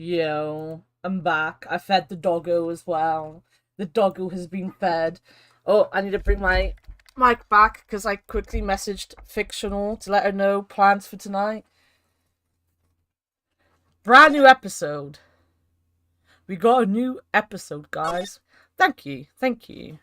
Yo, I'm back. I fed the doggo as well. The doggo has been fed. Oh, I need to bring my mic back because I quickly messaged Fictional to let her know plans for tonight. Brand new episode. We got a new episode, guys. Thank you. Thank you.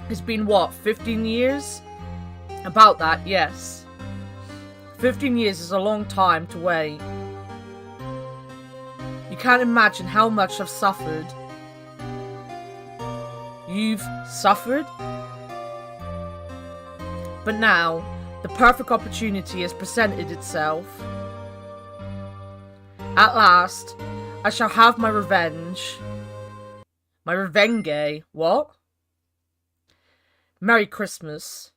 It's been what, 15 years? About that, yes. 15 years is a long time to wait. You can't imagine how much I've suffered. You've suffered? But now, the perfect opportunity has presented itself. At last, I shall have my revenge. My revenge? What? Merry Christmas.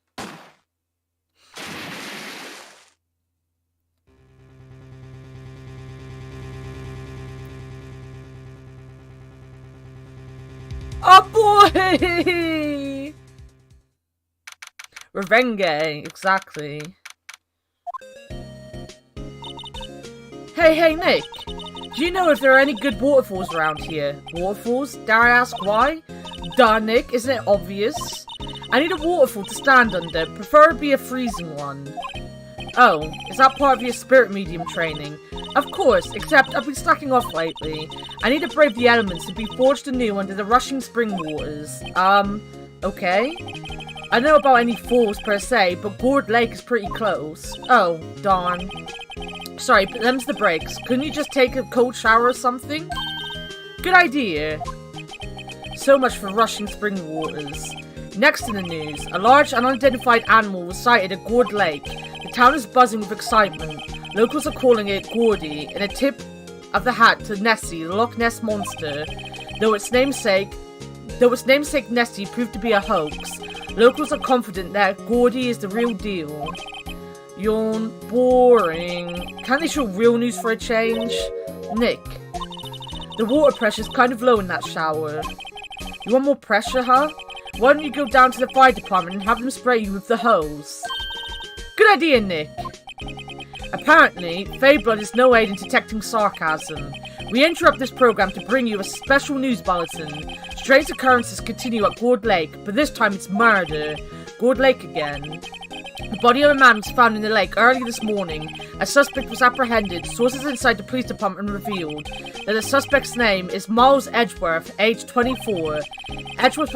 Oh boy! Revenge, exactly. Hey Nick! Do you know if there are any good waterfalls around here? Waterfalls? Dare I ask why? Duh, Nick, isn't it obvious? I need a waterfall to stand under, preferably a freezing one. Oh, is that part of your spirit medium training? Of course, except I've been slacking off lately. I need to brave the elements and be forged anew under the rushing spring waters. Okay? I don't know about any falls per se, but Gourd Lake is pretty close. Oh, darn. Sorry, but them's the breaks. Couldn't you just take a cold shower or something? Good idea. So much for rushing spring waters. Next in the news, a large unidentified animal was sighted at Gourd Lake. The town is buzzing with excitement. Locals are calling it Gordy, and a tip of the hat to Nessie, the Loch Ness Monster. Though its namesake Nessie proved to be a hoax, locals are confident that Gordy is the real deal. Yawn. Boring. Can't they show real news for a change? Nick. The water pressure's kind of low in that shower. You want more pressure, huh? Why don't you go down to the fire department and have them spray you with the hose? Good idea, Nick. Apparently, Feyblood is no aid in detecting sarcasm. We interrupt this program to bring you a special news bulletin. Strange occurrences continue at Gourd Lake, but this time it's murder. Gourd Lake again. The body of a man was found in the lake early this morning. A suspect was apprehended. Sources inside the police department revealed that the suspect's name is Miles Edgeworth, age 24. Edgeworth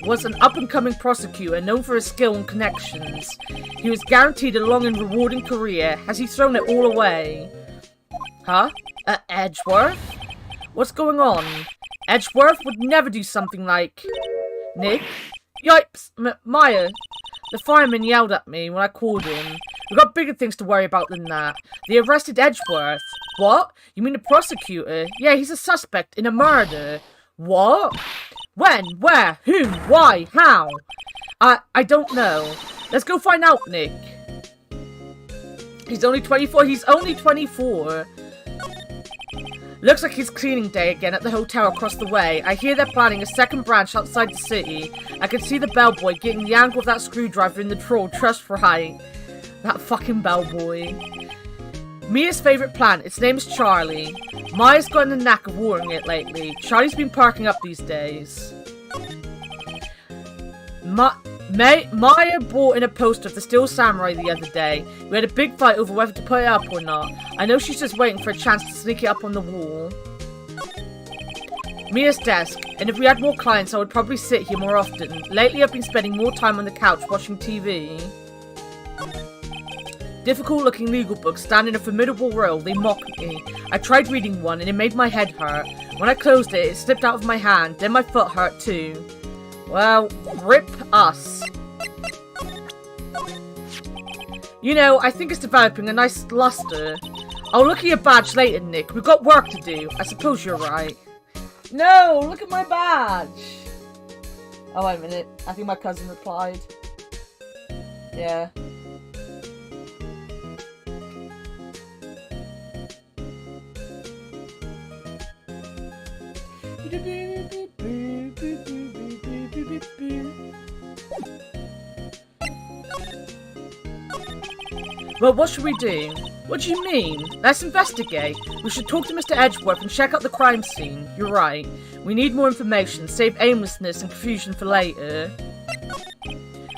was an up-and-coming prosecutor known for his skill and connections. He was guaranteed a long and rewarding career. Has he thrown it all away? Huh? Edgeworth? What's going on? Edgeworth would never do something like... Nick? Yipes! Maya! The fireman yelled at me when I called him. We've got bigger things to worry about than that. They arrested Edgeworth. What? You mean the prosecutor? Yeah, he's a suspect in a murder. What? When? Where? Who? Why? How? I don't know. Let's go find out, Nick. He's only 24. He's only 24. Looks like it's cleaning day again at the hotel across the way. I hear they're planning a second branch outside the city. I can see the bellboy getting the angle of that screwdriver in the troll just right. That fucking bellboy. Mia's favourite plant, its name's Charlie. Maya's gotten the knack of watering it lately. Charlie's been perking up these days. Maya bought in a poster of the Steel Samurai the other day. We had a big fight over whether to put it up or not. I know she's just waiting for a chance to sneak it up on the wall. Mia's desk, and if we had more clients I would probably sit here more often. Lately I've been spending more time on the couch watching TV. Difficult looking legal books stand in a formidable row. They mock me. I tried reading one and it made my head hurt. When I closed it, it slipped out of my hand. Then my foot hurt too. Well, rip us. You know, I think it's developing a nice luster. Oh, look at your badge later, Nick. We've got work to do. I suppose you're right. No, look at my badge. Oh, wait a minute. I think my cousin replied. Yeah. Well, what should we do? What do you mean? Let's investigate. We should talk to Mr. Edgeworth and check out the crime scene. You're right. We need more information. Save aimlessness and confusion for later.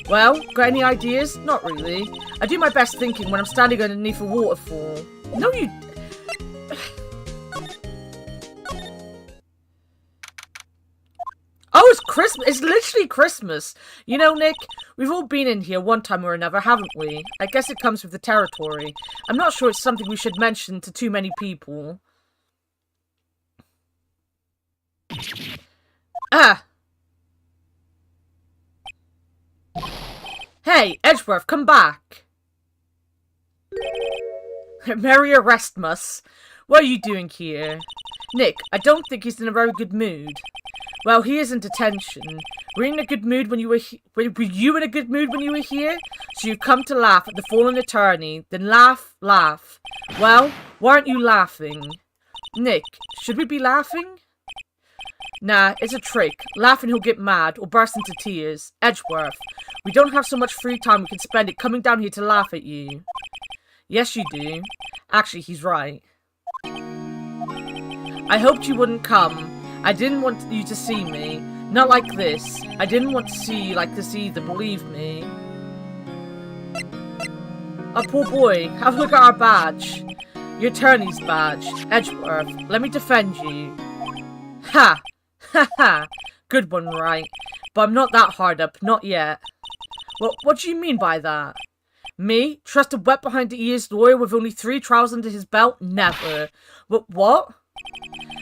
Well, got any ideas? Not really. I do my best thinking when I'm standing underneath a waterfall. No, you... Oh, it's Christmas. It's literally Christmas. You know, Nick, we've all been in here one time or another, haven't we? I guess it comes with the territory. I'm not sure it's something we should mention to too many people. Ah! Hey, Edgeworth, come back! Merry Erasmus. What are you doing here? Nick, I don't think he's in a very good mood. Well, he is in detention. Were you in a good mood when you were here? So you've come to laugh at the fallen attorney. Then laugh. Well, why aren't you laughing? Nick, should we be laughing? Nah, it's a trick. Laughing he'll get mad or burst into tears. Edgeworth, we don't have so much free time we can spend it coming down here to laugh at you. Yes, you do. Actually, he's right. I hoped you wouldn't come. I didn't want you to see me. Not like this. I didn't want to see you like this either, believe me. Oh, poor boy. Have a look at our badge. Your attorney's badge. Edgeworth, let me defend you. Ha! Ha ha! Good one, right? But I'm not that hard up. Not yet. What do you mean by that? Me? Trust a wet behind the ears lawyer with only 3 trials under his belt? Never. What?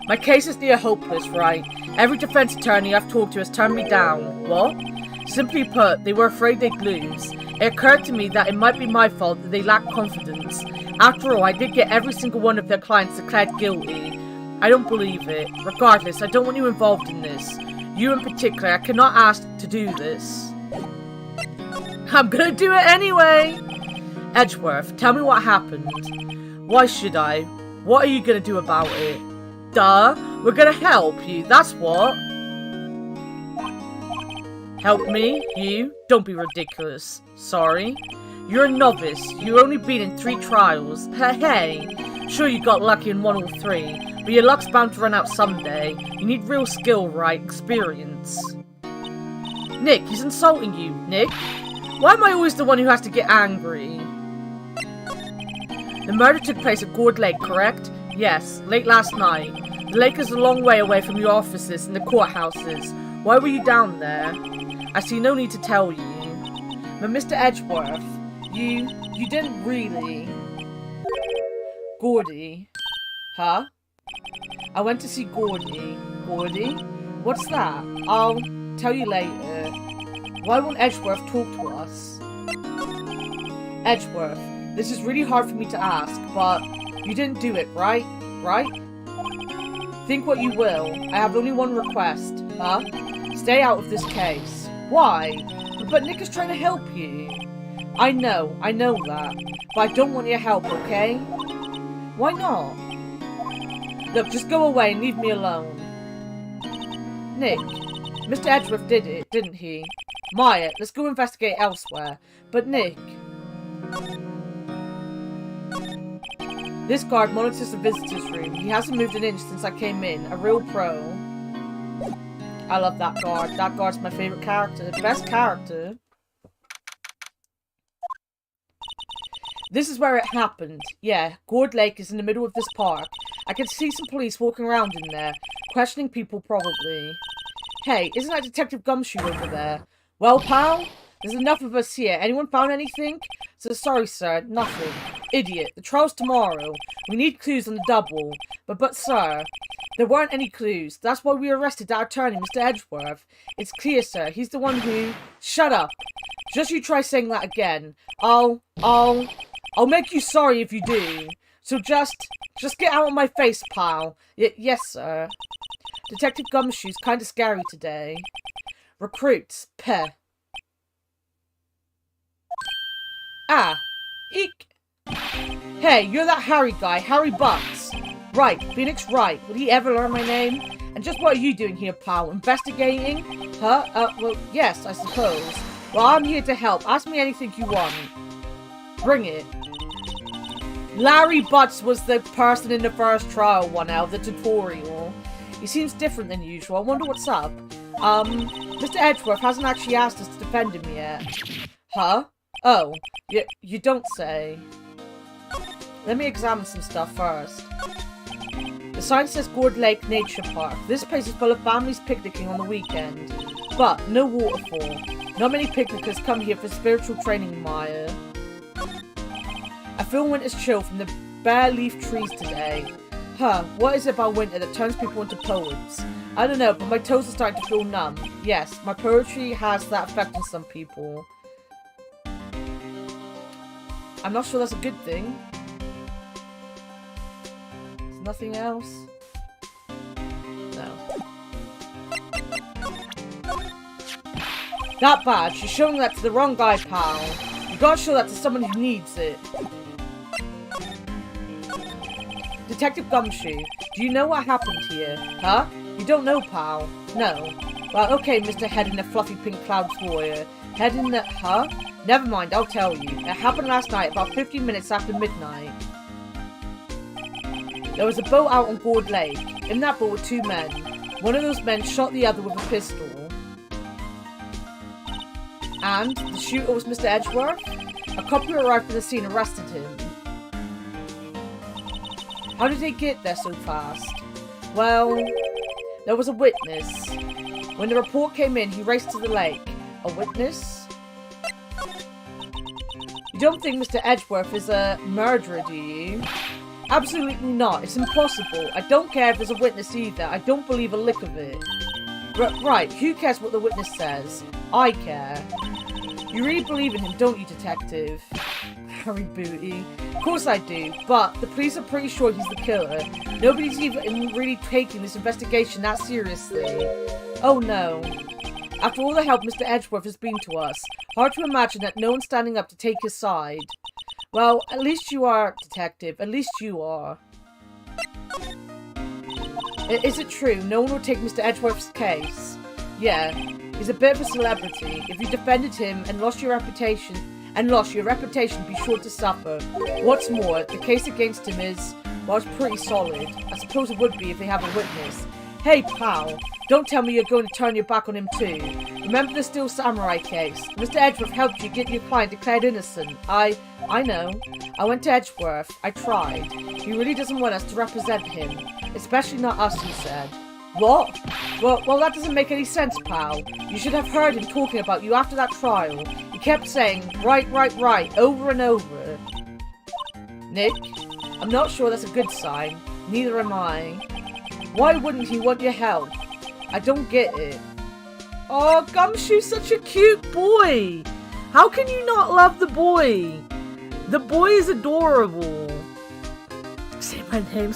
My case is near hopeless, right? Every defense attorney I've talked to has turned me down. What? Simply put, they were afraid they'd lose. It occurred to me that it might be my fault that they lacked confidence. After all, I did get every single one of their clients declared guilty. I don't believe it. Regardless, I don't want you involved in this. You in particular, I cannot ask to do this. I'm gonna do it anyway! Edgeworth, tell me what happened. Why should I? What are you gonna do about it? Duh! We're gonna help you, that's what! Help me? You? Don't be ridiculous. Sorry? You're a novice. You've only been in 3 trials. Hey! Sure you got lucky in 1 or 3, but your luck's bound to run out someday. You need real skill, right? Experience. Nick, he's insulting you, Nick. Why am I always the one who has to get angry? The murder took place at Gourd Lake, correct? Yes, late last night. The lake is a long way away from your offices and the courthouses. Why were you down there? I see no need to tell you. But Mr. Edgeworth, you didn't really... Gordy. Huh? I went to see Gordy. Gordy? What's that? I'll tell you later. Why won't Edgeworth talk to us? Edgeworth, this is really hard for me to ask, but you didn't do it, right? Right? Think what you will. I have only one request. Huh? Stay out of this case. Why? But Nick is trying to help you. I know that. But I don't want your help, okay? Why not? Look, just go away and leave me alone. Nick, Mr. Edgeworth did it, didn't he? Maya, let's go investigate elsewhere. But Nick... This guard monitors the visitor's room. He hasn't moved an inch since I came in. A real pro. I love that guard. That guard's my favorite character. Best character. This is where it happened. Yeah, Gourd Lake is in the middle of this park. I can see some police walking around in there. Questioning people, probably. Hey, isn't that Detective Gumshoe over there? Well, pal? There's enough of us here. Anyone found anything? So sorry, sir. Nothing. Idiot. The trial's tomorrow. We need clues on the double. But, sir, there weren't any clues. That's why we arrested our attorney, Mr. Edgeworth. It's clear, sir. He's the one who... Shut up. Just you try saying that again. I'll make you sorry if you do. So just get out of my face, pal. Yes, sir. Detective Gumshoe's kinda scary today. Recruits. Peh. Ah. Eek. Hey, you're that Harry guy, Harry Bucks. Right, Phoenix Wright. Will he ever learn my name? And just what are you doing here, pal? Investigating? Huh? Well, yes, I suppose. Well, I'm here to help. Ask me anything you want. Bring it. Larry Butts was the person in the first trial one out, the tutorial. He seems different than usual. I wonder what's up. Mr. Edgeworth hasn't actually asked us to defend him yet. Huh? Oh, you don't say. Let me examine some stuff first. The sign says Gourd Lake Nature Park. This place is full of families picnicking on the weekend. But no waterfall. Not many picnickers come here for spiritual training, Maya. I feel winter's chill from the bare leaf trees today. Huh, what is it about winter that turns people into poets? I don't know, but my toes are starting to feel numb. Yes, my poetry has that effect on some people. I'm not sure that's a good thing. There's nothing else? No. That badge, you're showing that to the wrong guy, pal. You gotta show that to someone who needs it. Detective Gumshoe, do you know what happened here? Huh? You don't know, pal? No. Well, okay, Mr. Head in the fluffy pink clouds warrior. Head in the... Huh? Never mind, I'll tell you. It happened last night, about 15 minutes after midnight. There was a boat out on Gourd Lake. In that boat were two men. One of those men shot the other with a pistol. And the shooter was Mr. Edgeworth? A cop who arrived at the scene arrested him. How did they get there so fast? Well, there was a witness. When the report came in, he raced to the lake. A witness? You don't think Mr. Edgeworth is a murderer, do you? Absolutely not. It's impossible. I don't care if there's a witness either. I don't believe a lick of it. Right, who cares what the witness says? I care. You really believe in him, don't you, Detective? Harry Booty. Of course I do, but the police are pretty sure he's the killer. Nobody's even really taking this investigation that seriously. Oh no. After all the help Mr. Edgeworth has been to us, hard to imagine that no one's standing up to take his side. Well, at least you are, Detective. At least you are. Is it true? No one will take Mr. Edgeworth's case? Yeah. He's a bit of a celebrity. If you defended him and lost your reputation, be sure to suffer. What's more, the case against him is, well, it's pretty solid. I suppose it would be if they have a witness. Hey, pal, don't tell me you're going to turn your back on him too. Remember the Steel Samurai case? Mr. Edgeworth helped you get your client declared innocent. I know. I went to Edgeworth. I tried. He really doesn't want us to represent him. Especially not us, he said. What? Well, that doesn't make any sense, pal. You should have heard him talking about you after that trial. He kept saying, right, over and over. Nick? I'm not sure that's a good sign. Neither am I. Why wouldn't he want your help? I don't get it. Oh, Gumshoe's such a cute boy. How can you not love the boy? The boy is adorable. Say my name.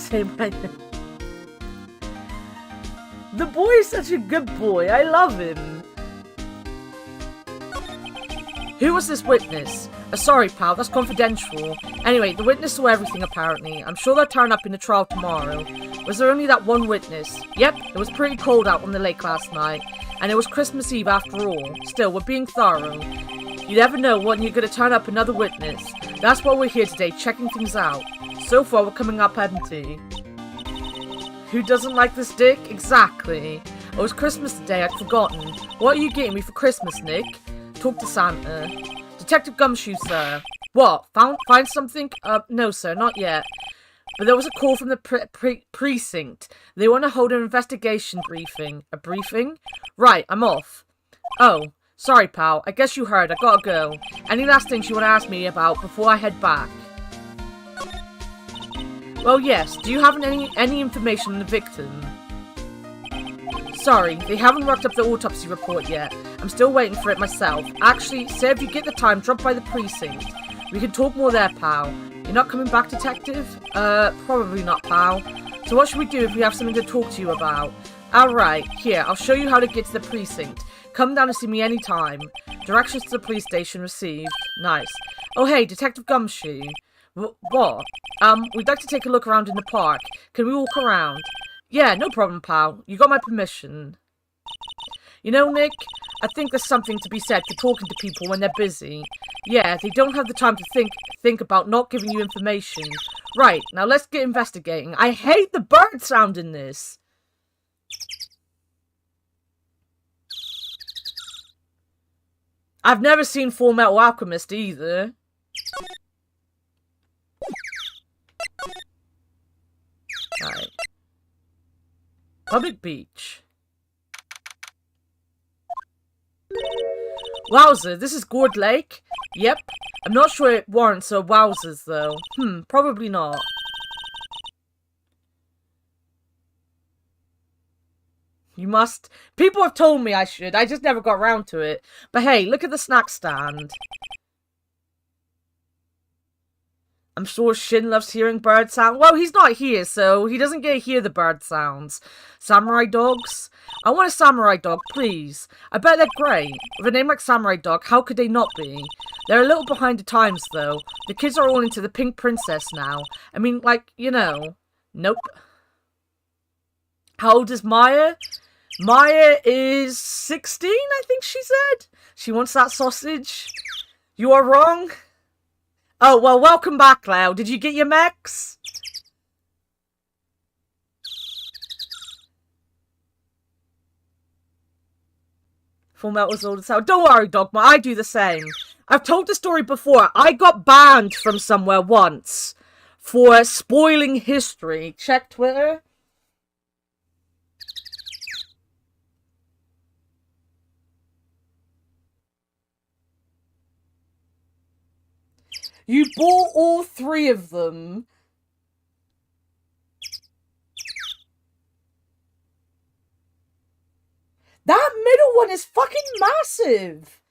The boy is such a good boy. I love him. Who was this witness? Sorry, pal, that's confidential. Anyway, the witness saw everything, apparently. I'm sure they'll turn up in the trial tomorrow. Was there only that one witness? Yep, it was pretty cold out on the lake last night. And it was Christmas Eve after all. Still, we're being thorough. You never know when you're going to turn up another witness. That's why we're here today, checking things out. So far, we're coming up empty. Who doesn't like this dick? Exactly. Oh, it's Christmas today, I'd forgotten. What are you getting me for Christmas, Nick? Talk to Santa. Detective Gumshoe, sir. What? Find something? No, sir, not yet. But there was a call from the precinct. They want to hold an investigation briefing. A briefing? Right, I'm off. Oh, sorry, pal. I guess you heard. I gotta go. Any last things you want to ask me about before I head back? Well, yes. Do you have any information on the victim? Sorry, they haven't worked up the autopsy report yet. I'm still waiting for it myself. Actually, say if you get the time, drop by the precinct. We can talk more there, pal. You're not coming back, Detective? Probably not, pal. So what should we do if we have something to talk to you about? Alright, here, I'll show you how to get to the precinct. Come down and see me anytime. Directions to the police station received. Nice. Oh hey, Detective Gumshoe. What? We'd like to take a look around in the park. Can we walk around? Yeah, no problem, pal. You got my permission. You know, Nick, I think there's something to be said for talking to people when they're busy. Yeah, they don't have the time to think about not giving you information. Right, now let's get investigating. I hate the bird sound in this. I've never seen Full Metal Alchemist either. Right. Public beach. Wowzer, this is Gourd Lake? Yep. I'm not sure it warrants a wowzers, though. Probably not. You must... People have told me I should. I just never got around to it. But hey, look at the snack stand. I'm sure Shin loves hearing bird sounds. Well, he's not here, so he doesn't get to hear the bird sounds. Samurai dogs? I want a samurai dog, please. I bet they're great. With a name like Samurai Dog, how could they not be? They're a little behind the times, though. The kids are all into the Pink Princess now. I mean, like, you know. Nope. How old is Maya? Maya is 16, I think she said. She wants that sausage. You are wrong. Oh, well, welcome back, Cloud. Did you get your mechs? Full Metal's old as hell. Don't worry, Dogma. I do the same. I've told the story before. I got banned from somewhere once for spoiling history. Check Twitter. You bought all 3 of them. That middle one is fucking massive.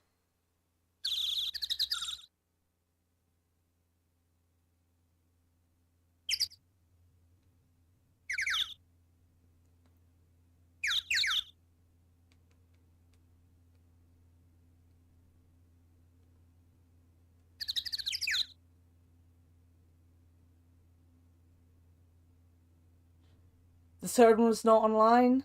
The third one was not online.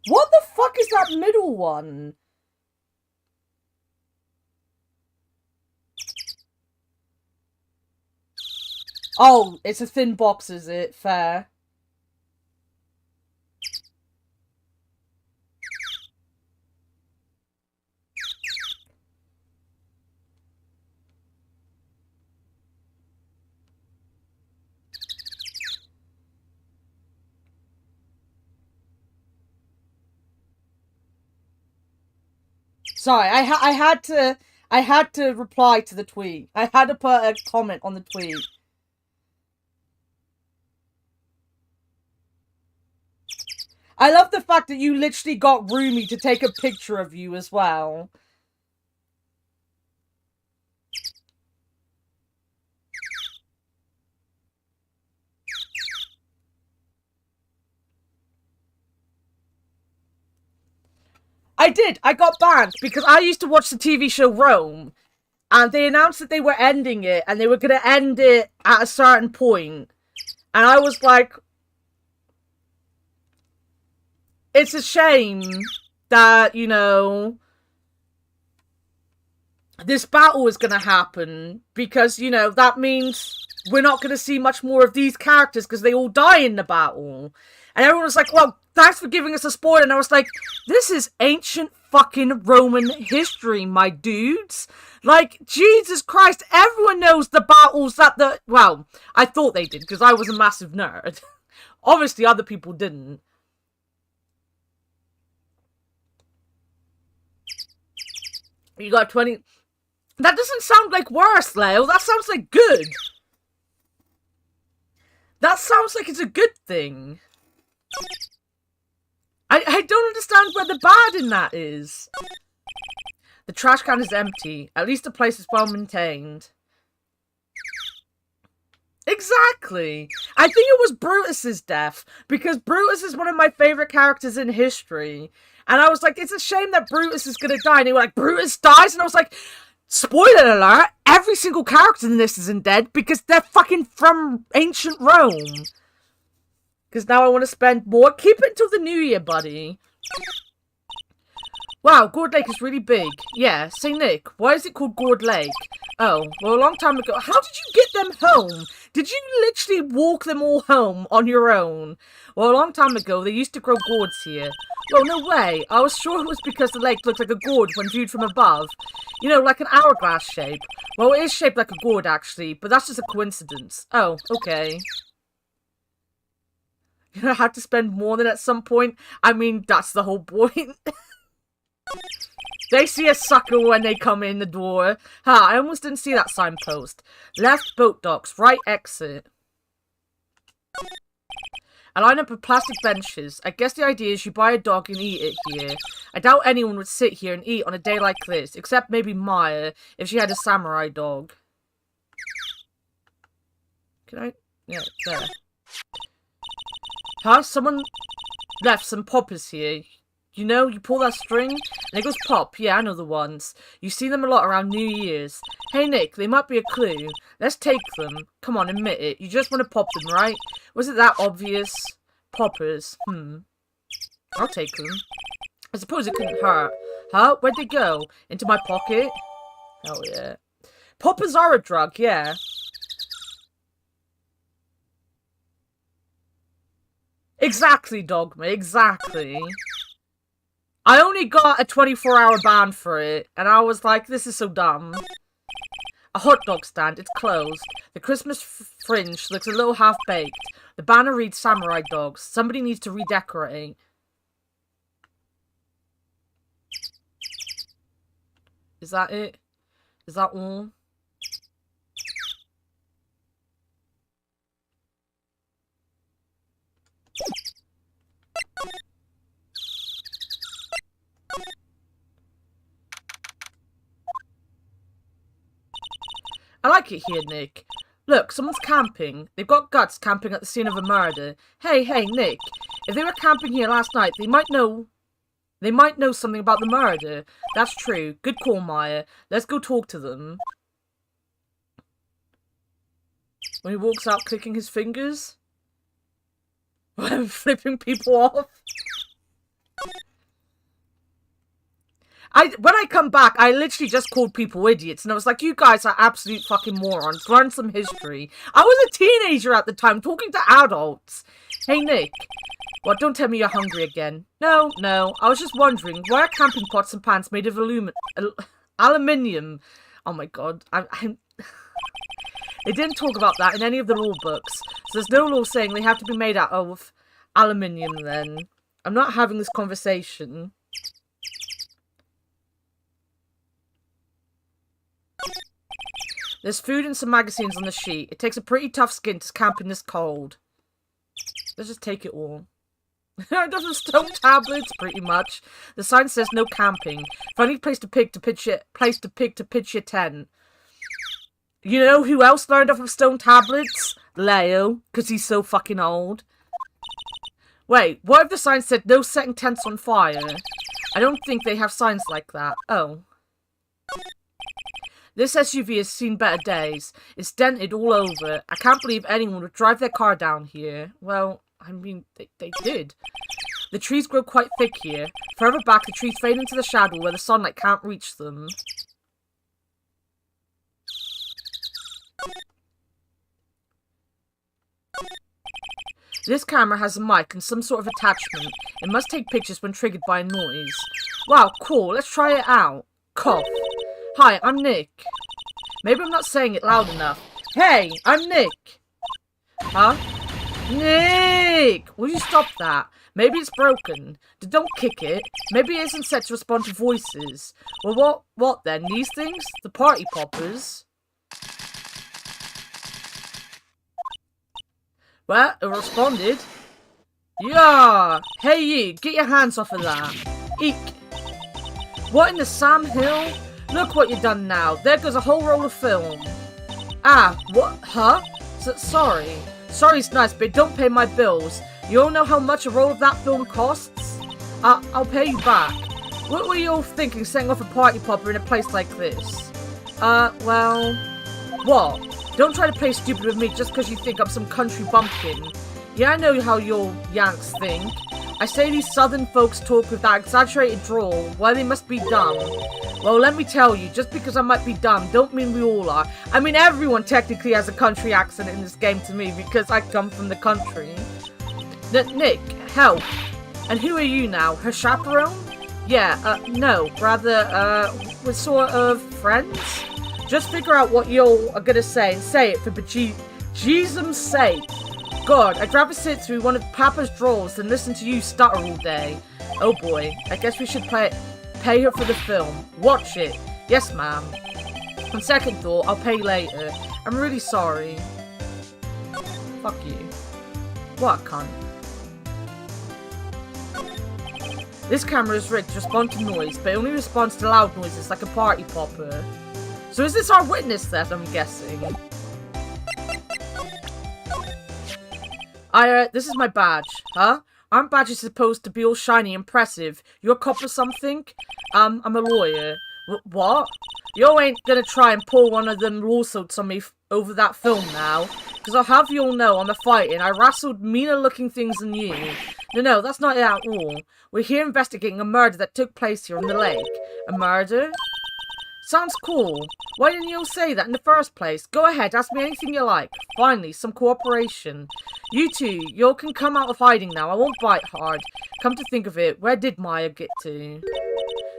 What the fuck is that middle one? Oh, it's a thin box, is it? Fair. Sorry, I had to reply to the tweet. I had to put a comment on the tweet. I love the fact that you literally got Rumi to take a picture of you as well. I did. I got banned because I used to watch the TV show Rome, and they announced that they were ending it, and they were going to end it at a certain point. And I was like, it's a shame that, you know, this battle is going to happen because, you know, that means we're not going to see much more of these characters because they all die in the battle. And everyone was like, well, thanks for giving us a spoiler. And I was like, this is ancient fucking Roman history, my dudes. Like, Jesus Christ, everyone knows the battles that the... Well, I thought they did, because I was a massive nerd. Obviously, other people didn't. You got 20... That doesn't sound like worse, Leo. That sounds like good. That sounds like it's a good thing. I don't understand where the bad in that is. The trash can is empty. At least the place is well maintained. Exactly. I think it was Brutus's death. Because Brutus is one of my favourite characters in history. And I was like, it's a shame that Brutus is going to die. And they were like, Brutus dies? And I was like, spoiler alert, every single character in this isn't dead because they're fucking from ancient Rome. Because now I want to spend more. Keep it until the new year, buddy. Wow, Gourd Lake is really big. Yeah, say Nick, why is it called Gourd Lake? Oh, well, a long time ago. How did you get them home? Did you literally walk them all home on your own? Well, a long time ago, they used to grow gourds here. Well, no way. I was sure it was because the lake looked like a gourd when viewed from above. You know, like an hourglass shape. Well, it is shaped like a gourd, actually, but that's just a coincidence. Oh, okay. You know, I had to spend more than at some point. I mean, that's the whole point. They see a sucker when they come in the door. I almost didn't see that signpost. Left boat docks, right exit. A lineup of plastic benches. I guess the idea is you buy a dog and eat it here. I doubt anyone would sit here and eat on a day like this, except maybe Maya, if she had a samurai dog. Can I? Yeah, there. Someone left some poppers here. You know, you pull that string, and it goes pop. Yeah, I know the ones. You see them a lot around New Year's. Hey, Nick, they might be a clue. Let's take them. Come on, admit it. You just want to pop them, right? Was it that obvious? Poppers. I'll take them. I suppose it couldn't hurt. Where'd they go? Into my pocket? Hell yeah. Poppers are a drug, yeah. Exactly, Dogma, exactly. I only got a 24-hour ban for it, and I was like, this is so dumb. A hot dog stand, it's closed. The Christmas fringe looks a little half-baked. The banner reads Samurai Dogs. Somebody needs to redecorate. Is that it? Is that all? I like it here, Nick. Look, someone's camping. They've got guts camping at the scene of a murder. Hey, Nick. If they were camping here last night, they might know something about the murder. That's true. Good call, Maya. Let's go talk to them. When he walks out clicking his fingers. Flipping people off. When I come back, I literally just called people idiots, and I was like, you guys are absolute fucking morons. Learn some history. I was a teenager at the time, talking to adults. Hey, Nick. Well, don't tell me you're hungry again. No. I was just wondering, why are camping pots and pans made of aluminium? Oh my god. They didn't talk about that in any of the law books, so there's no law saying they have to be made out of aluminium then. I'm not having this conversation. There's food and some magazines on the sheet. It takes a pretty tough skin to camp in this cold. Let's just take it all. There's some stone tablets, pretty much. The sign says no camping. Find a place to pick to pitch your tent. You know who else learned off of stone tablets? Leo, because he's so fucking old. Wait, what if the sign said no setting tents on fire? I don't think they have signs like that. Oh. This SUV has seen better days. It's dented all over. I can't believe anyone would drive their car down here. Well, I mean, they did. The trees grow quite thick here. Further back, the trees fade into the shadow where the sunlight can't reach them. This camera has a mic and some sort of attachment. It must take pictures when triggered by a noise. Wow, cool. Let's try it out. Cough. Hi, I'm Nick. Maybe I'm not saying it loud enough. Hey, I'm Nick. Nick! Will you stop that? Maybe it's broken. Don't kick it. Maybe it isn't set to respond to voices. Well, what then? These things? The party poppers? Well, it responded. Yeah! Hey you, get your hands off of that. Eek. What in the Sam Hill? Look what you've done now. There goes a whole roll of film. What? Sorry. Sorry's nice, but don't pay my bills. You all know how much a roll of that film costs? I'll pay you back. What were you all thinking setting off a party popper in a place like this? Well... What? Don't try to play stupid with me just because you think I'm some country bumpkin. Yeah, I know how your Yanks think. I say these southern folks talk with that exaggerated drawl. Well, they must be dumb. Well, let me tell you, just because I might be dumb, don't mean we all are. I mean, everyone technically has a country accent in this game to me because I come from the country. Nick, help. And who are you now? Her chaperone? Yeah, no. Rather, we're sort of friends? Just figure out what you're gonna say and say it for Jesus' sake. God, I'd rather sit through one of Papa's drawers than listen to you stutter all day. Oh boy, I guess we should pay her for the film. Watch it. Yes, ma'am. On second thought, I'll pay later. I'm really sorry. Fuck you. What a cunt. This camera is rigged to respond to noise, but it only responds to loud noises like a party popper. So is this our witness set, I'm guessing? This is my badge. Huh? Aren't badges supposed to be all shiny and impressive? You a cop or something? I'm a lawyer. What? You ain't gonna try and pull one of them lawsuits on me over that film now? Because I'll have you all know I'm a fighter and I wrestled meaner looking things than you. No, that's not it at all. We're here investigating a murder that took place here on the lake. A murder? Sounds cool. Why didn't you all say that in the first place? Go ahead, ask me anything you like. Finally, some cooperation. You two, you all can come out of hiding now. I won't bite hard. Come to think of it, where did Maya get to?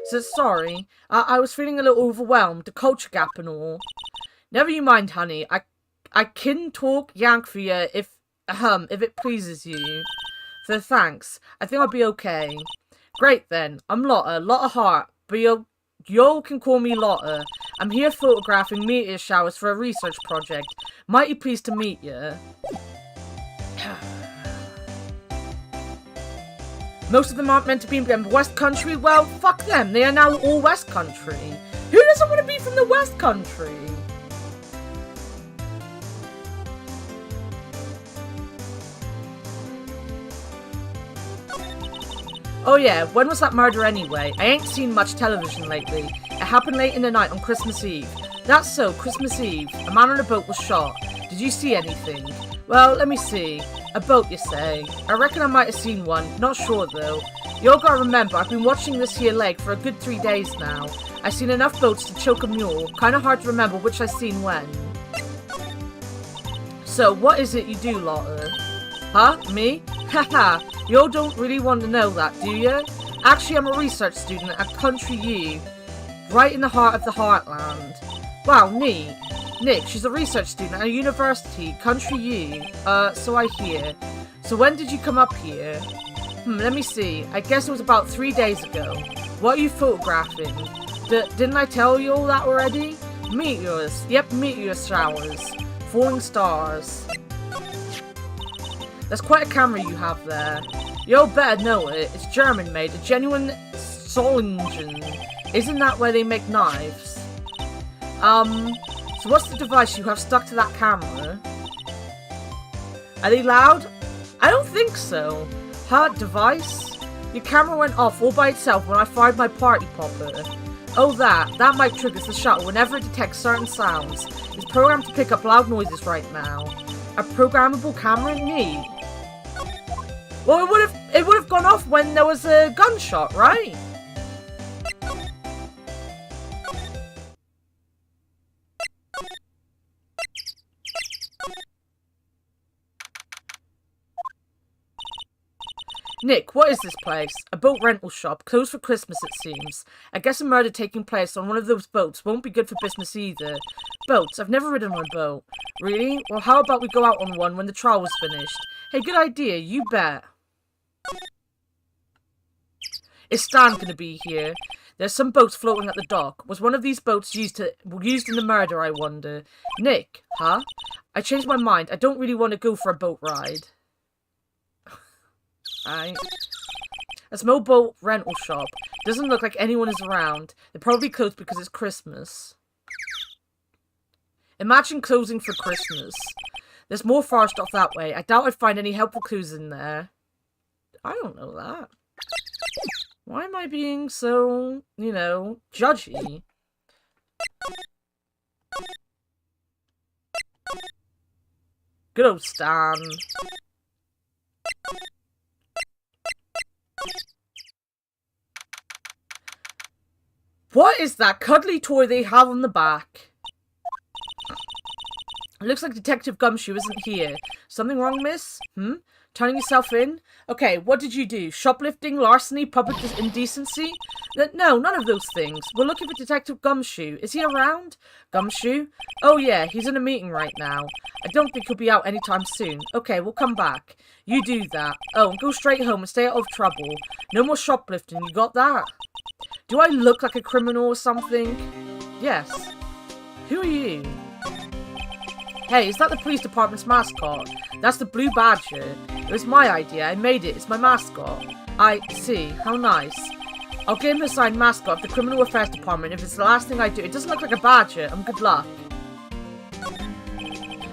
So sorry, I was feeling a little overwhelmed, the culture gap and all. Never you mind, honey. I can talk Yank for you if it pleases you. So thanks. I think I'll be okay. Great then. I'm Lotta Hart, but you can call me Lotta. I'm here photographing meteor showers for a research project. Mighty pleased to meet you. Most of them aren't meant to be in West Country. Well, fuck them. They are now all West Country. Who doesn't want to be from the West Country? Oh yeah, when was that murder anyway? I ain't seen much television lately. It happened late in the night on Christmas Eve. That's so, Christmas Eve. A man on a boat was shot. Did you see anything? Well, let me see. A boat, you say? I reckon I might have seen one. Not sure, though. You all gotta remember, I've been watching this here lake for a good 3 days now. I've seen enough boats to choke a mule. Kinda hard to remember which I seen when. So, what is it you do, Lotta? Huh? Me? Haha. You all don't really want to know that, do you? Actually, I'm a research student at Country U. Right in the heart of the heartland. Wow, neat. Nick, she's a research student at a university, Country U. So I hear. So when did you come up here? Let me see. I guess it was about 3 days ago. What are you photographing? Didn't I tell you all that already? Meteors. Yep, meteor showers. Falling stars. That's quite a camera you have there. You all better know it. It's German made, a genuine Solingen. Isn't that where they make knives? So what's the device you have stuck to that camera? Are they loud? I don't think so. Huh? Device? Your camera went off all by itself when I fired my party popper. Oh that might trigger the shuttle whenever it detects certain sounds. It's programmed to pick up loud noises right now. A programmable camera? Neat. Well, it would have gone off when there was a gunshot, right? Nick, what is this place? A boat rental shop, closed for Christmas it seems. I guess a murder taking place on one of those boats won't be good for business either. Boats? I've never ridden on a boat. Really? Well, how about we go out on one when the trial was finished? Hey, good idea, you bet. Is Stan gonna be here? There's some boats floating at the dock. Was one of these boats used in the murder, I wonder? Nick, huh? I changed my mind. I don't really want to go for a boat ride. A small boat rental shop. Doesn't look like anyone is around. They're probably closed because it's Christmas. Imagine closing for Christmas. There's more forest off that way. I doubt I'd find any helpful clues in there. I don't know that. Why am I being so, judgy? Good old Stan. What is that cuddly toy they have on the back? It looks like Detective Gumshoe isn't here. Something wrong, miss? Turning yourself in? Okay, what did you do? Shoplifting, larceny, public indecency? No, none of those things. We're looking for Detective Gumshoe. Is he around? Gumshoe? Oh yeah, he's in a meeting right now. I don't think he'll be out anytime soon. Okay, we'll come back. You do that. Oh, and go straight home and stay out of trouble. No more shoplifting, you got that? Do I look like a criminal or something? Yes. Who are you? Hey, is that the police department's mascot? That's the blue badger. It was my idea. I made it. It's my mascot. I see. How nice. I'll give him a signed mascot of the criminal affairs department if it's the last thing I do. It doesn't look like a badger. Good luck.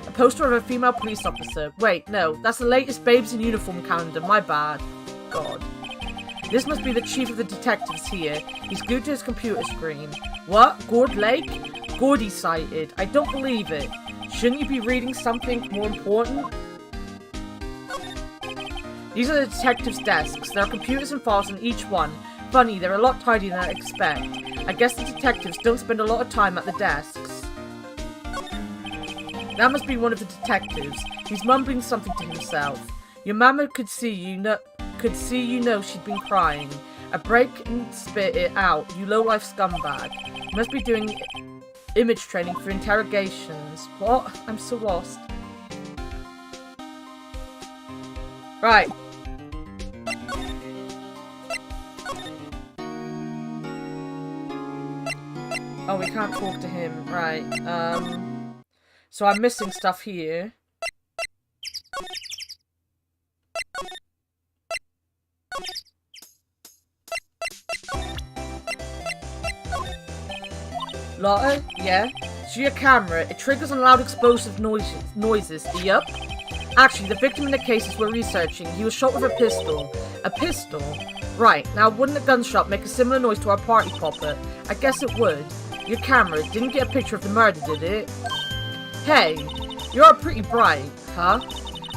A poster of a female police officer. Wait, no. That's the latest Babes in Uniform calendar. My bad. God. This must be the chief of the detectives here. He's glued to his computer screen. What? Gord Lake? Gordy sighted. I don't believe it. Shouldn't you be reading something more important? These are the detectives' desks. There are computers and files on each one. Funny, they're a lot tidier than I'd expect. I guess the detectives don't spend a lot of time at the desks. That must be one of the detectives. He's mumbling something to himself. Your mama could see you know she'd been crying. A break and spit it out, you low-life scumbag. You must be doing image training for interrogations. What? I'm so lost. Right. Oh, we can't talk to him. Right. So I'm missing stuff here. Lotta? Yeah? So your camera, it triggers on loud explosive noises. Yup. Actually, the victim in the cases we're researching, he was shot with a pistol. A pistol? Right, now wouldn't a gunshot make a similar noise to our party popper? I guess it would. Your camera didn't get a picture of the murder, did it? Hey, you're pretty bright, huh?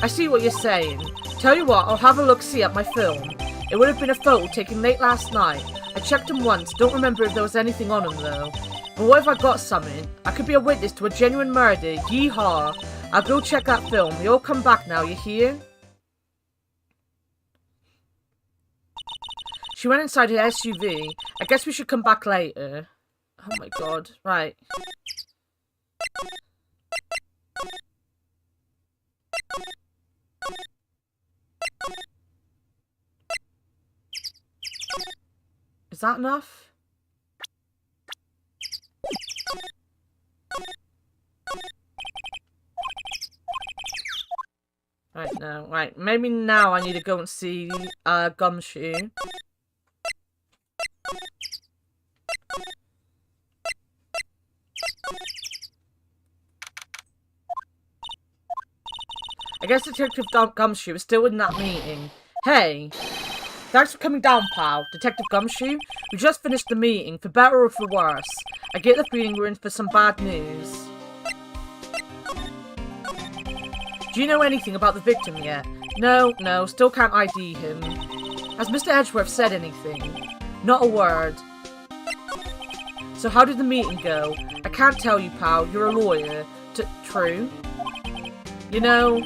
I see what you're saying. Tell you what, I'll have a look-see at my film. It would have been a photo taken late last night. I checked him once, don't remember if there was anything on him though. But what if I got something? I could be a witness to a genuine murder. Yeehaw. I'll go check that film. We all come back now, you hear? She went inside her SUV. I guess we should come back later. Oh my god. Right. Is that enough? Right now, right, maybe now I need to go and see Gumshoe. I guess Detective Gumshoe is still in that meeting. Hey! Thanks for coming down, pal. Detective Gumshoe? We just finished the meeting, for better or for worse. I get the feeling we're in for some bad news. Do you know anything about the victim yet? No, still can't ID him. Has Mr. Edgeworth said anything? Not a word. So how did the meeting go? I can't tell you, pal. You're a lawyer. True? You know,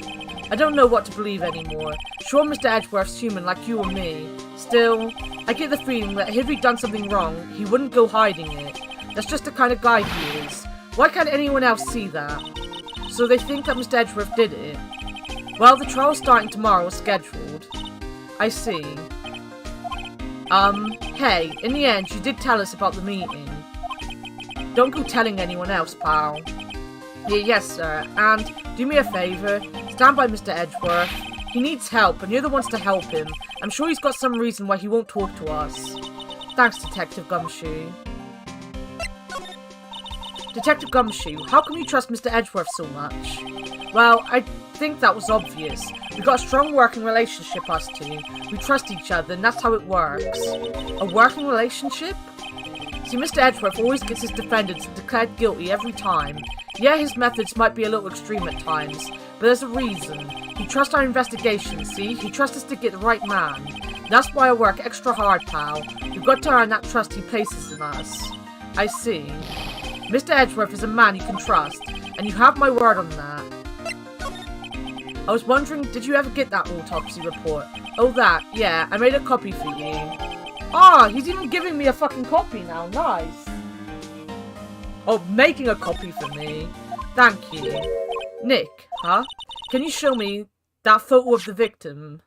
I don't know what to believe anymore. Sure, Mr. Edgeworth's human like you or me. Still, I get the feeling that if he'd done something wrong, he wouldn't go hiding it. That's just the kind of guy he is. Why can't anyone else see that? So they think that Mr. Edgeworth did it. Well, the trial's starting tomorrow as scheduled. I see. Hey, in the end, you did tell us about the meeting. Don't go telling anyone else, pal. Yes, sir. And do me a favour. Stand by Mr. Edgeworth. He needs help, and you're the ones to help him. I'm sure he's got some reason why he won't talk to us. Thanks, Detective Gumshoe. Detective Gumshoe, how come you trust Mr. Edgeworth so much? Well, I think that was obvious. We've got a strong working relationship, us two. We trust each other, and that's how it works. A working relationship? See, Mr. Edgeworth always gets his defendants declared guilty every time. Yeah, his methods might be a little extreme at times, there's a reason. He trusts our investigation, see? He trusts us to get the right man. That's why I work extra hard, pal. We've got to earn that trust he places in us. I see. Mr. Edgeworth is a man you can trust, and you have my word on that. I was wondering, did you ever get that autopsy report? Oh, that. Yeah, I made a copy for you. Ah, he's even giving me a fucking copy now. Nice. Oh, making a copy for me. Thank you. Nick, huh? Can you show me that photo of the victim?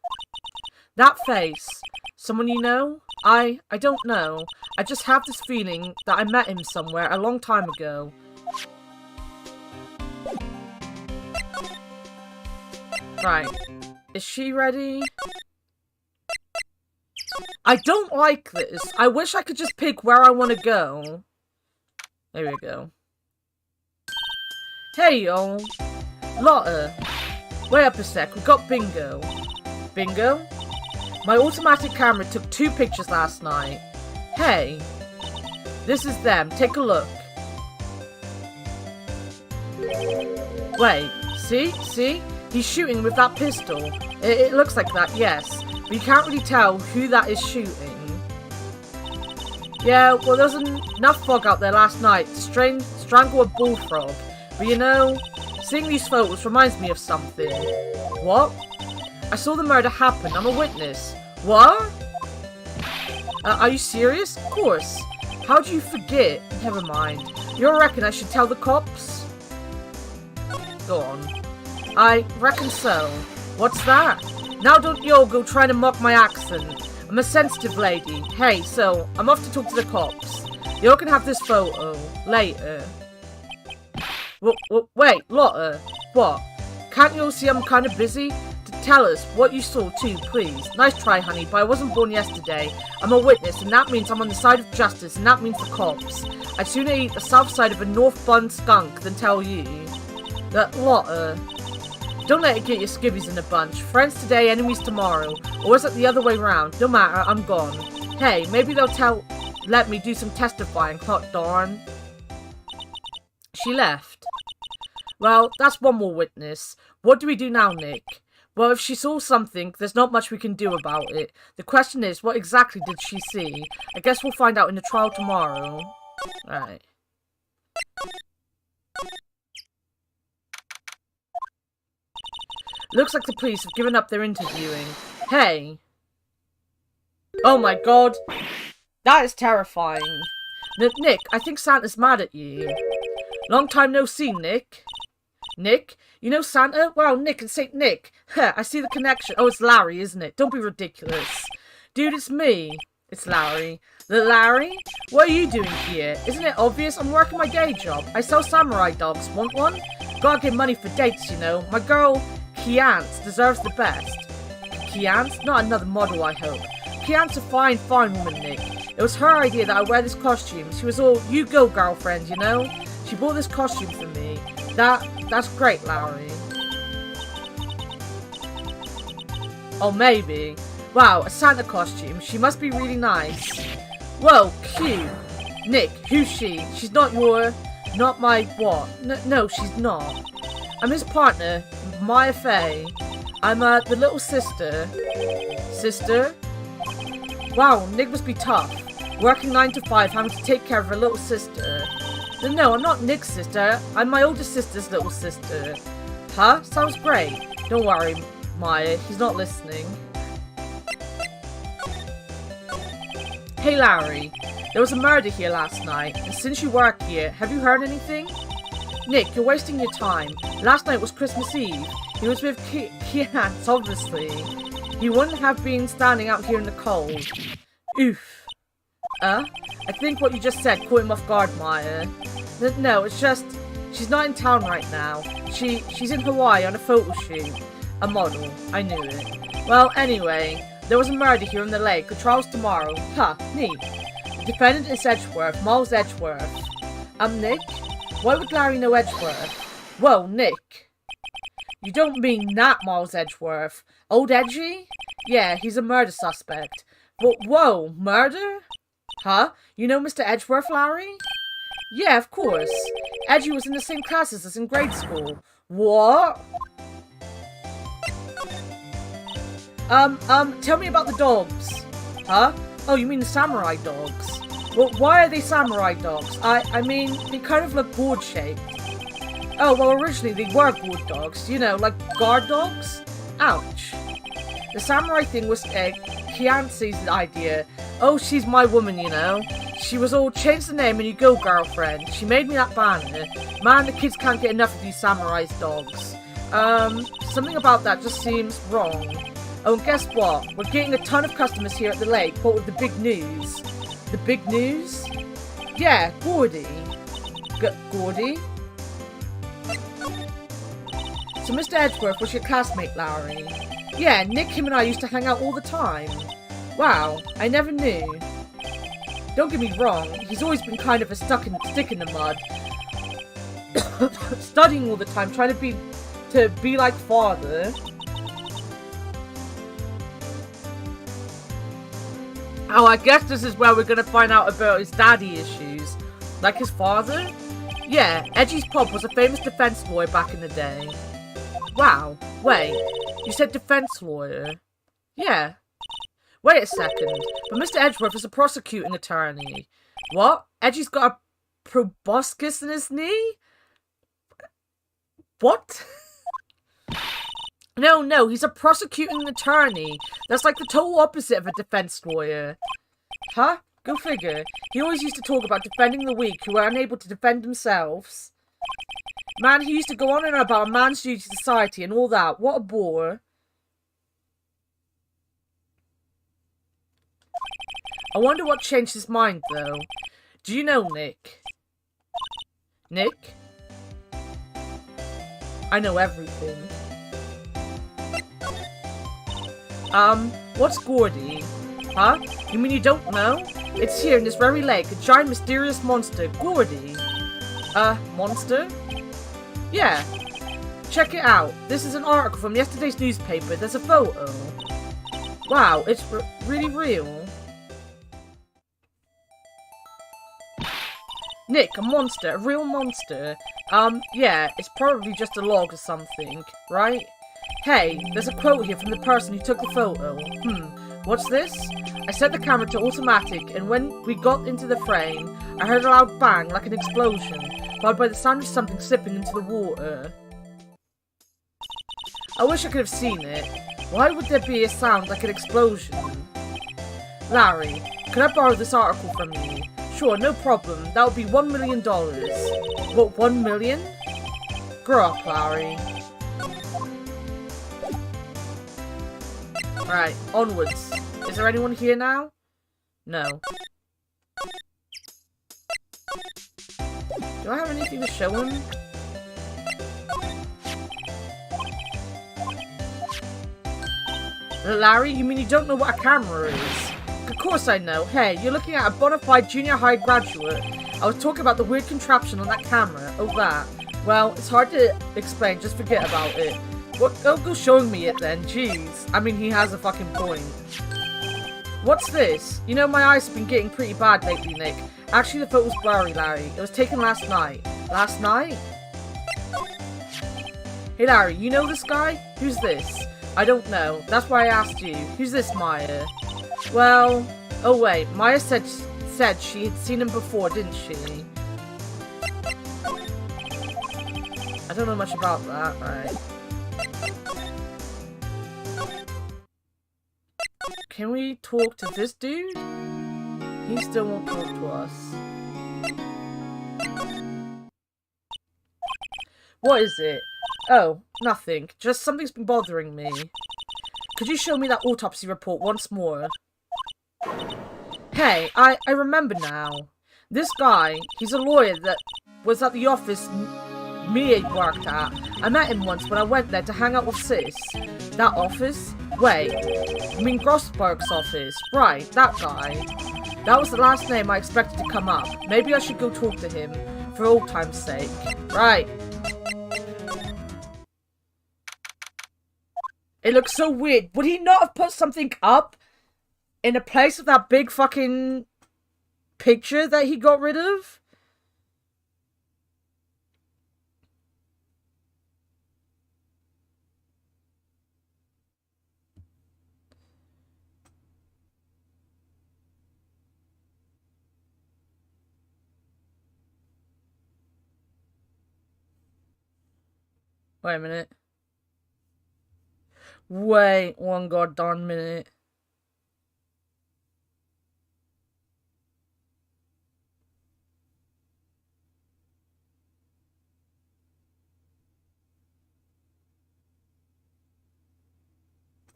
That face. Someone you know? I don't know. I just have this feeling that I met him somewhere a long time ago. Right. Is she ready? I don't like this. I wish I could just pick where I want to go. There we go. Hey, y'all. Lotta. Wait up a sec. We got bingo. Bingo? My automatic camera took 2 pictures last night. Hey. This is them. Take a look. Wait. See? See? He's shooting with that pistol. It looks like that, yes. But you can't really tell who that is shooting. Yeah, well, there was enough fog out there last night to strangle a bullfrog. But you know, seeing these photos reminds me of something. What? I saw the murder happen. I'm a witness. What? Are you serious? Of course. How do you forget? Never mind. You reckon I should tell the cops? Go on. I reckon so. What's that? Now don't you all go trying to mock my accent. I'm a sensitive lady. Hey, so, I'm off to talk to the cops. You all can have this photo. Later. Wait, Lotta. What? Can't you all see I'm kind of busy? Tell us what you saw too, please. Nice try, honey, but I wasn't born yesterday. I'm a witness, and that means I'm on the side of justice, and that means the cops. I'd sooner eat the south side of a North Bun skunk than tell you. That Lotta. Don't let it get your skivvies in a bunch. Friends today, enemies tomorrow. Or is it the other way round? No matter, I'm gone. Hey, maybe they'll let me do some testifying, hot darn. She left. Well, that's one more witness. What do we do now, Nick? Well, if she saw something, there's not much we can do about it. The question is, what exactly did she see? I guess we'll find out in the trial tomorrow. Alright. Looks like the police have given up their interviewing. Hey! Oh my god! That is terrifying. Nick, I think Santa's mad at you. Long time no see, Nick. Nick? You know Santa? Well, Nick and St. Nick. I see the connection. Oh, it's Larry, isn't it? Don't be ridiculous. Dude, it's me. It's Larry. Larry? What are you doing here? Isn't it obvious? I'm working my day job. I sell samurai dogs. Want one? Gotta get money for dates, you know. My girl, Kiance, deserves the best. Kiance? Not another model, I hope. Kiance's a fine woman, Nick. It was her idea that I wear this costume. She was all, you go, girlfriend, you know? She bought this costume for me. That's great, Larry. Oh, maybe. Wow, a Santa costume. She must be really nice. Whoa, cute. Nick, who's she? She's not my what? No, she's not. I'm his partner, Maya Faye. I'm, the little sister. Sister? Wow, Nick must be tough. Working 9 to 5, having to take care of her little sister. No, I'm not Nick's sister. I'm my older sister's little sister. Huh? Sounds great. Don't worry, Maya. He's not listening. Hey, Larry. There was a murder here last night, and since you work here, have you heard anything? Nick, you're wasting your time. Last night was Christmas Eve. He was with Kiance, obviously. He wouldn't have been standing out here in the cold. Oof. I think what you just said caught him off guard, Maya. No, it's just, she's not in town right now. She's in Hawaii on a photo shoot. A model. I knew it. Well, anyway, there was a murder here on the lake. The trial's tomorrow. Huh, neat. The defendant is Edgeworth, Miles Edgeworth. Nick? Why would Larry know Edgeworth? Whoa, Nick. You don't mean that Miles Edgeworth. Old Edgy? Yeah, he's a murder suspect. But whoa, murder? Huh? You know Mr. Edgeworth, Larry? Yeah, of course. Edgy was in the same class as us in grade school. What? Tell me about the dogs. Huh? Oh, you mean the samurai dogs? Well, why are they samurai dogs? I mean, they kind of look board-shaped. Oh, well, originally they were board dogs. You know, like guard dogs? Ouch. The samurai thing was Kiance's idea. Oh, she's my woman, you know. She was all, change the name and you go, girlfriend. She made me that banner. Man, the kids can't get enough of these samurai's dogs. Something about that just seems wrong. Oh, and guess what? We're getting a ton of customers here at the lake, but with the big news. The big news? Yeah, Gordy. Gordy? So Mr. Edgeworth was your classmate, Larry. Yeah, Nick, him and I used to hang out all the time. Wow, I never knew. Don't get me wrong, he's always been kind of a stick in the mud. Studying all the time, trying to be like father. Oh, I guess this is where we're gonna find out about his daddy issues. Like his father? Yeah, Edgy's pop was a famous defense lawyer back in the day. Wow, wait, you said defense lawyer? Yeah. Wait a second, but Mr. Edgeworth is a prosecuting attorney. What? Edgy's got a proboscis in his knee? What? No, he's a prosecuting attorney. That's like the total opposite of a defense lawyer. Huh? Go figure. He always used to talk about defending the weak who are unable to defend themselves. Man, he used to go on and on about a man's duty to society and all that. What a bore. I wonder what changed his mind, though. Do you know Nick? Nick? I know everything. What's Gordy? Huh? You mean you don't know? It's here in this very lake, a giant mysterious monster, Gordy. Monster? Yeah. Check it out. This is an article from yesterday's newspaper. There's a photo. Wow, it's really real. Nick, a monster, a real monster. Yeah, it's probably just a log or something, right? Hey, there's a quote here from the person who took the photo. What's this? I set the camera to automatic, and when we got into the frame, I heard a loud bang like an explosion, followed by the sound of something slipping into the water. I wish I could have seen it. Why would there be a sound like an explosion? Larry, can I borrow this article from you? Sure, no problem. That would be $1 million. What, 1 million? Grow up, Larry. Right, onwards. Is there anyone here now? No. Do I have anything to show him? Larry, you mean you don't know what a camera is? Of course I know. Hey, you're looking at a bona fide junior high graduate. I was talking about the weird contraption on that camera. Oh, that. Well, it's hard to explain. Just forget about it. What? Go showing me it then. Jeez. I mean, he has a fucking point. What's this? You know, my eyes have been getting pretty bad lately, Nick. Actually, the photo's blurry, Larry. It was taken last night. Last night? Hey, Larry, you know this guy? Who's this? I don't know. That's why I asked you. Who's this Maya? Well, oh wait, Maya said she had seen him before, didn't she? I don't know much about that, right? Can we talk to this dude? He still won't talk to us. What is it? Oh, nothing. Just something's been bothering me. Could you show me that autopsy report once more? Hey, I remember now. This guy, he's a lawyer that was at the office Mia worked at. I met him once when I went there to hang out with Sis. That office? Wait, you mean Grossberg's office? Right, that guy. That was the last name I expected to come up. Maybe I should go talk to him, for old time's sake. Right. It looks so weird. Would he not have put something up in a place of that big fucking picture that he got rid of? Wait a minute. Wait one goddamn minute.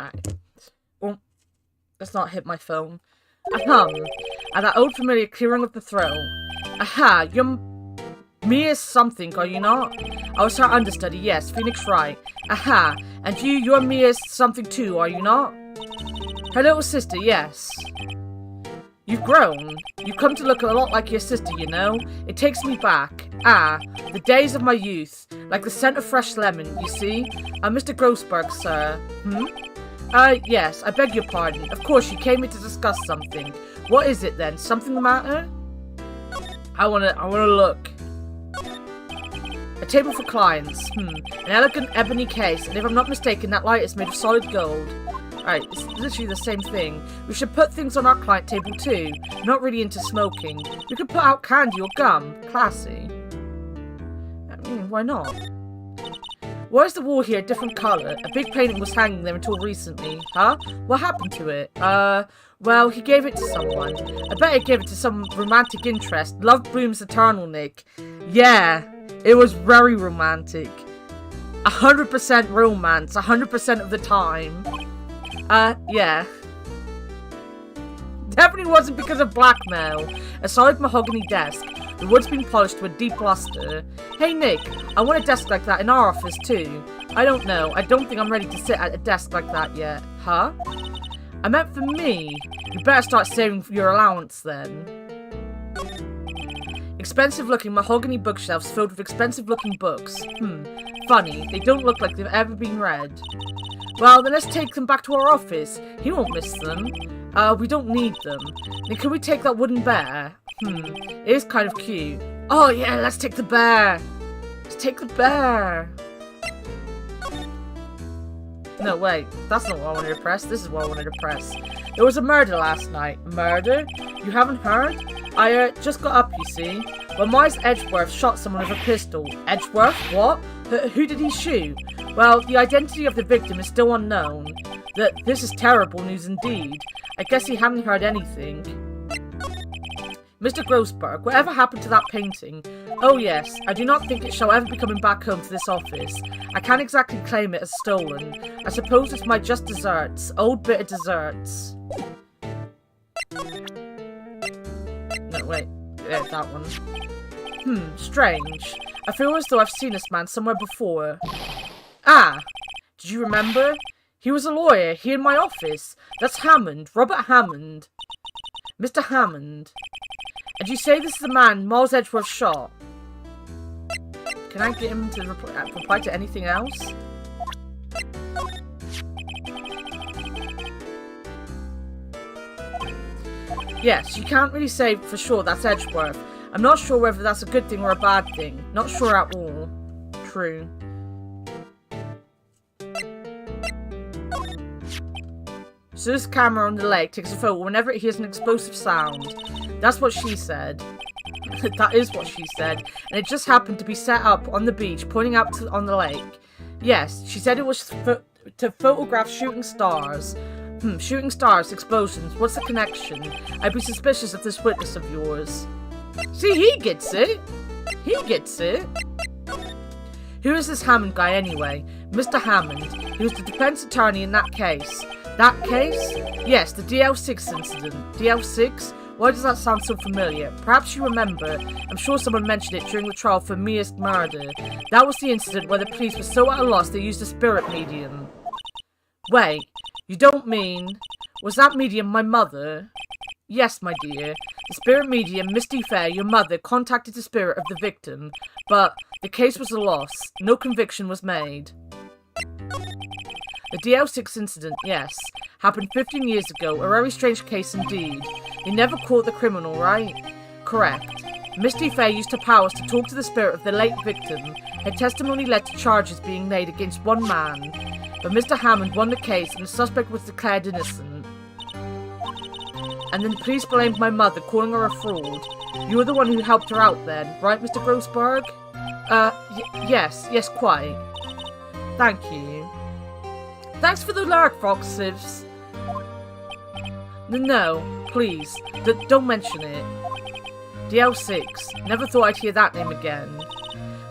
Alright. Oh, let's not hit my phone. Ahem. At that old familiar clearing of the throat. Aha, you're Mia something, are you not? I was her understudy, yes, Phoenix Wright. Aha, and you're Mia something too, are you not? Her little sister, yes. You've grown. You've come to look a lot like your sister, you know? It takes me back. Ah, the days of my youth. Like the scent of fresh lemon, you see? Mr. Grossberg, sir. Yes, I beg your pardon. Of course, you came here to discuss something. What is it then? Something the matter? I wanna look. A table for clients. An elegant ebony case, and if I'm not mistaken, that light is made of solid gold. Alright, it's literally the same thing. We should put things on our client table too. I'm not really into smoking. We could put out candy or gum. Classy. I mean, why not? Why is the wall here a different colour? A big painting was hanging there until recently. Huh? What happened to it? Well, he gave it to someone. I bet he gave it to some romantic interest. Love blooms eternal, Nick. Yeah, it was very romantic. 100% romance, 100% of the time. Yeah. Definitely wasn't because of blackmail. A solid mahogany desk. The wood's been polished to a deep luster. Hey Nick, I want a desk like that in our office too. I don't know. I don't think I'm ready to sit at a desk like that yet. Huh? I meant for me. You better start saving for your allowance then. Expensive looking mahogany bookshelves filled with expensive looking books. Funny. They don't look like they've ever been read. Well, then let's take them back to our office. He won't miss them. We don't need them. Then can we take that wooden bear? It is kind of cute. Oh yeah, let's take the bear. Let's take the bear. No, wait. That's not what I wanted to press. This is what I wanted to press. There was a murder last night. Murder? You haven't heard? I, just got up, you see. When Miles Edgeworth shot someone with a pistol. Edgeworth? What? Who did he shoot? Well, the identity of the victim is still unknown. This is terrible news indeed. I guess he hadn't heard anything. Mr. Grossberg, whatever happened to that painting? Oh yes, I do not think it shall ever be coming back home to this office. I can't exactly claim it as stolen. I suppose it's my just desserts. Old bitter desserts. No, wait. Yeah, that one. Strange. I feel as though I've seen this man somewhere before. Ah! Did you remember? He was a lawyer here in my office. That's Hammond. Robert Hammond. Mr. Hammond. And you say this is the man Miles Edgeworth shot? Can I get him to reply to anything else? Yes, you can't really say for sure that's Edgeworth. I'm not sure whether that's a good thing or a bad thing. Not sure at all. True. So this camera on the leg takes a photo whenever it hears an explosive sound. That's what she said. That is what she said. And it just happened to be set up on the beach, pointing out on the lake. Yes, she said it was to photograph shooting stars. Shooting stars, explosions. What's the connection? I'd be suspicious of this witness of yours. See, he gets it. He gets it. Who is this Hammond guy anyway? Mr. Hammond. He was the defense attorney in that case. That case? Yes, the DL6 incident. DL6? Why does that sound so familiar? Perhaps you remember. I'm sure someone mentioned it during the trial for Mia's murder. That was the incident where the police were so at a loss they used a spirit medium. Wait, you don't mean... Was that medium my mother? Yes, my dear. The spirit medium, Misty Fair, your mother, contacted the spirit of the victim. But the case was a loss. No conviction was made. The DL6 incident, yes, happened 15 years ago, a very strange case indeed. They never caught the criminal, right? Correct. Misty Fair used her powers to talk to the spirit of the late victim. Her testimony led to charges being made against one man. But Mr. Hammond won the case and the suspect was declared innocent. And then the police blamed my mother, calling her a fraud. You were the one who helped her out then, right, Mr. Grossberg? Yes, quite. Thank you. Thanks for the lurk, Foxes. No, please, don't mention it. DL6. Never thought I'd hear that name again.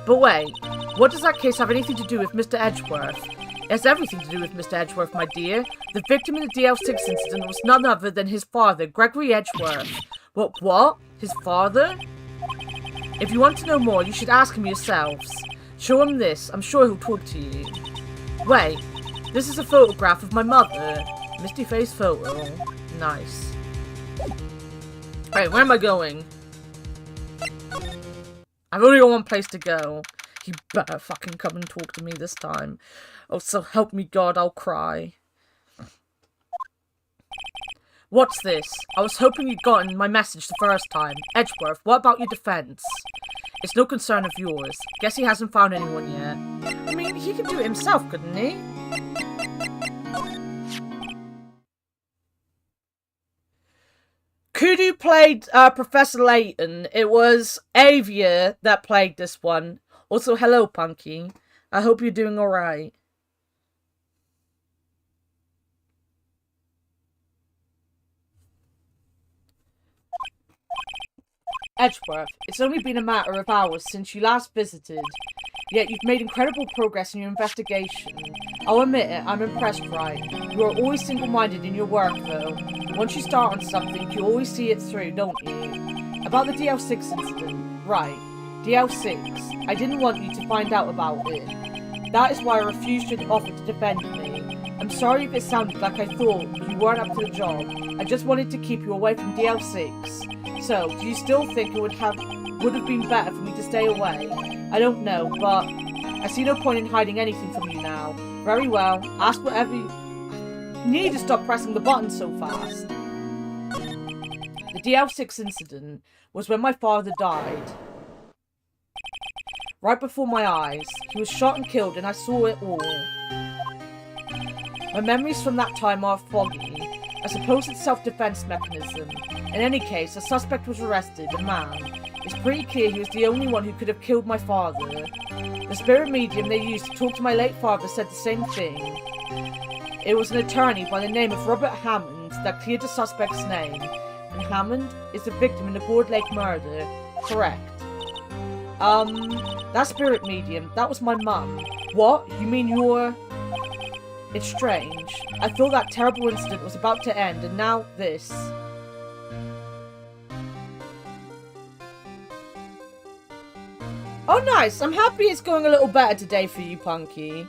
But wait, what does that case have anything to do with Mr. Edgeworth? It has everything to do with Mr. Edgeworth, my dear. The victim in the DL6 incident was none other than his father, Gregory Edgeworth. What? His father? If you want to know more, you should ask him yourselves. Show him this. I'm sure he'll talk to you. Wait, this is a photograph of my mother. Misty face photo. Nice. Alright, where am I going? I've only got one place to go. You better fucking come and talk to me this time. Oh, so help me God, I'll cry. What's this? I was hoping you'd gotten my message the first time. Edgeworth, what about your defense? It's no concern of yours. Guess he hasn't found anyone yet. I mean, he could do it himself, couldn't he? Kudu played Professor Layton. It was Avia that played this one. Also, hello, Punky. I hope you're doing alright. Edgeworth, it's only been a matter of hours since you last visited, yet you've made incredible progress in your investigation. I'll admit it, I'm impressed, right? You are always single-minded in your work, though. Once you start on something, you always see it through, don't you? About the DL6 incident, right. DL6, I didn't want you to find out about it. That is why I refused your offer to defend me. I'm sorry if it sounded like I thought you weren't up to the job. I just wanted to keep you away from DL6. So, do you still think it would have been better for me to stay away? I don't know, but I see no point in hiding anything from you now. Very well, ask whatever you need to stop pressing the button so fast. The DL6 incident was when my father died. Right before my eyes. He was shot and killed and I saw it all. My memories from that time are foggy. I suppose it's self-defense mechanism. In any case, a suspect was arrested, a man. It's pretty clear he was the only one who could have killed my father. The spirit medium they used to talk to my late father said the same thing. It was an attorney by the name of Robert Hammond that cleared the suspect's name. And Hammond is the victim in the Board Lake murder. Correct. That spirit medium, that was my mum. What? You mean you're... It's strange. I thought that terrible incident was about to end, and now this. Oh, nice. I'm happy it's going a little better today for you, Punky.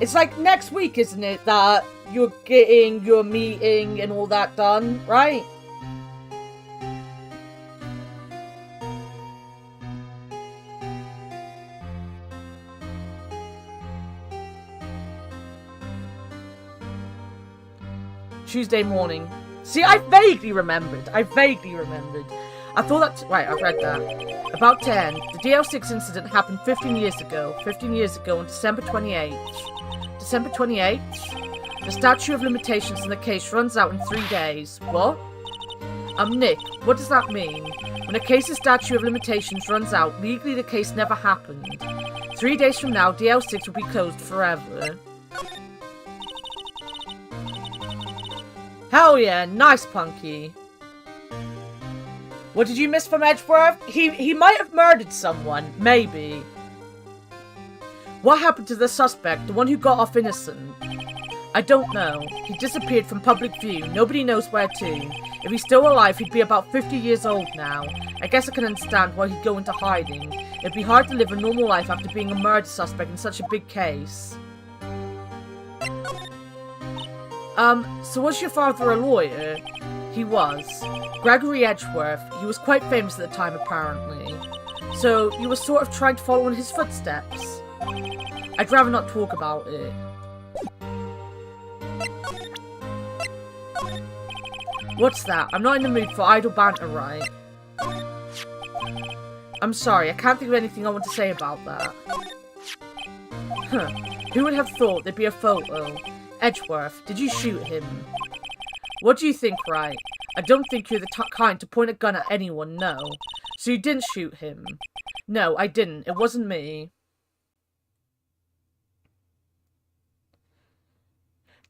It's like next week, isn't it, that you're getting your meeting and all that done, right? Tuesday morning. See, I vaguely remembered. I thought that... Right, I've read that. About 10. The DL6 incident happened 15 years ago. 15 years ago on December 28th. December 28th? The statute of limitations in the case runs out in 3 days. What? Nick, what does that mean? When a case's statute of limitations runs out, legally the case never happened. 3 days from now, DL6 will be closed forever. Hell yeah, nice, Punky. What did you miss from Edgeworth? He might have murdered someone, maybe. What happened to the suspect, the one who got off innocent? I don't know. He disappeared from public view, nobody knows where to. If he's still alive, he'd be about 50 years old now. I guess I can understand why he'd go into hiding. It'd be hard to live a normal life after being a murder suspect in such a big case. So was your father a lawyer? He was. Gregory Edgeworth. He was quite famous at the time, apparently. So, you were sort of trying to follow in his footsteps? I'd rather not talk about it. What's that? I'm not in the mood for idle banter, right? I'm sorry, I can't think of anything I want to say about that. Huh. Who would have thought there'd be a photo? Edgeworth, did you shoot him? What do you think, right? I don't think you're the kind to point a gun at anyone, no. So you didn't shoot him? No, I didn't. It wasn't me.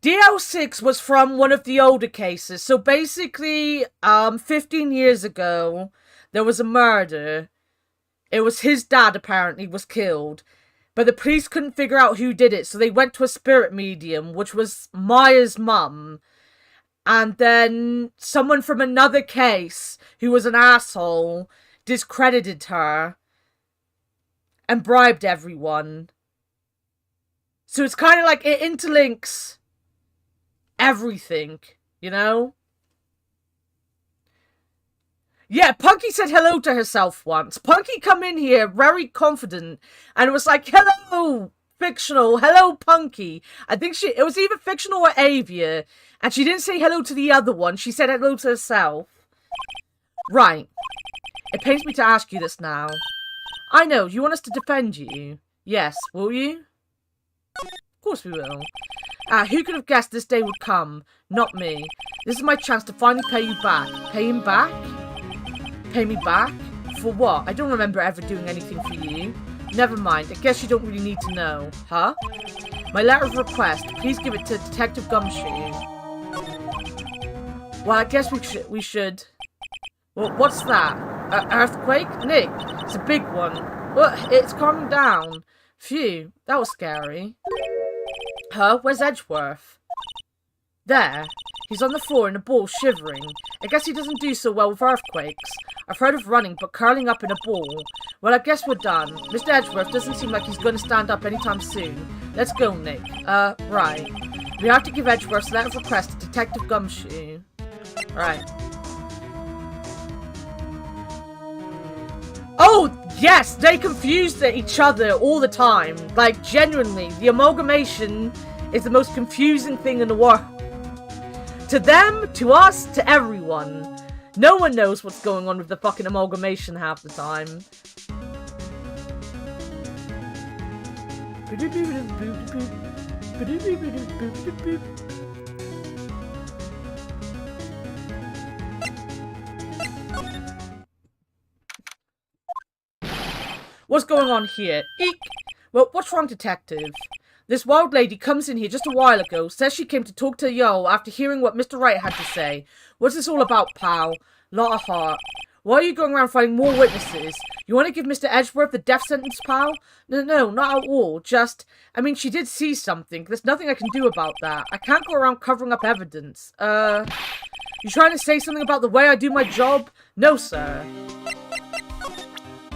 DL6 was from one of the older cases. So basically, 15 years ago, there was a murder. It was his dad, apparently, was killed. But the police couldn't figure out who did it, so they went to a spirit medium, which was Maya's mum. And then someone from another case, who was an asshole, discredited her and bribed everyone. So it's kind of like it interlinks everything, you know? Yeah, Punky said hello to herself once. Punky come in here very confident and was like, hello, fictional, hello, Punky. I think it was either fictional or Avia. And she didn't say hello to the other one. She said hello to herself. Right. It pains me to ask you this now. I know, you want us to defend you. Yes, will you? Of course we will. Who could have guessed this day would come? Not me. This is my chance to finally pay you back. Pay him back? Pay me back? For what? I don't remember ever doing anything for you. Never mind. I guess you don't really need to know. Huh? My letter of request. Please give it to Detective Gumshoe. Well, I guess we should. Well, what's that? Earthquake? Nick, it's a big one. Well, it's calming down. Phew, that was scary. Huh? Where's Edgeworth? There. He's on the floor in a ball, shivering. I guess he doesn't do so well with earthquakes. I've heard of running, but curling up in a ball. Well, I guess we're done. Mr. Edgeworth doesn't seem like he's going to stand up anytime soon. Let's go, Nick. Right. We have to give Edgeworth's letter of request to Detective Gumshoe. Right. Oh, yes! They confuse each other all the time. Like, genuinely, the amalgamation is the most confusing thing in the world. To them, to us, to everyone. No one knows what's going on with the fucking amalgamation half the time. What's going on here? Eek! Well, what's wrong, detective? This wild lady comes in here just a while ago, says she came to talk to Yo after hearing what Mr. Wright had to say. What's this all about, pal? Lot of heart. Why are you going around finding more witnesses? You want to give Mr. Edgeworth the death sentence, pal? No, not at all. Just, I mean, she did see something. There's nothing I can do about that. I can't go around covering up evidence. You trying to say something about the way I do my job? No, sir.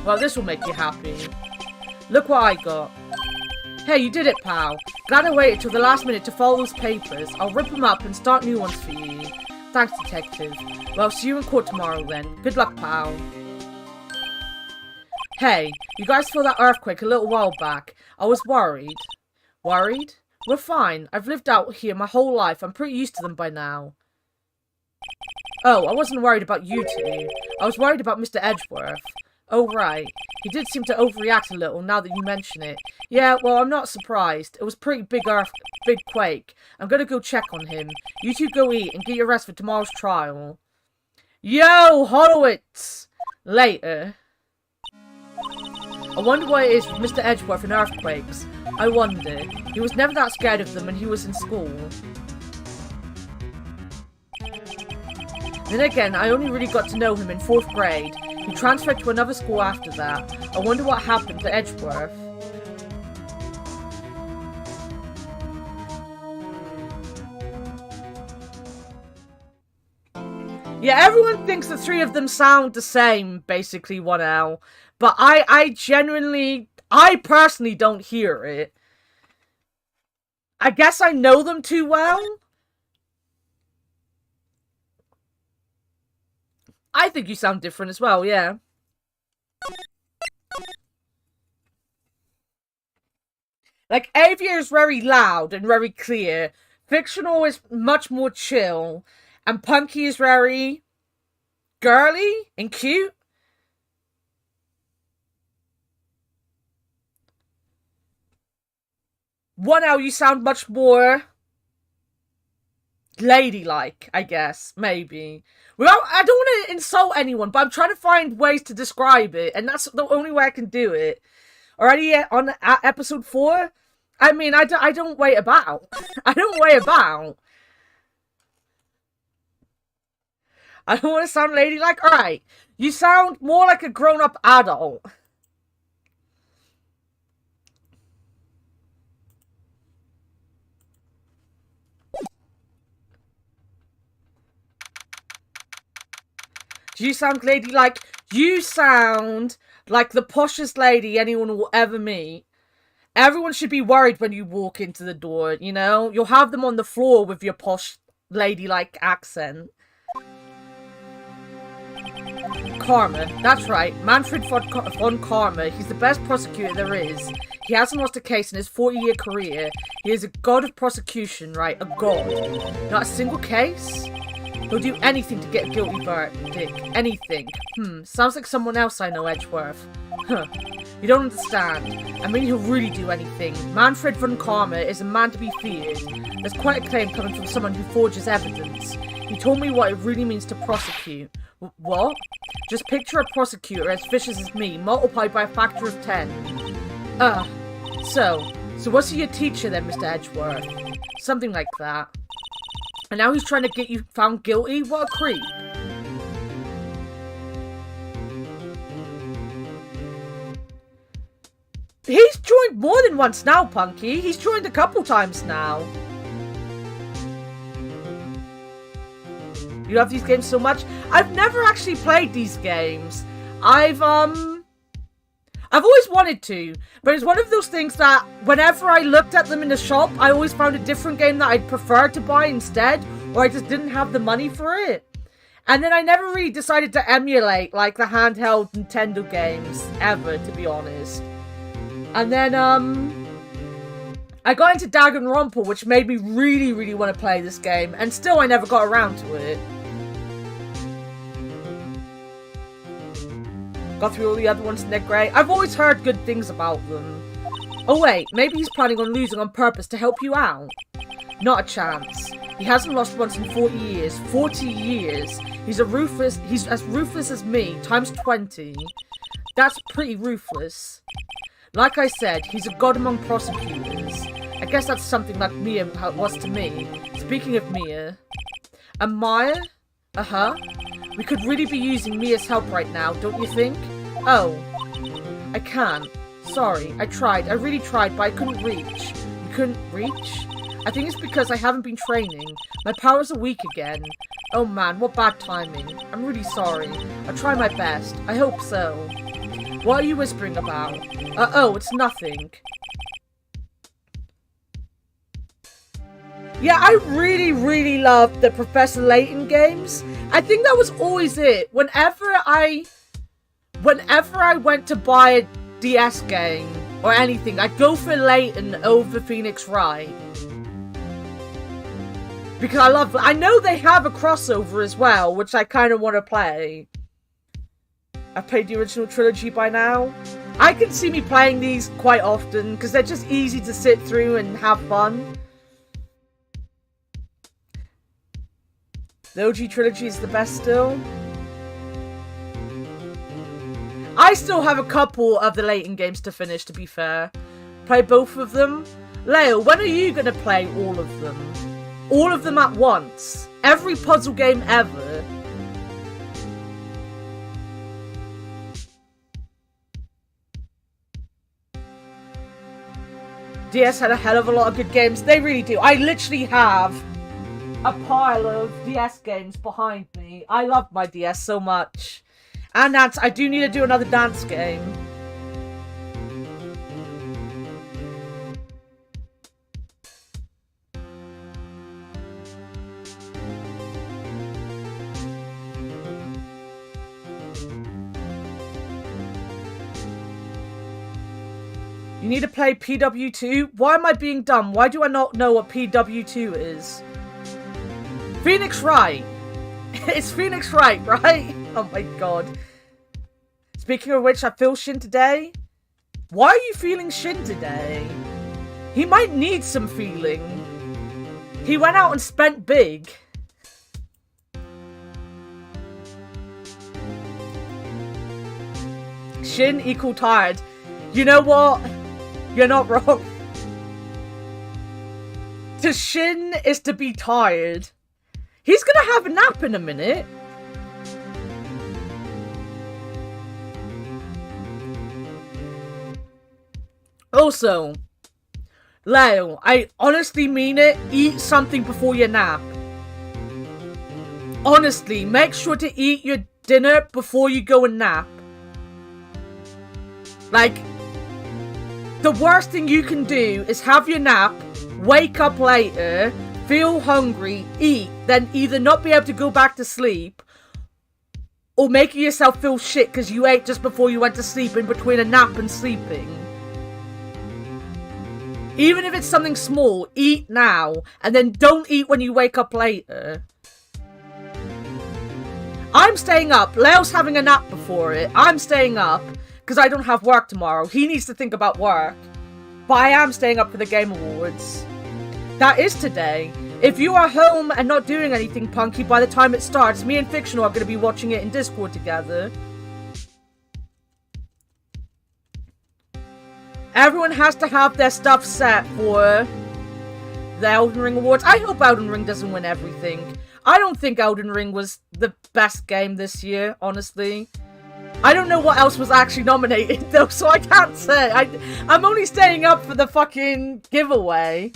Well, this will make you happy. Look what I got. Hey, you did it, pal. Glad I waited till the last minute to follow those papers. I'll rip them up and start new ones for you. Thanks, detective. Well, see you in court tomorrow then. Good luck, pal. Hey, you guys saw that earthquake a little while back. I was worried. Worried? We're fine. I've lived out here my whole life. I'm pretty used to them by now. Oh, I wasn't worried about you two. I was worried about Mr. Edgeworth. Oh, right. He did seem to overreact a little now that you mention it. Yeah, well, I'm not surprised. It was a pretty big quake. I'm gonna go check on him. You two go eat and get your rest for tomorrow's trial. Yo, Horowitz! Later. I wonder what it is with Mr. Edgeworth and earthquakes. I wonder. He was never that scared of them when he was in school. Then again, I only really got to know him in 4th grade. He transferred to another school after that. I wonder what happened to Edgeworth. Yeah, everyone thinks the three of them sound the same, basically, 1L. But I personally don't hear it. I guess I know them too well. I think you sound different as well, yeah. Like, Avia is very loud and very clear. Fictional is much more chill. And Punky is very girly and cute. One L, you sound much more ladylike, I guess, maybe. Well, I don't want to insult anyone, but I'm trying to find ways to describe it, and that's the only way I can do it. Already on episode 4, I mean, I don't wait about. I don't wait about. I don't want to sound ladylike. Alright, you sound more like a grown-up adult. Do you sound ladylike? You sound like the poshest lady anyone will ever meet. Everyone should be worried when you walk into the door, you know? You'll have them on the floor with your posh ladylike accent. Karma. That's right. Manfred von Karma. He's the best prosecutor there is. He hasn't lost a case in his 40-year career. He is a god of prosecution, right? A god. Not a single case? He'll do anything to get a guilty verdict. Anything. Sounds like someone else I know, Edgeworth. Huh. You don't understand. I mean, he'll really do anything. Manfred von Karma is a man to be feared. There's quite a claim coming from someone who forges evidence. He told me what it really means to prosecute. What? Just picture a prosecutor as vicious as me, multiplied by a factor of 10. So was he your teacher then, Mr. Edgeworth? Something like that. And now he's trying to get you found guilty? What a creep. He's joined more than once now, Punky. He's joined a couple times now. You love these games so much? I've never actually played these games. I've always wanted to, but it's one of those things that whenever I looked at them in the shop, I always found a different game that I'd prefer to buy instead, or I just didn't have the money for it. And then I never really decided to emulate, like, the handheld Nintendo games, ever, to be honest. And then, I got into Danganronpa, which made me really, really want to play this game, and still I never got around to it. Got through all the other ones and they're great. I've always heard good things about them. Oh wait, maybe he's planning on losing on purpose to help you out. Not a chance. He hasn't lost once in 40 years. 40 years. He's as ruthless as me, times 20. That's pretty ruthless. Like I said, he's a god among prosecutors. I guess that's something like Mia was to me. Speaking of Mia. And Maya? Uh-huh. We could really be using Mia's help right now, don't you think? Oh. I can't. Sorry, I tried. I really tried, but I couldn't reach. You couldn't reach? I think it's because I haven't been training. My powers are weak again. Oh man, what bad timing. I'm really sorry. I'll try my best. I hope so. What are you whispering about? Oh, it's nothing. Yeah, I really, really loved the Professor Layton games. I think that was always it. Whenever I went to buy a DS game or anything, I'd go for Layton over Phoenix Wright. Because I know they have a crossover as well, which I kind of want to play. I've played the original trilogy by now. I can see me playing these quite often, because they're just easy to sit through and have fun. The OG trilogy is the best still. I still have a couple of the Layton games to finish, to be fair. Play both of them. Leo, when are you going to play all of them? All of them at once. Every puzzle game ever. DS had a hell of a lot of good games. They really do. I literally have a pile of DS games behind me. I love my DS so much. And dance. I do need to do another dance game. You need to play PW2? Why am I being dumb? Why do I not know what PW2 is? Phoenix Wright! It's Phoenix Wright, right? Oh my god. Speaking of which, I feel Shin today. Why are you feeling Shin today? He might need some feeling. He went out and spent big. Shin equal tired. You know what? You're not wrong. To shin is to be tired. He's gonna have a nap in a minute. Also, Leo, I honestly mean it. Eat something before your nap. Honestly, make sure to eat your dinner before you go and nap. Like, the worst thing you can do is have your nap, wake up later, feel hungry, eat, then either not be able to go back to sleep, or making yourself feel shit because you ate just before you went to sleep in between a nap and sleeping. Even if it's something small, eat now, and then don't eat when you wake up later. I'm staying up. Leo's having a nap before it. I'm staying up because I don't have work tomorrow. He needs to think about work. But I am staying up for the Game Awards. That is today. If you are home and not doing anything, Punky, by the time it starts, me and Fictional are going to be watching it in Discord together. Everyone has to have their stuff set for the Elden Ring Awards. I hope Elden Ring doesn't win everything. I don't think Elden Ring was the best game this year, honestly. I don't know what else was actually nominated, though, so I can't say. I'm only staying up for the fucking giveaway.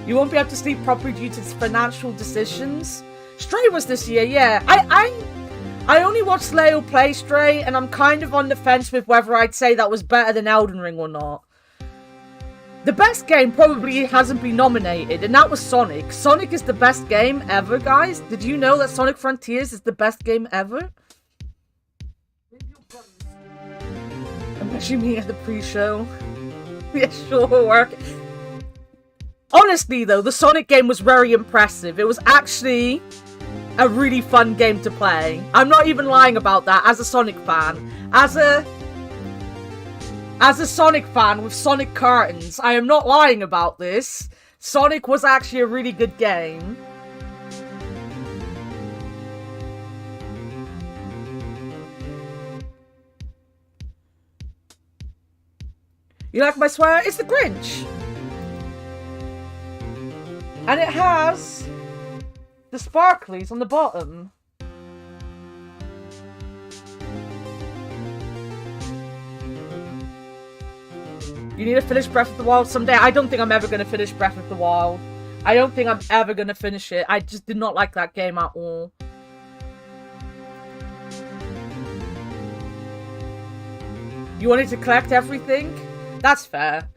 You won't be able to sleep properly due to financial decisions. Stray was this year, yeah. I only watched Leo play Stray, and I'm kind of on the fence with whether I'd say that was better than Elden Ring or not. The best game probably hasn't been nominated, and that was Sonic. Sonic is the best game ever, guys. Did you know that Sonic Frontiers is the best game ever? I'm actually me at the pre-show. Yeah, sure, work. Honestly, though, the Sonic game was very impressive. It was actually a really fun game to play. I'm not even lying about that as a Sonic fan. As a Sonic fan with Sonic curtains, I am not lying about this. Sonic was actually a really good game. You like my sweater? It's the Grinch. And it has the sparklies on the bottom. You need to finish Breath of the Wild someday. I don't think I'm ever going to finish Breath of the Wild. I don't think I'm ever going to finish it. I just did not like that game at all. You wanted to collect everything? That's fair.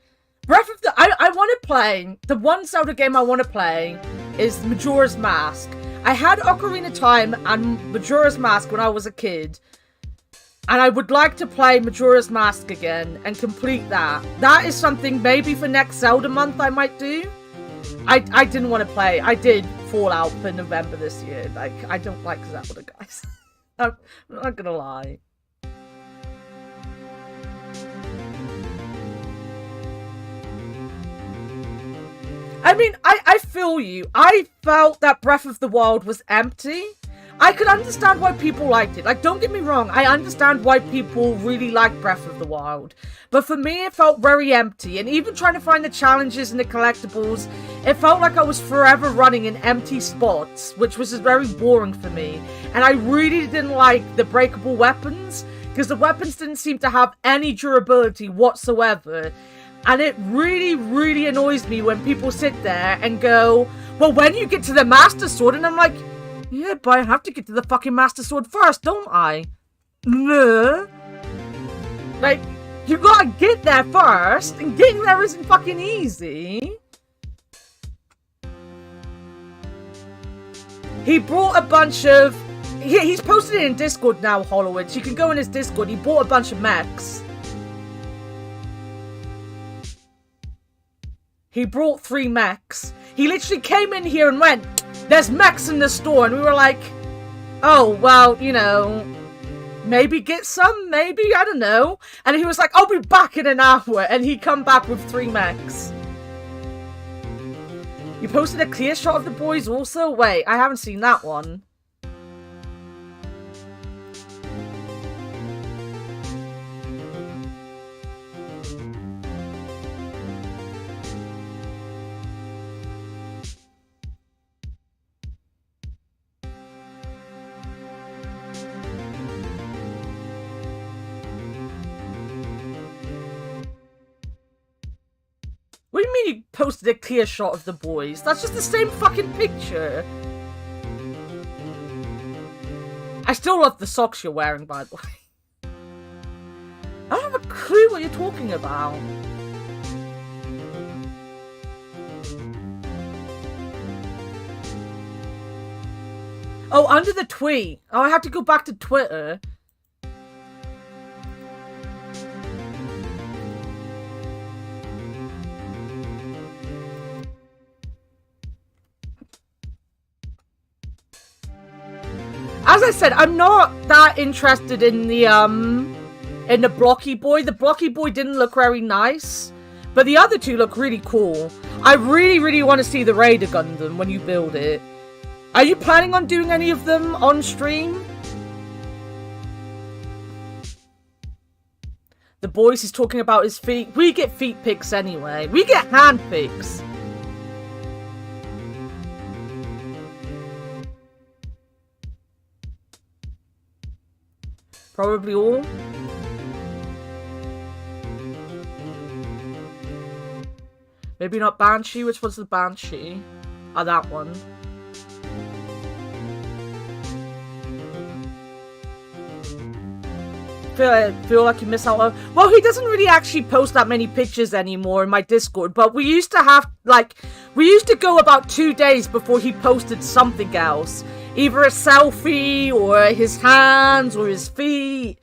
Breath of the... I want to play... The one Zelda game I want to play is Majora's Mask. I had Ocarina of Time and Majora's Mask when I was a kid. And I would like to play Majora's Mask again and complete that. That is something maybe for next Zelda month I might do. I didn't want to play. I did Fallout for November this year. Like, I don't like Zelda, guys. I'm not gonna lie. I mean, I feel you. I felt that Breath of the Wild was empty. I could understand why people liked it. Like, don't get me wrong. I understand why people really like Breath of the Wild. But for me, it felt very empty. And even trying to find the challenges and the collectibles, it felt like I was forever running in empty spots, which was just very boring for me. And I really didn't like the breakable weapons, because the weapons didn't seem to have any durability whatsoever. And it really, really annoys me when people sit there and go, well, when you get to the Master Sword, and I'm like, yeah, but I have to get to the fucking Master Sword first, don't I? No. Like, you gotta get there first, and getting there isn't fucking easy. He brought a bunch of... He's posted it in Discord now, Hollowitz. You can go in his Discord. He bought a bunch of mechs. He brought 3 mechs. He literally came in here and went, there's mechs in the store. And we were like, oh, well, you know, maybe get some, maybe, I don't know. And he was like, I'll be back in an hour. And he come back with 3 mechs. You posted a clear shot of the boys also? Wait, I haven't seen that one. What do you mean you posted a clear shot of the boys? That's just the same fucking picture. I still love the socks you're wearing, by the way. I don't have a clue what you're talking about. Oh, under the tweet. Oh, I have to go back to Twitter. As I said, I'm not that interested in the blocky boy. The blocky boy didn't look very nice, but the other two look really cool. I really, really want to see the Raider Gundam when you build it. Are you planning on doing any of them on stream? The boys he's talking about his feet. We get feet pics anyway. We get hand pics. Probably all. Maybe not Banshee. Which was the Banshee? Oh, that one. Feel like you miss out on... Well, he doesn't really actually post that many pictures anymore in my Discord, but we used to have, like... We used to go about 2 days before he posted something else. Either a selfie, or his hands, or his feet.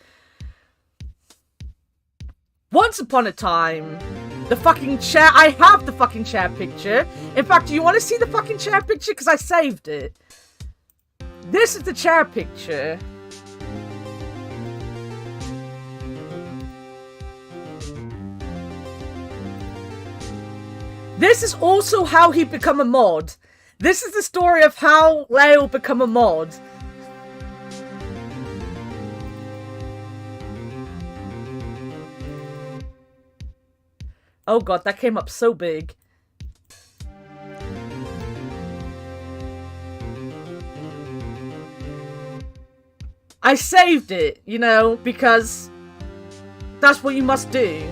Once upon a time, the fucking chair... I have the fucking chair picture. In fact, do you want to see the fucking chair picture? Because I saved it. This is the chair picture. This is also how he become a mod. This is the story of how Leo become a mod. Oh god, that came up so big. I saved it, you know, because that's what you must do.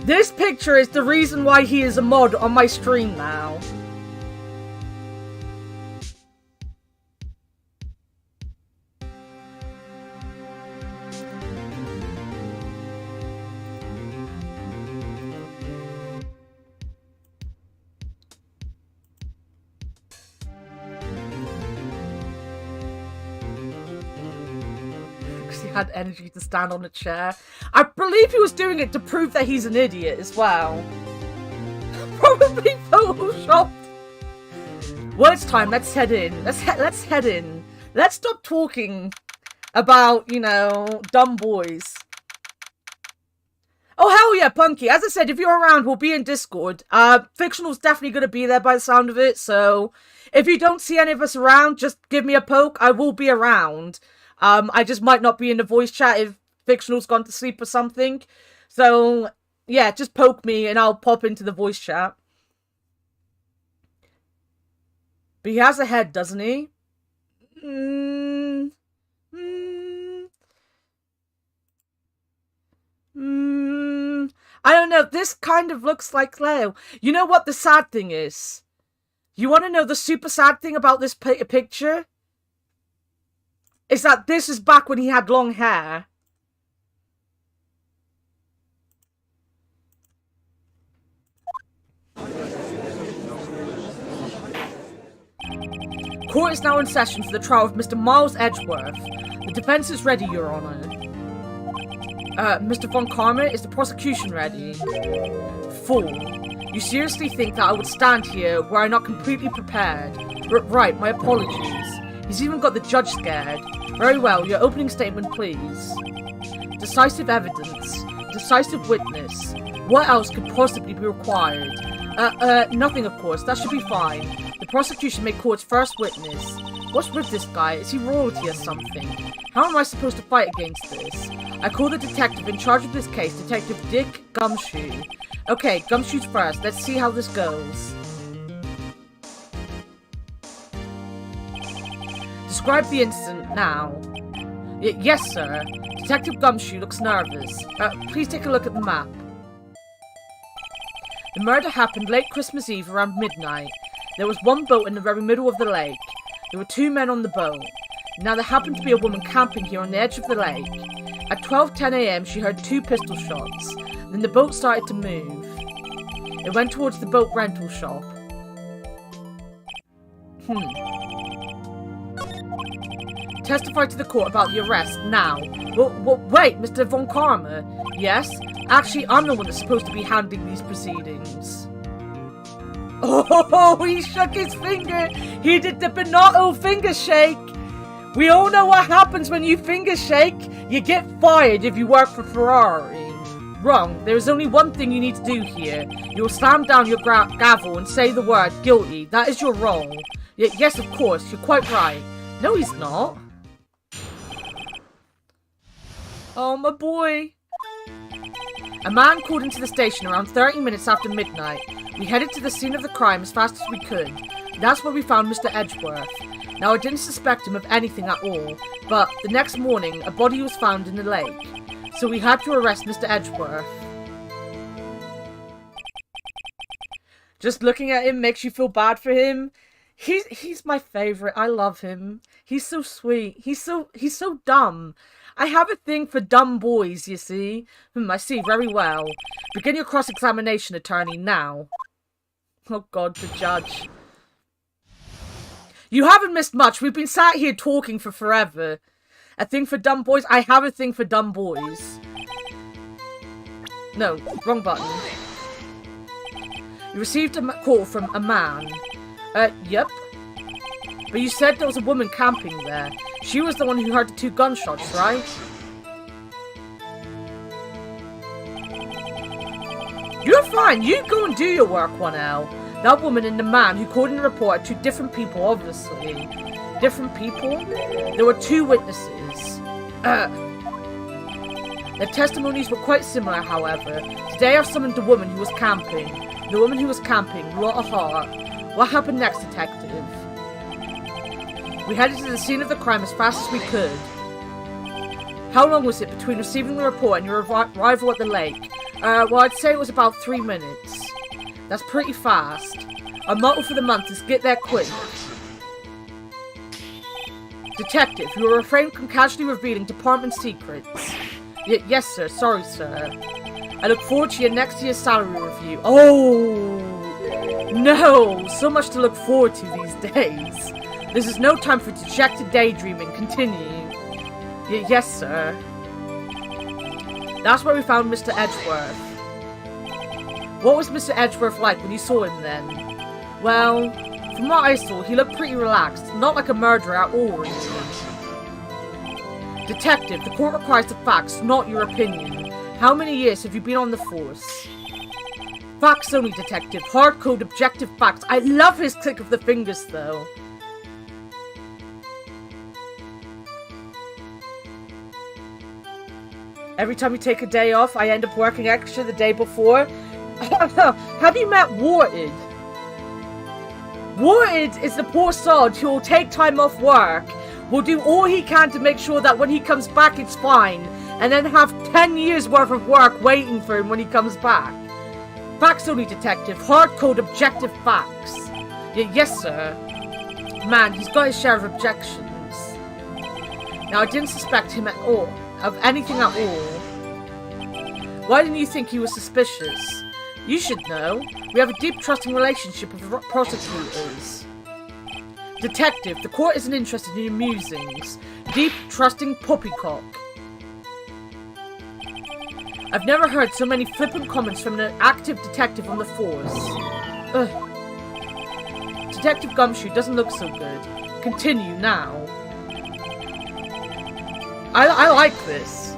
This picture is the reason why he is a mod on my stream now. Had energy to stand on a chair. I believe he was doing it to prove that he's an idiot as well. Probably photoshopped. Well, it's time. Let's head in. Let's head in. Let's stop talking about, you know, dumb boys. Oh, hell yeah, Punky. As I said, if you're around, we'll be in Discord. Fictional's definitely going to be there by the sound of it, so if you don't see any of us around, just give me a poke. I will be around. I just might not be in the voice chat if Fictional's gone to sleep or something. So, yeah, just poke me and I'll pop into the voice chat. But he has a head, doesn't he? I don't know. This kind of looks like Leo. You know what the sad thing is? You want to know the super sad thing about this picture? Is that this is back when he had long hair. Court is now in session for the trial of Mr. Miles Edgeworth. The defense is ready, Your Honor. Mr. Von Karma, is the prosecution ready? Fool. You seriously think that I would stand here were I not completely prepared? Right, my apologies. He's even got the judge scared. Very well, your opening statement, please. Decisive evidence. Decisive witness. What else could possibly be required? Nothing, of course. That should be fine. The prosecution may call its first witness. What's with this guy? Is he royalty or something? How am I supposed to fight against this? I call the detective in charge of this case, Detective Dick Gumshoe. Okay, Gumshoe's first. Let's see how this goes. Describe the incident now. Yes, sir. Detective Gumshoe looks nervous. Please take a look at the map. The murder happened late Christmas Eve around midnight. There was one boat in the very middle of the lake. There were 2 men on the boat. Now there happened to be a woman camping here on the edge of the lake. At 12:10 AM she heard 2 pistol shots. Then the boat started to move. It went towards the boat rental shop. Testify to the court about the arrest now. Wait, Mr. Von Karma. Yes? Actually, I'm the one that's supposed to be handling these proceedings. Oh, he shook his finger. He did the Bernardo finger shake. We all know what happens when you finger shake. You get fired if you work for Ferrari. Wrong. There is only one thing you need to do here. You will slam down your gavel and say the word guilty. That is your role. Yes, of course. You're quite right. No, he's not. Oh, my boy. A man called into the station around 30 minutes after midnight. We headed to the scene of the crime as fast as we could. That's where we found Mr. Edgeworth. Now, I didn't suspect him of anything at all, but the next morning, a body was found in the lake. So we had to arrest Mr. Edgeworth. Just looking at him makes you feel bad for him. He's my favorite. I love him. He's so sweet. He's so dumb. I have a thing for dumb boys, you see. I see very well. Begin your cross-examination, attorney, now. Oh God, the judge. You haven't missed much. We've been sat here talking for forever. A thing for dumb boys? I have a thing for dumb boys. No, wrong button. You received a call from a man. Yep. But you said there was a woman camping there. She was the one who heard the 2 gunshots, right? You're fine. You go and do your work, 1L. That woman and the man who called in the report are 2 different people, obviously. Different people? There were 2 witnesses. Their testimonies were quite similar, however. Today I've summoned the woman who was camping. The woman who was camping, lot of heart. What happened next, detective? We headed to the scene of the crime as fast as we could. How long was it between receiving the report and your arrival at the lake? Well, I'd say it was about 3 minutes. That's pretty fast. Our motto for the month is get there quick. Detective, you will refrain from casually revealing department secrets. Yes, sir. Sorry, sir. I look forward to your next year's salary review. Oh, no. So much to look forward to these days. This is no time for dejected daydreaming. Continue. Yes, sir. That's where we found Mr. Edgeworth. What was Mr. Edgeworth like when you saw him then? Well, from what I saw, he looked pretty relaxed. Not like a murderer at all, really. Detective, the court requires the facts, not your opinion. How many years have you been on the force? Facts only, detective. Hard-code objective facts. I love his click of the fingers, though. Every time you take a day off, I end up working extra the day before. Have you met Warted? Warted is the poor sod who will take time off work, will do all he can to make sure that when he comes back it's fine, and then have 10 years worth of work waiting for him when he comes back. Facts only, detective. Hard-code objective facts. Yes, sir. Man, he's got his share of objections. Now, I didn't suspect him at all. Of anything at all. Why didn't you think he was suspicious? You should know. We have a deep, trusting relationship with the prosecutors. Detective, the court isn't interested in your musings. Deep, trusting poppycock. I've never heard so many flippant comments from an active detective on the force. Ugh. Detective Gumshoe doesn't look so good. Continue now. I like this.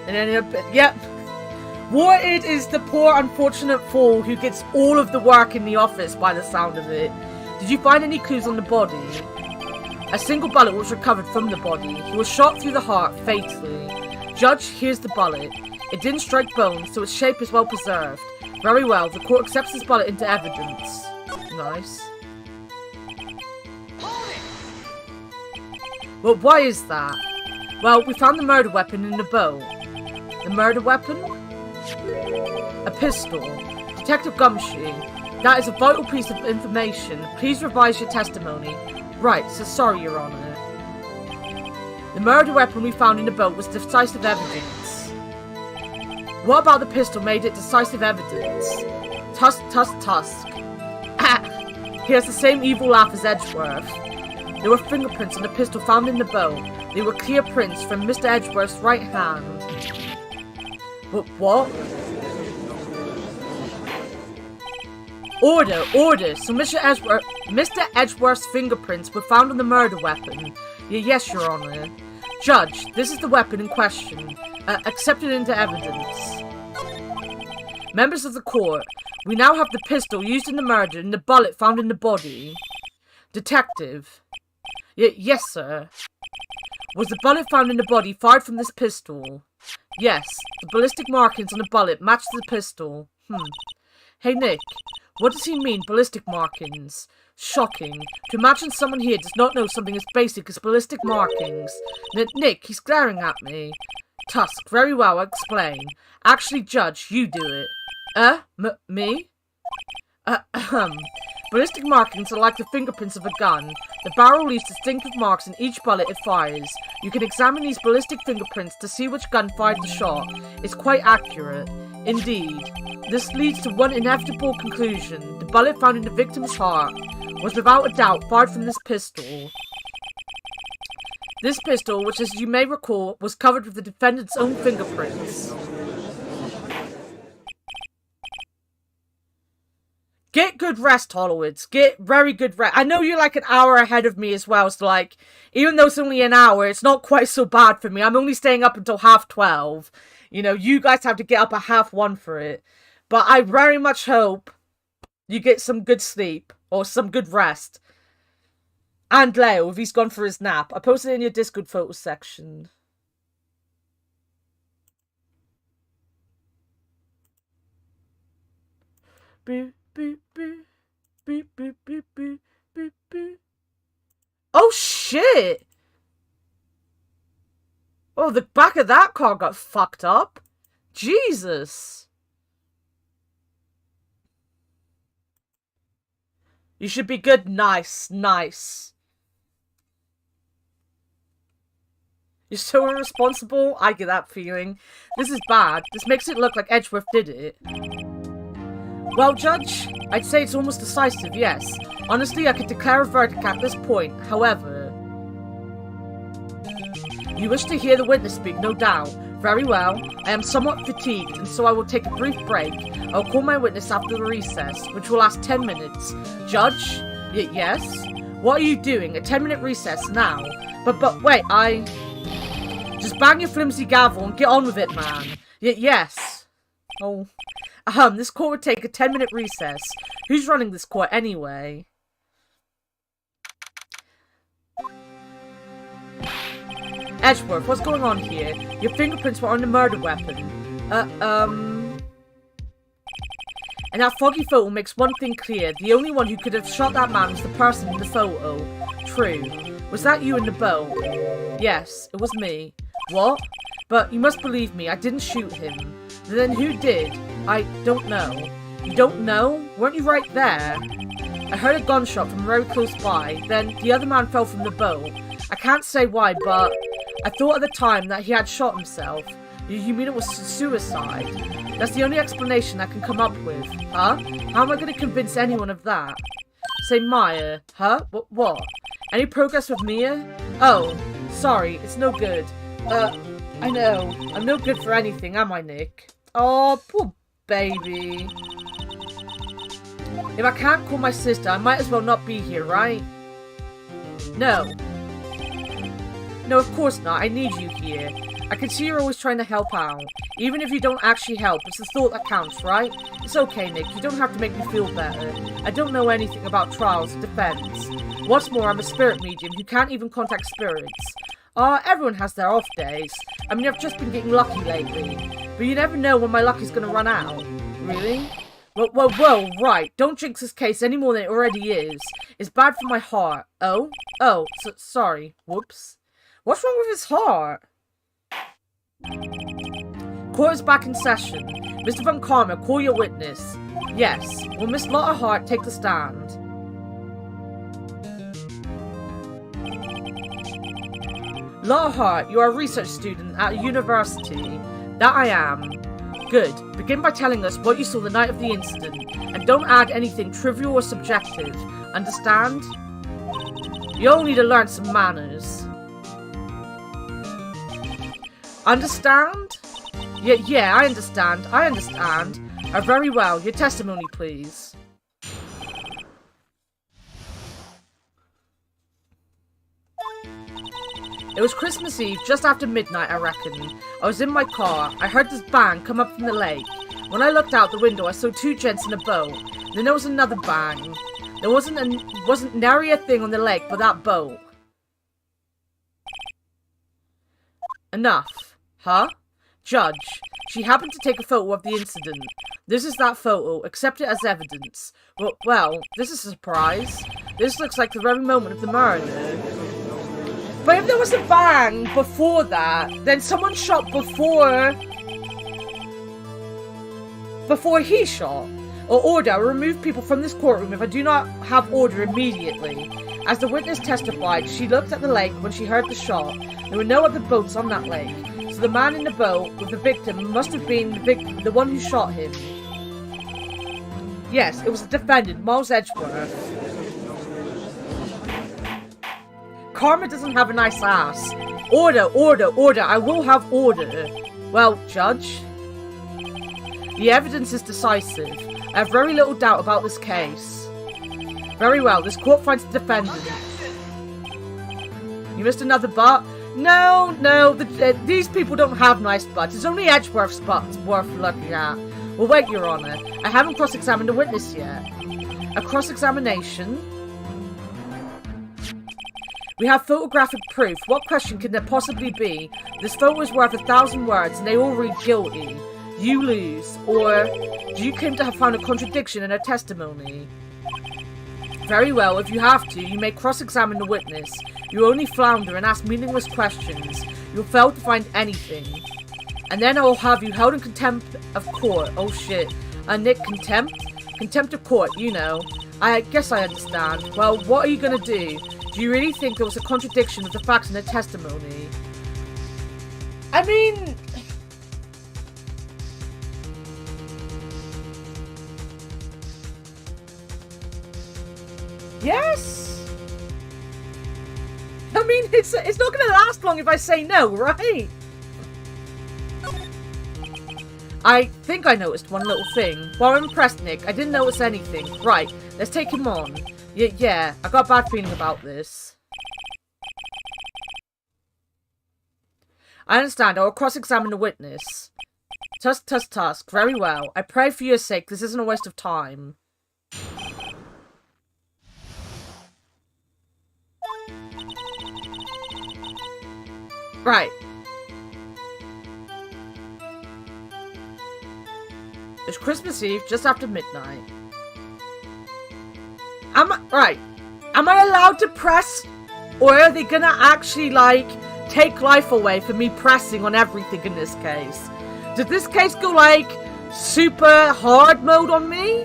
And then, yep. Wanted is the poor unfortunate fool who gets all of the work in the office by the sound of it. Did you find any clues on the body? A single bullet was recovered from the body. He was shot through the heart fatally. Judge, here's the bullet. It didn't strike bones, so its shape is well preserved. Very well, the court accepts this bullet into evidence. Nice. Well, why is that? Well, we found the murder weapon in the boat. The murder weapon? A pistol. Detective Gumshoe. That is a vital piece of information. Please revise your testimony. Right, so sorry, Your Honor. The murder weapon we found in the boat was decisive evidence. What about the pistol made it decisive evidence? Tusk, tusk, tusk. He has the same evil laugh as Edgeworth. There were fingerprints on the pistol found in the boat. They were clear prints from Mr. Edgeworth's right hand. But what? Order! So Mr. Edgeworth's fingerprints were found on the murder weapon. Yes, Your Honor. Judge, this is the weapon in question. Accepted into evidence. Members of the court, we now have the pistol used in the murder and the bullet found in the body. Detective. Yes, sir. Was the bullet found in the body fired from this pistol? Yes. The ballistic markings on the bullet matched the pistol. Hey, Nick. What does he mean, ballistic markings? Shocking. To imagine someone here does not know something as basic as ballistic markings. Nick, he's glaring at me. Tusk, very well, I'll explain. Actually, Judge, you do it. Me? Ballistic markings are like the fingerprints of a gun. The barrel leaves distinctive marks in each bullet it fires. You can examine these ballistic fingerprints to see which gun fired the shot. It's quite accurate. Indeed. This leads to one inevitable conclusion. The bullet found in the victim's heart was without a doubt fired from this pistol. This pistol, which as you may recall, was covered with the defendant's own fingerprints. Get good rest, Hollowitz. Get very good rest. I know you're like an hour ahead of me as well, so like, even though it's only an hour, it's not quite so bad for me. I'm only staying up until 12:30. You know, you guys have to get up at 1:30 for it. But I very much hope you get some good sleep, or some good rest. And Leo, if he's gone for his nap. I posted it in your Discord photos section. Beep, beep, beep, beep, beep, beep, beep, beep, beep. Oh shit! Oh, the back of that car got fucked up. Jesus. You should be good. Nice, nice. You're so irresponsible. I get that feeling. This is bad. This makes it look like Edgeworth did it. Well, Judge, I'd say it's almost decisive, yes. Honestly, I could declare a verdict at this point. However, you wish to hear the witness speak, no doubt. Very well. I am somewhat fatigued, and so I will take a brief break. I'll call my witness after the recess, which will last 10 minutes. Judge? Yes? What are you doing? A 10-minute recess now? But wait, Just bang your flimsy gavel and get on with it, man. Yes. Oh. This court would take a 10-minute recess. Who's running this court anyway? Edgeworth, what's going on here? Your fingerprints were on the murder weapon. And that foggy photo makes one thing clear. The only one who could have shot that man was the person in the photo. True. Was that you in the boat? Yes, it was me. What? But you must believe me, I didn't shoot him. Then who did? I don't know. You don't know? Weren't you right there? I heard a gunshot from very close by. Then the other man fell from the boat. I can't say why, but I thought at the time that he had shot himself. You mean it was suicide? That's the only explanation I can come up with. Huh? How am I going to convince anyone of that? Say Maya. Huh? What? Any progress with Mia? Oh, sorry, it's no good. I know. I'm no good for anything, am I, Nick? Oh, poor baby. If I can't call my sister, I might as well not be here, right? No. No, of course not. I need you here. I can see you're always trying to help out. Even if you don't actually help, it's the thought that counts, right? It's okay, Nick. You don't have to make me feel better. I don't know anything about trials or defense. What's more, I'm a spirit medium who can't even contact spirits. Everyone has their off days. I mean, I've just been getting lucky lately. But you never know when my luck is going to run out. Really? Whoa, right. Don't jinx this case any more than it already is. It's bad for my heart. Oh, sorry. Whoops. What's wrong with his heart? Court is back in session. Mr. Von Karma, call your witness. Yes. Will Miss Lotta Hart take the stand? Lotta Hart, you are a research student at a university. That I am. Good. Begin by telling us what you saw the night of the incident, and don't add anything trivial or subjective. Understand? You'll need to learn some manners. Understand? Yeah, I understand. Very well. Your testimony, please. It was Christmas Eve, just after midnight, I reckon. I was in my car. I heard this bang come up from the lake. When I looked out the window, I saw two gents in a boat. Then there was another bang. There wasn't nary a thing on the lake but that boat. Enough. Huh? Judge, she happened to take a photo of the incident. This is that photo. Accept it as evidence. Well, this is a surprise. This looks like the very moment of the murder. But if there was a bang before that, then someone shot before he shot. Or order, I will remove people from this courtroom if I do not have order immediately. As the witness testified, she looked at the lake when she heard the shot. There were no other boats on that lake. So the man in the boat with the victim must have been the one who shot him. Yes, it was the defendant, Miles Edgeworth. Karma doesn't have a nice ass. Order, I will have order. Well, Judge. The evidence is decisive. I have very little doubt about this case. Very well, this court finds the defendant. You missed another butt? No, these people don't have nice butts. It's only Edgeworth's butt's worth looking at. Well, wait, Your Honor. I haven't cross-examined a witness yet. A cross-examination? We have photographic proof. What question can there possibly be? This photo is worth 1,000 words and they all read guilty. You lose. Or do you claim to have found a contradiction in her testimony? Very well, if you have to, you may cross-examine the witness. You only flounder and ask meaningless questions. You'll fail to find anything. And then I will have you held in contempt of court. Oh shit. Nick, contempt? Contempt of court, you know. I guess I understand. Well, what are you gonna do? Do you really think there was a contradiction with the facts in the testimony? I mean... Yes? I mean, it's not gonna last long if I say no, right? I think I noticed one little thing. Well, I'm impressed, Nick. I didn't notice anything. Right, let's take him on. Yeah, I got a bad feeling about this. I understand. I will cross-examine the witness. Tusk. Very well. I pray for your sake this isn't a waste of time. Right. It's Christmas Eve, just after midnight. Am I allowed to press? Or are they gonna actually, like, take life away for me pressing on everything in this case? Did this case go, like, super hard mode on me?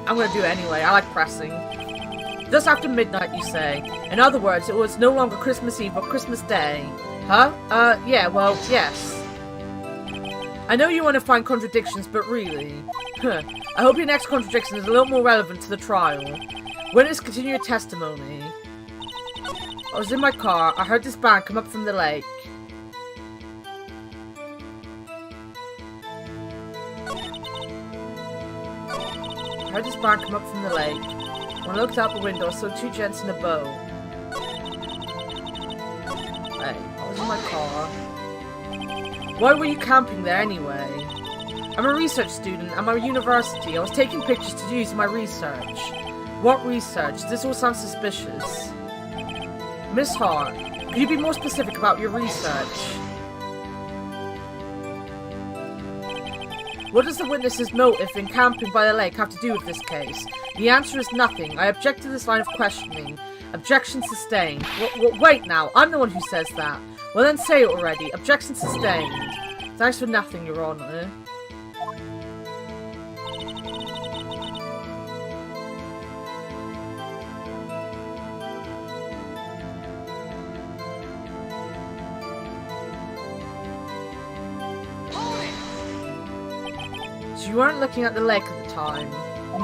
I'm gonna do it anyway. I like pressing. Just after midnight, you say. In other words, it was no longer Christmas Eve, but Christmas Day. Huh? Yeah, well, yes. I know you want to find contradictions, but really... I hope your next contradiction is a little more relevant to the trial. Witness, continue your testimony. I was in my car. I heard this bang come up from the lake. I heard this band come up from the lake. When I looked out the window, I saw two gents in a boat. Hey, I was in my car. Why were you camping there anyway? I'm a research student at my university. I was taking pictures to use in my research. What research? This all sounds suspicious. Miss Hart, could you be more specific about your research? What does the witness's motive in camping by the lake have to do with this case? The answer is nothing. I object to this line of questioning. Objection sustained. Wait now, I'm the one who says that. Well then say it already. Objection sustained. Thanks for nothing, Your Honor. So you weren't looking at the lake at the time?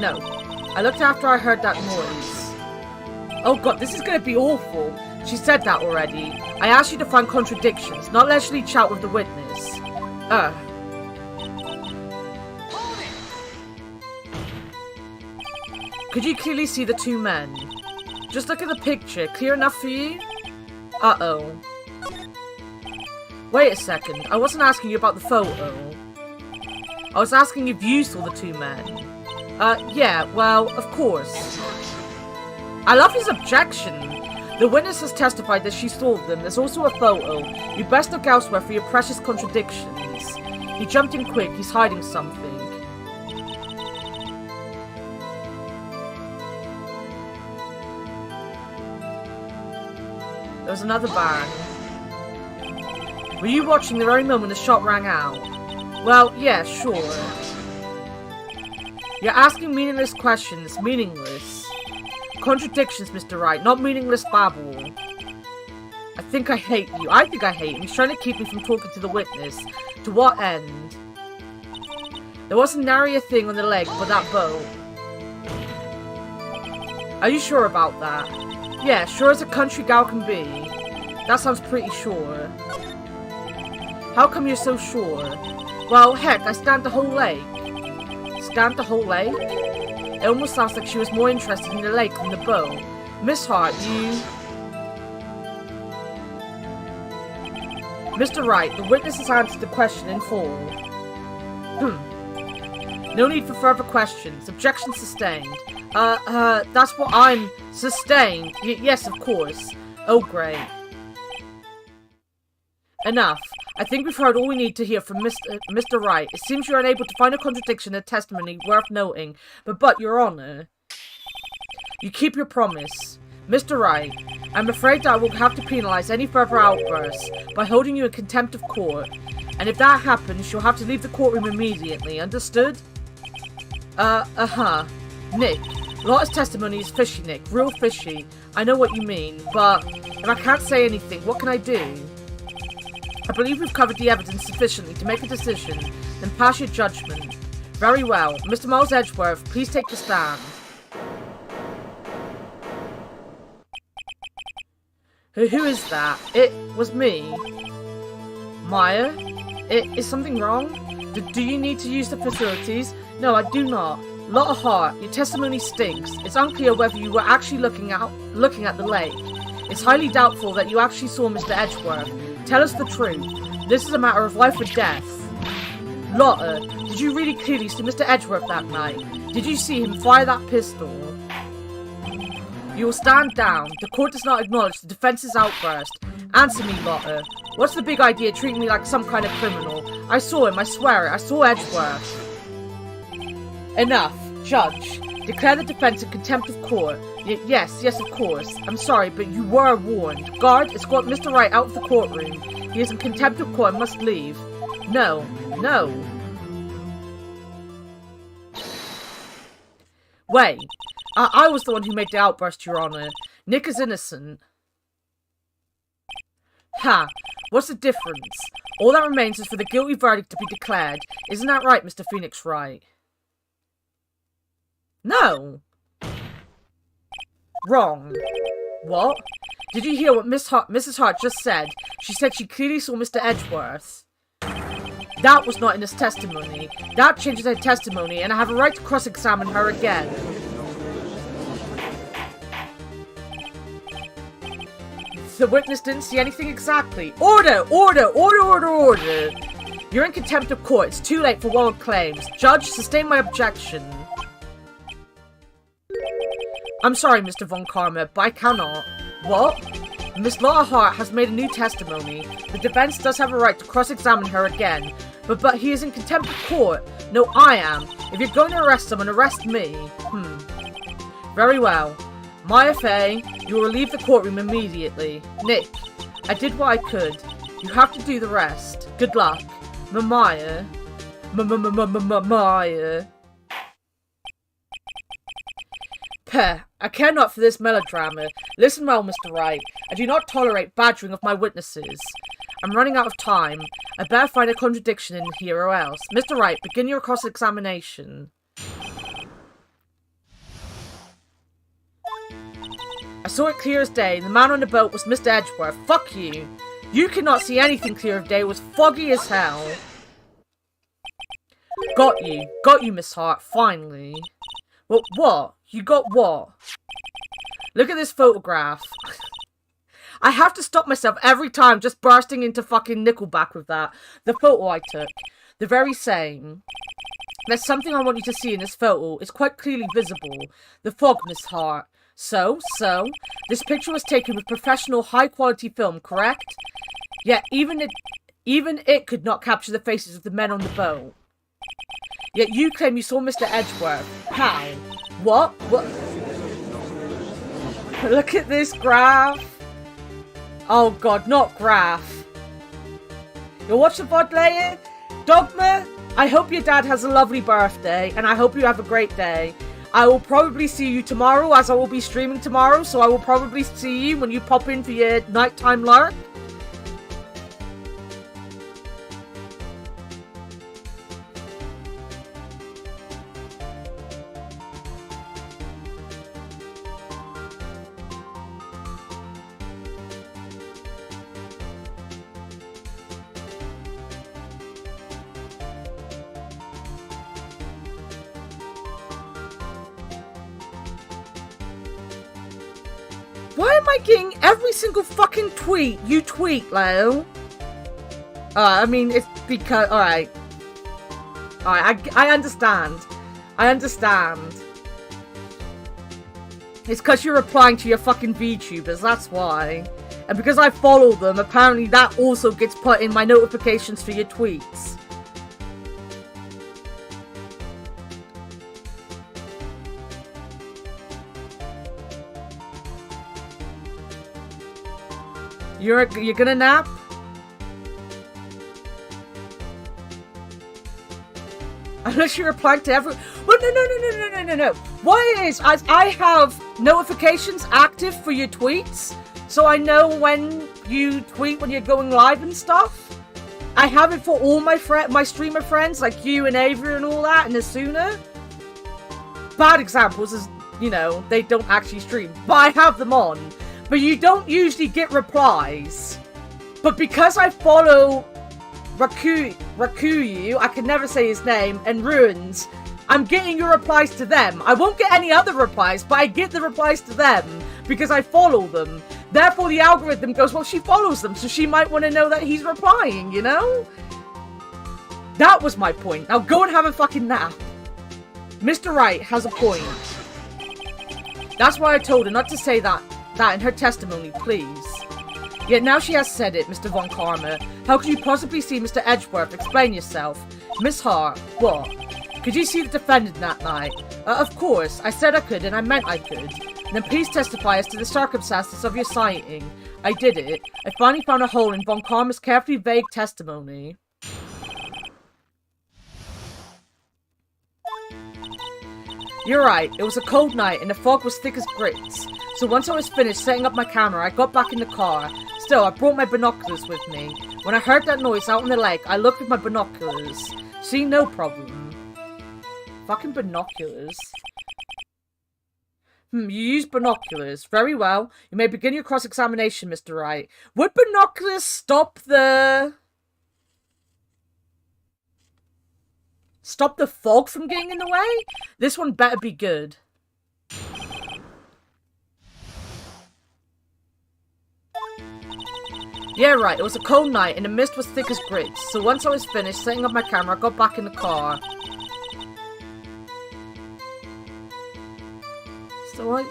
No. I looked after I heard that noise. Oh god, this is gonna be awful. She said that already. I asked you to find contradictions, not leisurely chat with the witness. Could you clearly see the two men? Just look at the picture. Clear enough for you? Uh-oh. Wait a second. I wasn't asking you about the photo. I was asking if you saw the two men. Yeah, well, of course. I love his objection. The witness has testified that she saw them. There's also a photo. You best look elsewhere for your precious contradictions. He jumped in quick. He's hiding something. There was another bang. Were you watching the very moment the shot rang out? Well, yeah, sure. You're asking meaningless questions. Meaningless. Contradictions, Mr. Wright, not meaningless babble. I think I hate you. I think I hate him. He's trying to keep me from talking to the witness. To what end? There wasn't nary a thing on the lake but that boat. Are you sure about that? Yeah, sure as a country gal can be. That sounds pretty sure. How come you're so sure? Well, heck, I scanned the whole lake. Scanned the whole lake? It almost sounds like she was more interested in the lake than the boat. Miss Hart, you... Mr. Wright, the witness has answered the question in full. No need for further questions. Objection sustained. That's what I'm... Sustained. Yes, of course. Oh, great. Enough. I think we've heard all we need to hear from Mr. Wright. It seems you're unable to find a contradiction in testimony worth noting. But, Your Honor, you keep your promise. Mr. Wright, I'm afraid that I will have to penalize any further outbursts by holding you in contempt of court. And if that happens, you'll have to leave the courtroom immediately. Understood? Nick, Lotta's testimony is fishy, Nick. Real fishy. I know what you mean, but if I can't say anything, what can I do? I believe we've covered the evidence sufficiently to make a decision, then pass your judgment. Very well. Mr. Miles Edgeworth, please take the stand. Who is that? It was me. Maya? Is something wrong? Do you need to use the facilities? No, I do not. Lotta Hart, your testimony stinks. It's unclear whether you were actually looking at the lake. It's highly doubtful that you actually saw Mr. Edgeworth. Tell us the truth. This is a matter of life or death. Lotta, did you really clearly see Mr. Edgeworth that night? Did you see him fire that pistol? You will stand down. The court does not acknowledge the defense's outburst. Answer me, Lotta. What's the big idea treating me like some kind of criminal? I saw him, I swear it. I saw Edgeworth. Enough. Judge. Declare the defense in contempt of court. Yes, of course. I'm sorry, but you were warned. Guard, escort Mr. Wright out of the courtroom. He is in contempt of court and must leave. No. Wait. I was the one who made the outburst, Your Honor. Nick is innocent. Ha! What's the difference? All that remains is for the guilty verdict to be declared. Isn't that right, Mr. Phoenix Wright? No. Wrong. What? Did you hear what Mrs. Hart just said? She said she clearly saw Mr. Edgeworth. That was not in his testimony. That changes her testimony, and I have a right to cross-examine her again. The witness didn't see anything exactly. Order! Order! Order! Order! Order! You're in contempt of court. It's too late for wild claims. Judge, sustain my objection. I'm sorry, Mr. Von Karma, but I cannot. What? Miss Laura Hart has made a new testimony. The defense does have a right to cross-examine her again. But he is in contempt of court. No, I am. If you're going to arrest someone, arrest me. Very well. Maya Fey, you will leave the courtroom immediately. Nick, I did what I could. You have to do the rest. Good luck. Maya. Maya. Peh, I care not for this melodrama. Listen well, Mr. Wright. I do not tolerate badgering of my witnesses. I'm running out of time. I better find a contradiction in here or else. Mr. Wright, begin your cross-examination. I saw it clear as day. The man on the boat was Mr. Edgeworth. Fuck you. You cannot see anything clear of day. It was foggy as hell. Got you. Got you, Miss Hart. Finally. Well, what? You got what? Look at this photograph. I have to stop myself every time just bursting into fucking Nickelback with that. The photo I took. The very same. There's something I want you to see in this photo. It's quite clearly visible. The fog, Miss Hart. So, this picture was taken with professional, high-quality film, correct? Yet, even it could not capture the faces of the men on the boat. Yet you claim you saw Mr. Edgeworth. How? What? Look at this graph. Oh god, not graph. You'll watch the VOD later? Dogma, I hope your dad has a lovely birthday, and I hope you have a great day. I will probably see you tomorrow, as I will be streaming tomorrow, so I will probably see you when you pop in for your nighttime lurk. Why am I getting every single fucking tweet you tweet, Leo? I mean, it's because... Alright. I understand. I understand. It's because you're replying to your fucking VTubers, that's why. And because I follow them, apparently that also gets put in my notifications for your tweets. You're gonna nap? Unless you're replying to every... Well, no. What it is I have notifications active for your tweets, so I know when you tweet when you're going live and stuff. I have it for all my streamer friends, like you and Avery and all that, and Asuna. Bad examples is, you know, they don't actually stream, but I have them on. But you don't usually get replies. But because I follow Rakuyu, I can never say his name, and Ruins, I'm getting your replies to them. I won't get any other replies, but I get the replies to them because I follow them. Therefore, the algorithm goes, well, she follows them, so she might want to know that he's replying, you know? That was my point. Now go and have a fucking nap. Mr. Wright has a point. That's why I told her not to say that in her testimony, please. Yet now she has said it, Mr. Von Karma. How could you possibly see Mr. Edgeworth? Explain yourself. Miss Hart, what? Could you see the defendant that night? Of course. I said I could, and I meant I could. Then please testify as to the circumstances of your sighting. I did it. I finally found a hole in Von Karma's carefully vague testimony. You're right. It was a cold night, and the fog was thick as grits. So once I was finished setting up my camera, I got back in the car. Still, I brought my binoculars with me. When I heard that noise out on the lake, I looked with my binoculars. See, no problem. Fucking binoculars. You use binoculars. Very well. You may begin your cross-examination, Mr. Wright. Would binoculars stop the... stop the fog from getting in the way? This one better be good. Yeah, right, it was a cold night and the mist was thick as grits, so once I was finished setting up my camera, I got back in the car. So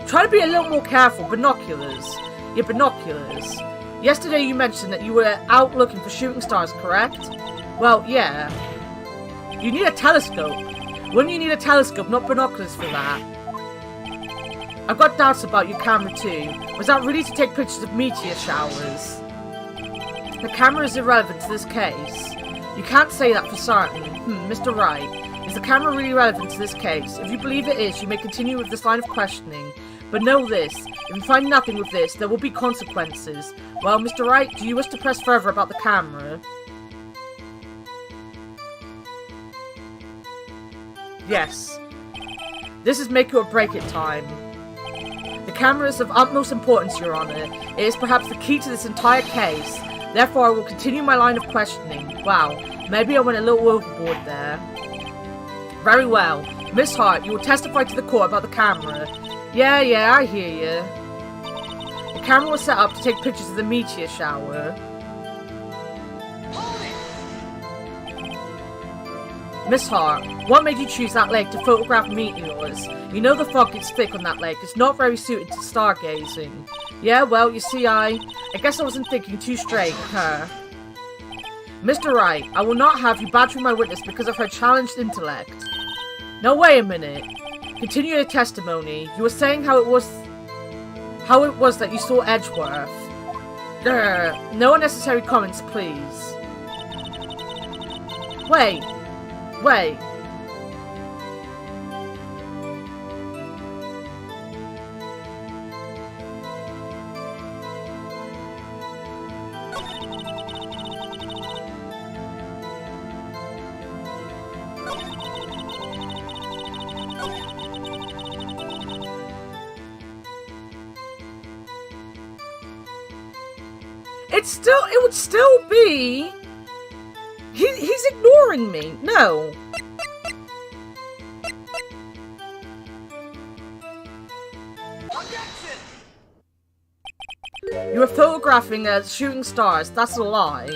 try to be a little more careful. Binoculars. Your binoculars. Yesterday you mentioned that you were out looking for shooting stars, correct? Well, yeah. You need a telescope. Wouldn't you need a telescope, not binoculars for that? I've got doubts about your camera too. Was that really to take pictures of meteor showers? The camera is irrelevant to this case. You can't say that for certain. Mr. Wright, is the camera really relevant to this case? If you believe it is, you may continue with this line of questioning. But know this, if you find nothing with this, there will be consequences. Well, Mr. Wright, do you wish to press further about the camera? Yes. This is make it or break it time. The camera is of utmost importance, Your Honor. It is perhaps the key to this entire case. Therefore, I will continue my line of questioning. Wow, maybe I went a little overboard there. Very well. Miss Hart, you will testify to the court about the camera. Yeah, I hear you. The camera was set up to take pictures of the meteor shower. Miss Hart, what made you choose that lake to photograph meteors? You know the fog gets thick on that lake. It's not very suited to stargazing. Yeah, well, you see, I guess I wasn't thinking too straight, huh? Mr. Wright, I will not have you badgering my witness because of her challenged intellect. Now, wait a minute. Continue your testimony. You were saying how it was that you saw Edgeworth. Grr. No unnecessary comments, please. Wait. It would still be... He's ignoring me. No. You were photographing shooting stars. That's a lie.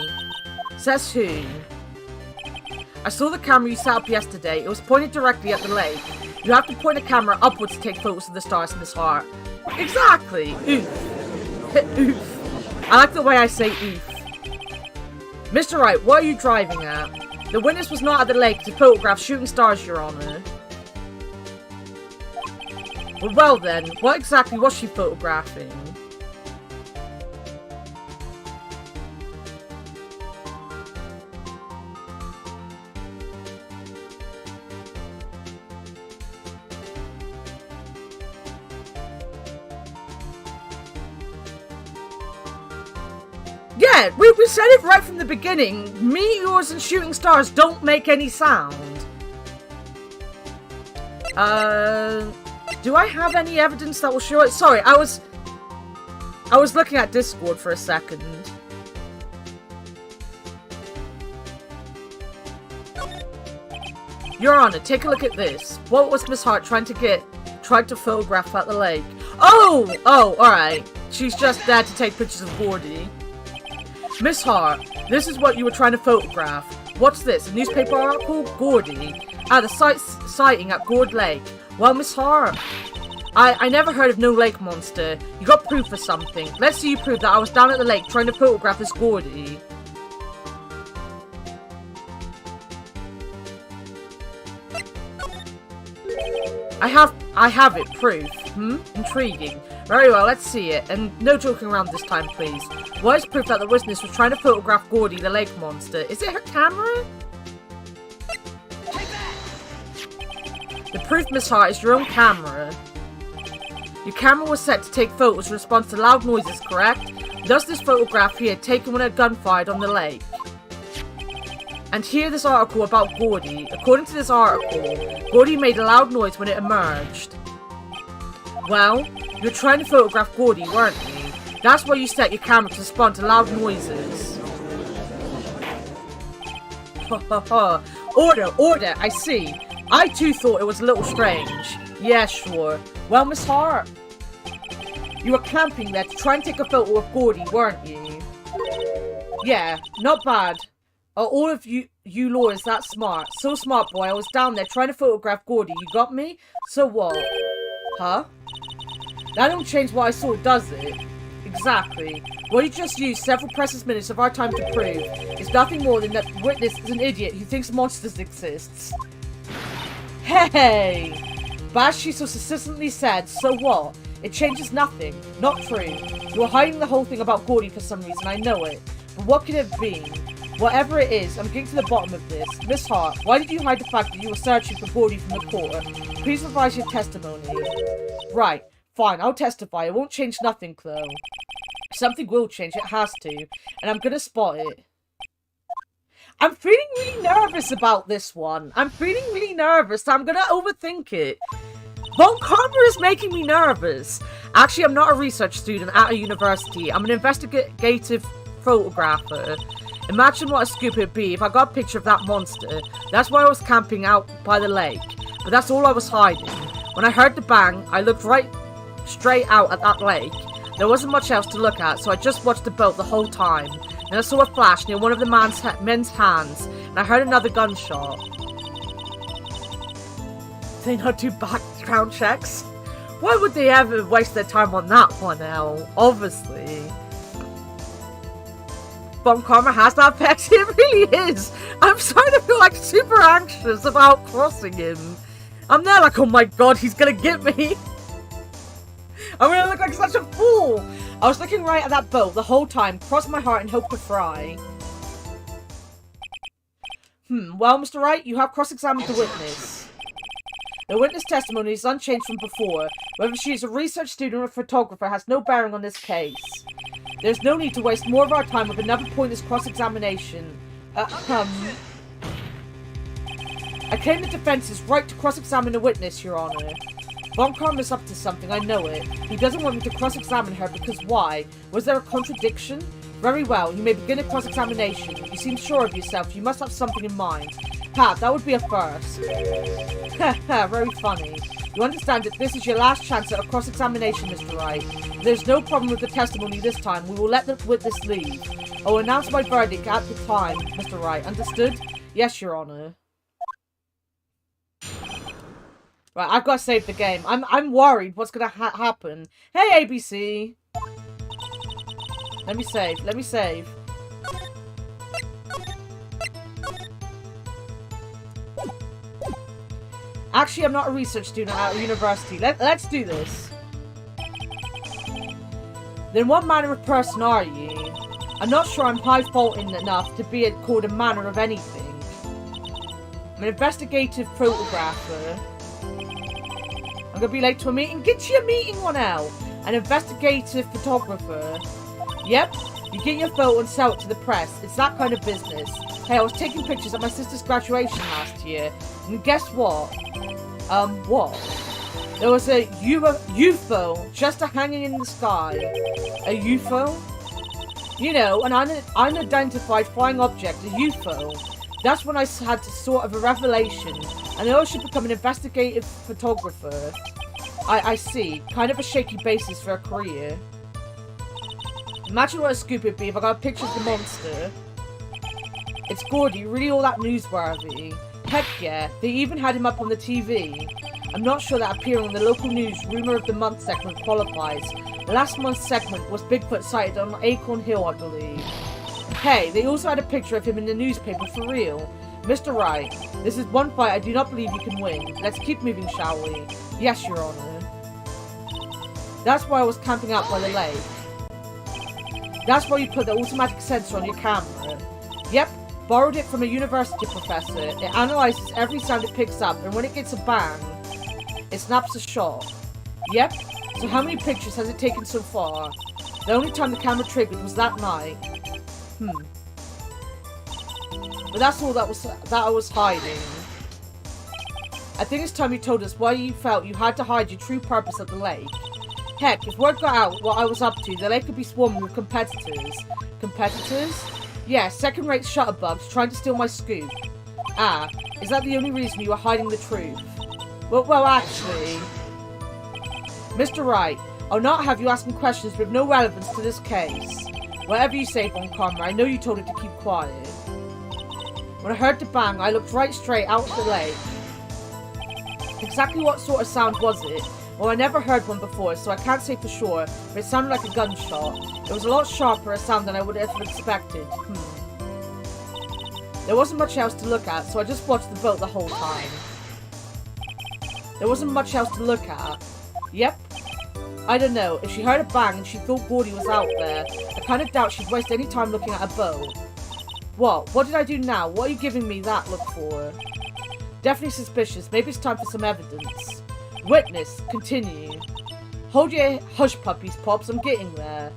Says who? I saw the camera you set up yesterday. It was pointed directly at the lake. You have to point a camera upwards to take photos of the stars, Miss Hart. Exactly. Oof. Oof. I like the way I say oof. Mr. Wright, what are you driving at? The witness was not at the lake to photograph shooting stars, Your Honor. Well then, what exactly was she photographing? Yeah, we said it right from the beginning. Meteors and shooting stars don't make any sound. Do I have any evidence that will show it? Sorry, I was looking at Discord for a second. Your Honor, take a look at this. What was Miss Hart tried to photograph at the lake? Oh, alright. She's just there to take pictures of Gordy. Miss Hart, this is what you were trying to photograph. What's this? A newspaper article? Gordy. The sighting at Gord Lake. Well, Miss Hart, I never heard of no lake monster. You got proof for something. Let's see you prove that I was down at the lake trying to photograph this Gordy. I have it, proof. Intriguing. Very well, let's see it. And no joking around this time, please. What is proof that the witness was trying to photograph Gordy, the lake monster? Is it her camera? The proof, Miss Hart, is your own camera. Your camera was set to take photos in response to loud noises, correct? Thus this photograph here, taken when a gun fired on the lake. And here this article about Gordy. According to this article, Gordy made a loud noise when it emerged. Well, you were trying to photograph Gordy, weren't you? That's why you set your camera to respond to loud noises. Order, I see. I too thought it was a little strange. Yeah, sure. Well, Miss Hart, you were camping there to try and take a photo of Gordy, weren't you? Yeah, not bad. Are all of you lawyers that smart? So smart, boy. I was down there trying to photograph Gordy. You got me? So what? Huh? That don't change what I saw, does it? Exactly. What you just used several precious minutes of our time to prove is nothing more than that witness is an idiot who thinks monsters exist. Hey! But as she so persistently said, so what? It changes nothing. Not true. You were hiding the whole thing about Gordy for some reason, I know it. But what could it have been? Whatever it is, I'm getting to the bottom of this. Miss Hart, why did you hide the fact that you were searching for Gordy from the court? Please revise your testimony. Right. Fine, I'll testify. It won't change nothing, though. Something will change. It has to. And I'm gonna spot it. I'm feeling really nervous about this one. I'm feeling really nervous. I'm gonna overthink it. Von Karma is making me nervous. Actually, I'm not a research student at a university. I'm an investigative photographer. Imagine what a scoop it'd be if I got a picture of that monster. That's why I was camping out by the lake. But that's all I was hiding. When I heard the bang, I looked right straight out at that lake. There wasn't much else to look at, so I just watched the boat the whole time. Then I saw a flash near one of the men's hands, and I heard another gunshot. They not do background checks? Why would they ever waste their time on that one now? Obviously. Von Karma has that effect. It really is. I'm starting to feel like super anxious about crossing him. I'm there like, oh my god, he's gonna get me. I'm gonna look like such a fool. I was looking right at that boat the whole time, crossed my heart and hoped to fry. Well, Mr. Wright, you have cross-examined the witness. The witness testimony is unchanged from before. Whether she is a research student or a photographer has no bearing on this case. There's no need to waste more of our time with another pointless cross-examination. I claim the defense's right to cross-examine the witness, Your Honor. Von Karma's up to something, I know it. He doesn't want me to cross-examine her because why? Was there a contradiction? Very well, you may begin a cross-examination. You seem sure of yourself. You must have something in mind. Pat, that would be a first. Haha, very funny. You understand that this is your last chance at a cross-examination, Mr. Wright. If there's no problem with the testimony this time, we will let the witness leave. I will announce my verdict at the time, Mr. Wright. Understood? Yes, Your Honor. Right, I've got to save the game. I'm worried what's going to happen. Hey, ABC! Let me save. Actually, I'm not a research student at a university. Let's do this. Then what manner of person are you? I'm not sure I'm high-faulting enough to be called a manner of anything. I'm an investigative photographer. I'm gonna be late to a meeting. Get your meeting one out. An investigative photographer. Yep. You get your photo and sell it to the press. It's that kind of business. Hey, I was taking pictures at my sister's graduation last year. And guess what? What? There was a UFO just hanging in the sky. A UFO? You know, an unidentified flying object, a UFO. That's when I had sort of a revelation. And I should become an investigative photographer. I see. Kind of a shaky basis for a career. Imagine what a scoop it'd be if I got a picture of the monster. It's Gordy, really all that newsworthy. Heck yeah, they even had him up on the TV. I'm not sure that appearing on the local news Rumour of the Month segment qualifies. Last month's segment was Bigfoot sighted on Acorn Hill, I believe. Hey, they also had a picture of him in the newspaper for real. Mr. Wright, this is one fight I do not believe you can win. Let's keep moving, shall we? Yes, Your Honor. That's why I was camping out by the lake. That's why you put the automatic sensor on your camera. Yep, borrowed it from a university professor. It analyzes every sound it picks up, and when it gets a bang, it snaps a shot. Yep, so how many pictures has it taken so far? The only time the camera triggered was that night. But that's all that I was hiding. I think it's time you told us why you felt you had to hide your true purpose at the lake. Heck, if word got out what I was up to, the lake could be swarming with competitors. Competitors? Yeah, second-rate shutterbugs trying to steal my scoop. Ah, is that the only reason you were hiding the truth? Well, actually... Mr. Wright, I'll not have you asking questions with no relevance to this case. Whatever you say, Von Karma, I know you told it to keep quiet. When I heard the bang, I looked right straight out at the lake. Exactly what sort of sound was it? Well, I never heard one before, so I can't say for sure, but it sounded like a gunshot. It was a lot sharper a sound than I would have expected. There wasn't much else to look at, so I just watched the boat the whole time. There wasn't much else to look at. Yep. I don't know, if she heard a bang and she thought Gordy was out there, I kind of doubt she'd waste any time looking at a boat. What did I do now? What are you giving me that look for? Definitely suspicious. Maybe it's time for some evidence. Witness, continue. Hold your hush puppies, Pops. I'm getting there.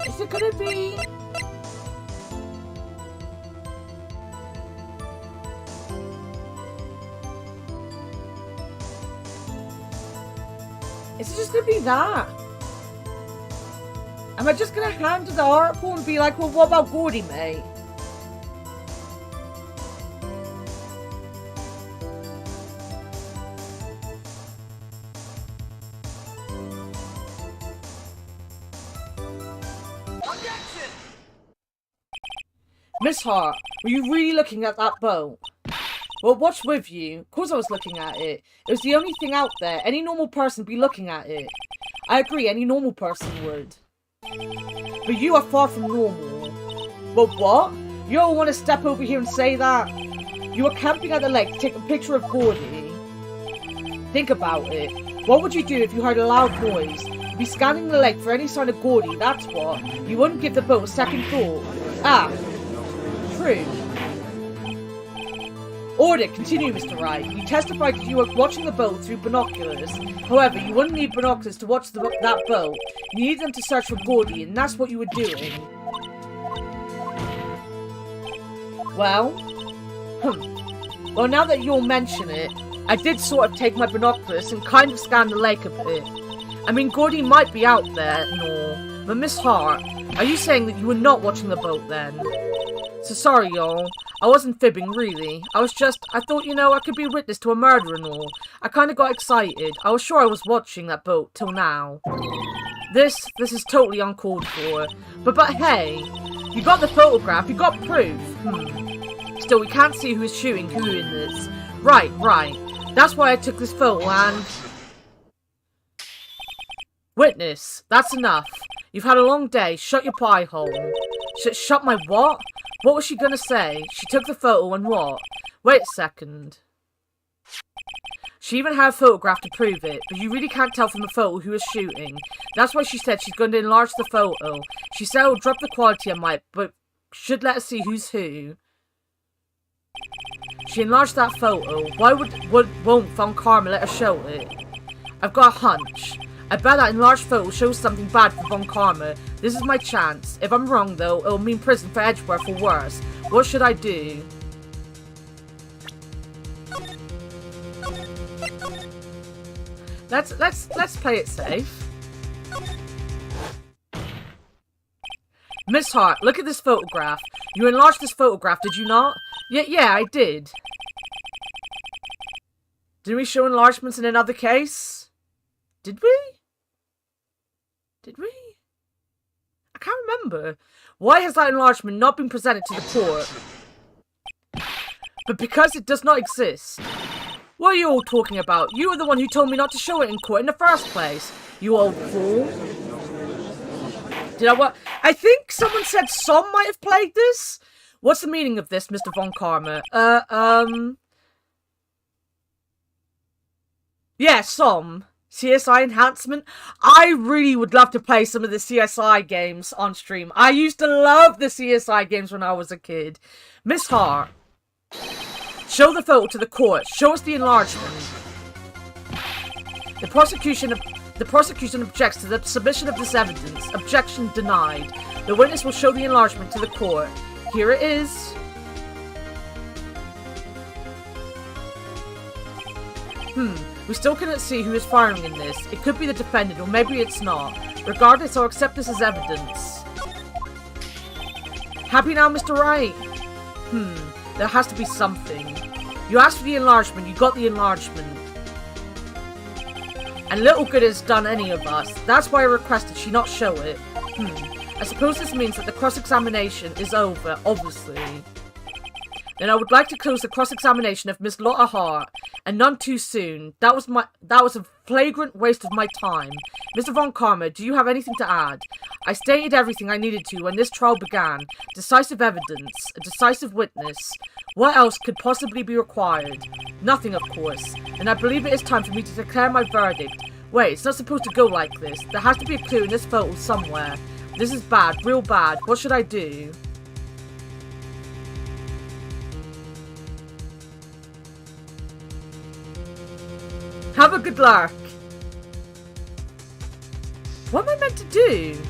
Is it gonna be... Is it just gonna be that? Am I just gonna hand her the article and be like, well, what about Gordy, mate? Objection! Miss Hart, were you really looking at that boat? Well, what's with you? Of course I was looking at it. It was the only thing out there. Any normal person would be looking at it. I agree, any normal person would. But you are far from normal. But what? You don't want to step over here and say that? You were camping at the lake to take a picture of Gordy. Think about it. What would you do if you heard a loud noise? You'd be scanning the lake for any sign of Gordy, that's what. You wouldn't give the boat a second thought. Ah. True. Order, continue, Mr. Wright. You testified that you were watching the boat through binoculars. However, you wouldn't need binoculars to watch that boat. You needed them to search for Gordy, and that's what you were doing. Well? Well, now that you'll mention it, I did sort of take my binoculars and kind of scan the lake a bit. I mean, Gordy might be out there and all, but Miss Hart, are you saying that you were not watching the boat then? So sorry, y'all. I wasn't fibbing, really. I thought, you know, I could be a witness to a murder and all. I kind of got excited. I was sure I was watching that boat till now. This is totally uncalled for. But hey, you got the photograph, you got proof. Still, we can't see who's shooting who in this. Right. That's why I took this photo and... Witness, that's enough. You've had a long day. Shut your pie hole. Shut my what? What was she gonna say? She took the photo and what? Wait a second. She even had a photograph to prove it, but you really can't tell from the photo who was shooting. That's why she said she's going to enlarge the photo. She said it'll drop the quality a mite, but should let us see who's who. She enlarged that photo. Why won't Von Karma let her show it? I've got a hunch. I bet that enlarged photo shows something bad for Von Karma. This is my chance. If I'm wrong, though, it'll mean prison for Edgeworth or worse. What should I do? Let's play it safe. Miss Hart, look at this photograph. You enlarged this photograph, did you not? Yeah, I did. Didn't we show enlargements in another case? Did we? I can't remember. Why has that enlargement not been presented to the court? But because it does not exist. What are you all talking about? You were the one who told me not to show it in court in the first place, you old fool. Did I what? I think someone said Som might have played this? What's the meaning of this, Mr. Von Karma? Yeah, Som. CSI enhancement. I really would love to play some of the CSI games on stream. I used to love the CSI games when I was a kid. Miss Hart, show the photo to the court. Show us the enlargement. The prosecution objects to the submission of this evidence. Objection denied. The witness will show the enlargement to the court. Here it is. We still cannot see who is firing in this. It could be the defendant, or maybe it's not. Regardless, I'll accept this as evidence. Happy now, Mr. Wright? There has to be something. You asked for the enlargement, you got the enlargement. And little good has done any of us. That's why I requested she not show it. I suppose this means that the cross-examination is over, obviously. Then I would like to close the cross-examination of Miss Lotta Hart, and none too soon. That was a flagrant waste of my time. Mr. Von Karma, do you have anything to add? I stated everything I needed to when this trial began. Decisive evidence, a decisive witness. What else could possibly be required? Nothing, of course. And I believe it is time for me to declare my verdict. Wait, it's not supposed to go like this. There has to be a clue in this photo somewhere. This is bad, real bad. What should I do? Have a good luck. What am I meant to do?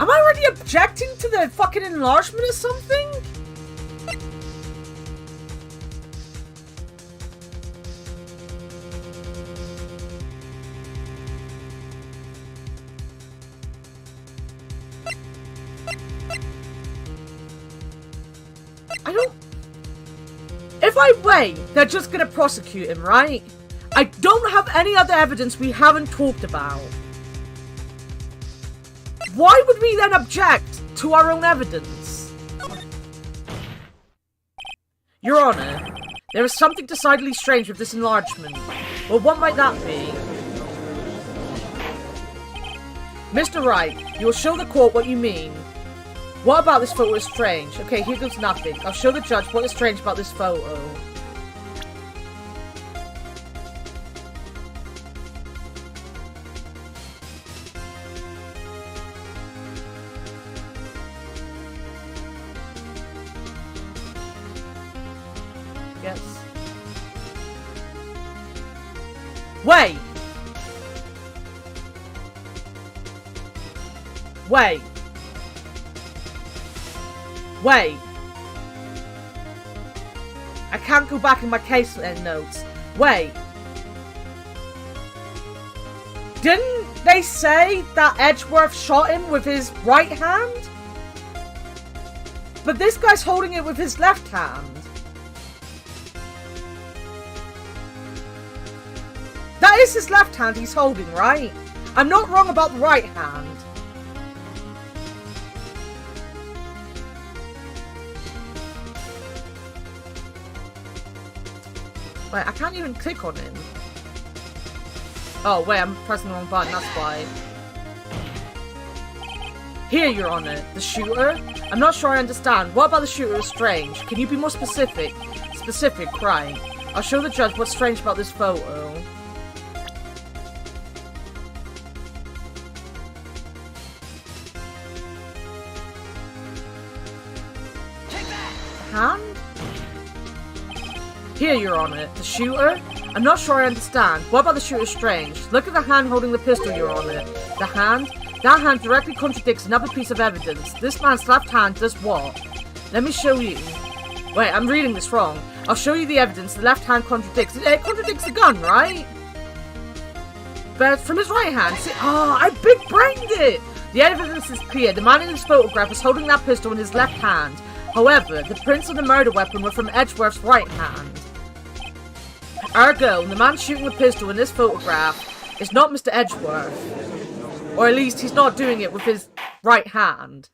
Am I already objecting to the fucking enlargement or something? I don't... If I wait, they're just gonna prosecute him, right? I don't have any other evidence we haven't talked about. Why would we then object to our own evidence? Your Honor, there is something decidedly strange with this enlargement. Well, what might that be? Mr. Wright, you will show the court what you mean. What about this photo is strange? Okay, here goes nothing. I'll show the judge what is strange about this photo. Yes. Wait! Wait! Wait! I can't go back in my case notes. Wait! Didn't they say that Edgeworth shot him with his right hand? But this guy's holding it with his left hand. That is his left hand he's holding, right? I'm not wrong about the right hand. Wait, I can't even click on him. Oh, wait, I'm pressing the wrong button, that's why. Here, Your Honor, the shooter? I'm not sure I understand. What about the shooter is strange? Can you be more specific? Specific, right. I'll show the judge what's strange about this photo. Hand? Here, Your Honor, the shooter? I'm not sure I understand. What about the shooter strange? Look at the hand holding the pistol, Your Honor. The hand? That hand directly contradicts another piece of evidence. This man's left hand does what? Let me show you. Wait, I'm reading this wrong. I'll show you the evidence the left hand contradicts. It contradicts the gun, right? But from his right hand, see, I big-brained it! The evidence is clear. The man in this photograph was holding that pistol in his left hand. However, the prints of the murder weapon were from Edgeworth's right hand. Ergo, the man shooting the pistol in this photograph is not Mr. Edgeworth. Or at least he's not doing it with his right hand.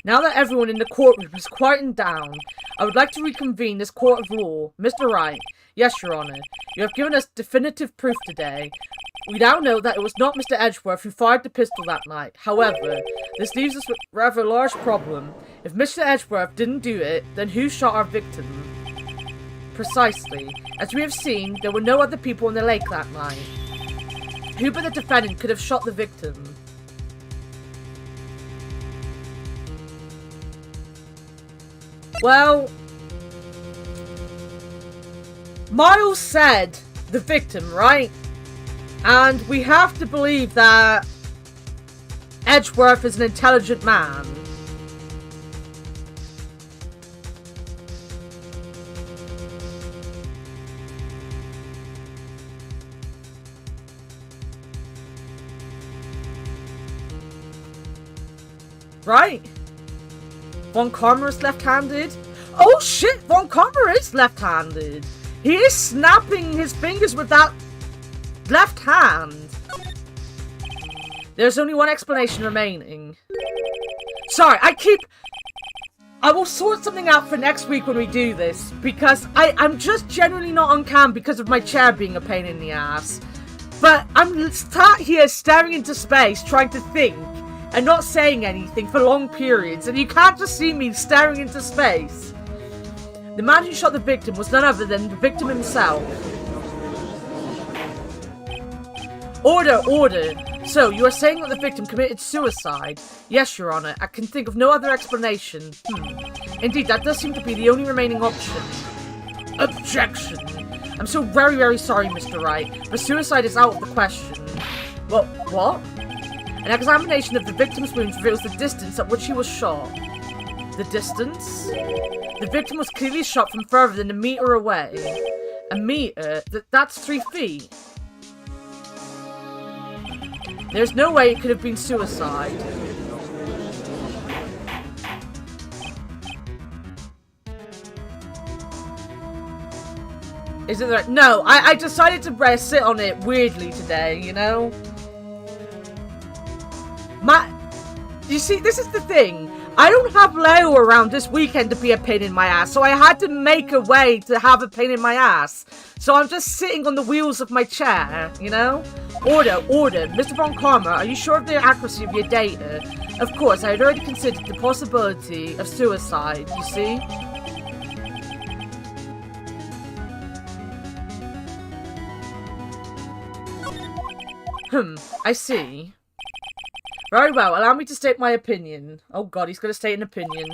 Now that everyone in the courtroom is quietened down, I would like to reconvene this court of law. Mr. Wright, yes, Your Honor, you have given us definitive proof today. We now know that it was not Mr. Edgeworth who fired the pistol that night. However, this leaves us with a rather large problem. If Mr. Edgeworth didn't do it, then who shot our victim? Precisely. As we have seen, there were no other people in the lake that night. Who but the defendant could have shot the victim? Well, Miles said the victim, right? And we have to believe that Edgeworth is an intelligent man. Right? Von Karma is left-handed? Oh shit, Von Karma is left-handed. He is snapping his fingers with that left hand. There's only one explanation remaining. Sorry, I will sort something out for next week when we do this, because I'm just generally not on cam because of my chair being a pain in the ass. But I'm sat here staring into space, trying to think, and not saying anything for long periods, and you can't just see me staring into space. The man who shot the victim was none other than the victim himself. Order, order. So, you are saying that the victim committed suicide? Yes, Your Honor. I can think of no other explanation. Indeed, that does seem to be the only remaining option. Objection. I'm so very, very sorry, Mr. Wright, but suicide is out of the question. What? An examination of the victim's wounds reveals the distance at which he was shot. The distance? The victim was clearly shot from further than a meter away. A meter? That's 3 feet. There's no way it could have been suicide. Is it right? No, I decided to sit on it weirdly today, you know? You see, this is the thing. I don't have Leo around this weekend to be a pain in my ass, so I had to make a way to have a pain in my ass. So I'm just sitting on the wheels of my chair, you know? Order. Mr. Von Karma, are you sure of the accuracy of your data? Of course, I had already considered the possibility of suicide, you see? I see. Very well, allow me to state my opinion. Oh god, he's going to state an opinion.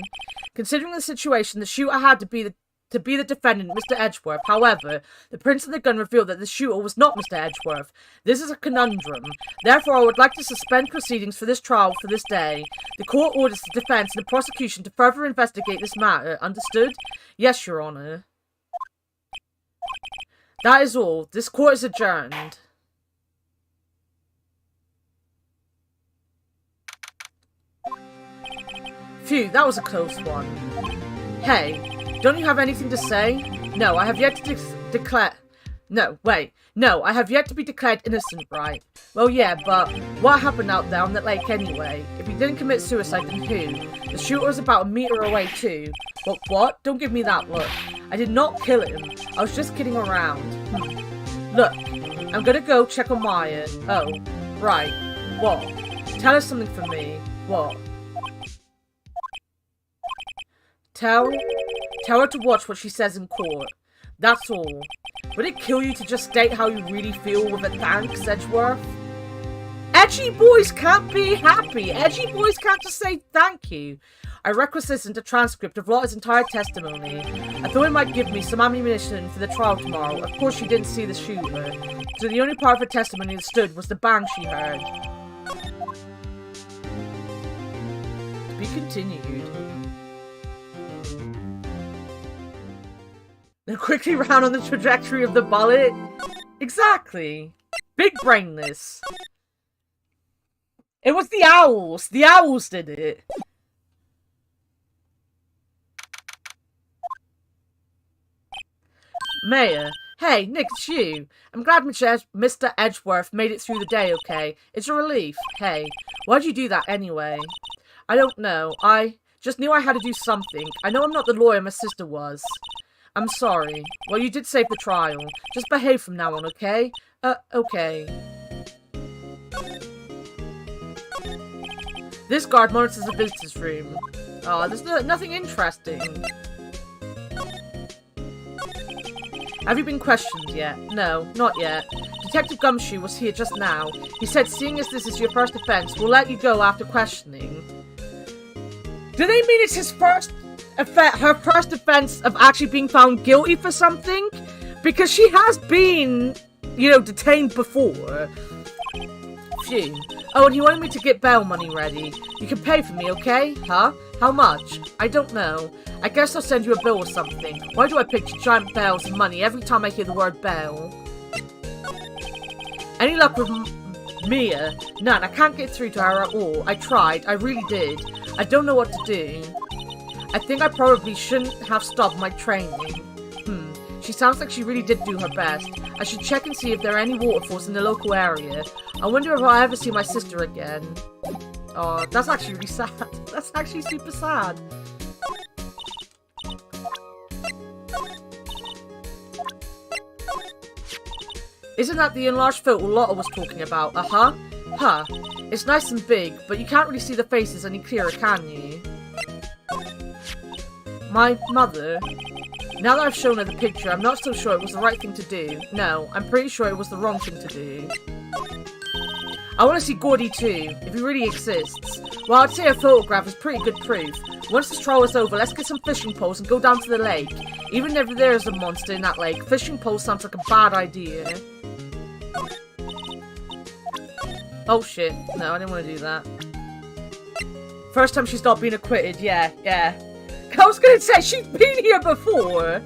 Considering the situation, the shooter had to be the defendant, Mr. Edgeworth. However, the prints of the gun revealed that the shooter was not Mr. Edgeworth. This is a conundrum. Therefore, I would like to suspend proceedings for this trial for this day. The court orders the defense and the prosecution to further investigate this matter. Understood? Yes, Your Honor. That is all. This court is adjourned. Phew, that was a close one. Hey, don't you have anything to say? No, I have yet to declare... No, wait. No, I have yet to be declared innocent, right? Well, yeah, but what happened out there on that lake anyway? If he didn't commit suicide, then who? The shooter was about a meter away too. What? Don't give me that look. I did not kill him. I was just kidding around. Look, I'm gonna go check on Maya. Oh, right. What? Tell her something for me. What? Tell her to watch what she says in court. That's all. Would it kill you to just state how you really feel with a thanks, Edgeworth? Edgy boys can't be happy. Edgy boys can't just say thank you. I requisitioned a transcript of Lotta's entire testimony. I thought it might give me some ammunition for the trial tomorrow. Of course, she didn't see the shooter, so the only part of her testimony that stood was the bang she heard. To be continued. Then quickly ran on the trajectory of the bullet? Exactly. Big brain this. It was the owls. The owls did it. Mayor. Hey, Nick, it's you. I'm glad Mr. Edgeworth made it through the day okay. It's a relief. Hey, why'd you do that anyway? I don't know. I just knew I had to do something. I know I'm not the lawyer my sister was. I'm sorry. Well, you did save the trial. Just behave from now on, okay? Okay. This guard monitors the visitor's room. Oh, there's nothing interesting. Have you been questioned yet? No, not yet. Detective Gumshoe was here just now. He said, seeing as this is your first offense, we'll let you go after questioning. Do they mean it's his first... her first offense of actually being found guilty for something? Because she has been you know, detained before. Phew. Oh, and he wanted me to get bail money ready. You can pay for me, okay? Huh? How much? I don't know. I guess I'll send you a bill or something. Why do I picture giant bells and money every time I hear the word bail? Any luck with Mia? None. I can't get through to her at all. I tried. I really did. I don't know what to do. I think I probably shouldn't have stopped my training. She sounds like she really did do her best. I should check and see if there are any waterfalls in the local area. I wonder if I'll ever see my sister again. Oh, that's actually really sad. That's actually super sad. Isn't that the enlarged photo Lotta was talking about? Uh-huh. Huh. It's nice and big, but you can't really see the faces any clearer, can you? My mother... Now that I've shown her the picture, I'm not so sure it was the right thing to do. No, I'm pretty sure it was the wrong thing to do. I want to see Gordy too, if he really exists. Well, I'd say a photograph is pretty good proof. Once this trial is over, let's get some fishing poles and go down to the lake. Even if there's a monster in that lake, fishing poles sounds like a bad idea. Oh shit, no, I didn't want to do that. First time she's not been acquitted, yeah. I was gonna say, she's been here before!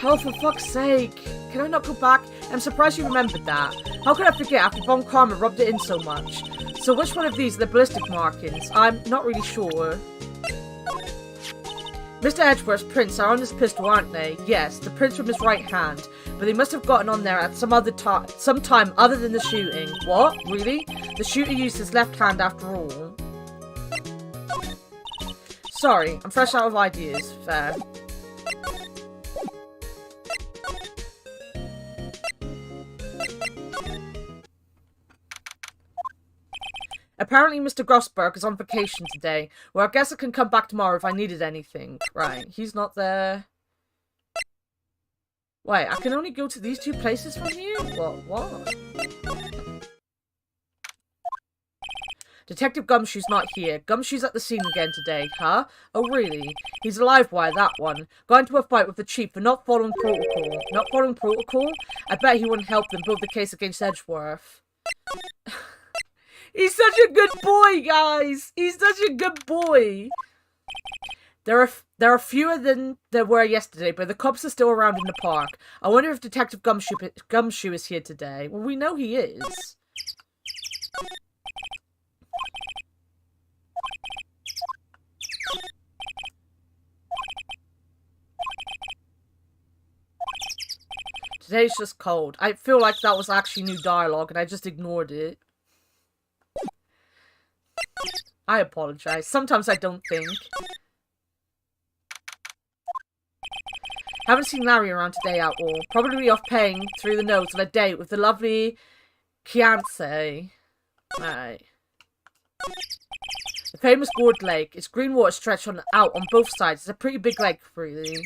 Oh, for fuck's sake. Can I not go back? I'm surprised you remembered that. How could I forget after Von Karma rubbed it in so much? So which one of these are the ballistic markings? I'm not really sure. Mr. Edgeworth's prints are on this pistol, aren't they? Yes, the prints from his right hand. But they must have gotten on there at some time other than the shooting. What? Really? The shooter used his left hand after all. Sorry, I'm fresh out of ideas. Fair. Apparently Mr. Grossberg is on vacation today. Well, I guess I can come back tomorrow if I needed anything. Right, he's not there. Wait, I can only go to these two places from here? What? Detective Gumshoe's not here. Gumshoe's at the scene again today, huh? Oh, really? He's a live wire, that one. Got into a fight with the chief for not following protocol. Not following protocol? I bet he wouldn't help them build the case against Edgeworth. He's such a good boy, guys! He's such a good boy! There are fewer than there were yesterday, but the cops are still around in the park. I wonder if Detective Gumshoe is here today. Well, we know he is. Today's just cold. I feel like that was actually new dialogue and I just ignored it. I apologize. Sometimes I don't think. Haven't seen Larry around today at all. Probably off paying through the nose on a date with the lovely Kianse. Right. The famous Gourd Lake. Its green water stretched out on both sides. It's a pretty big lake, really.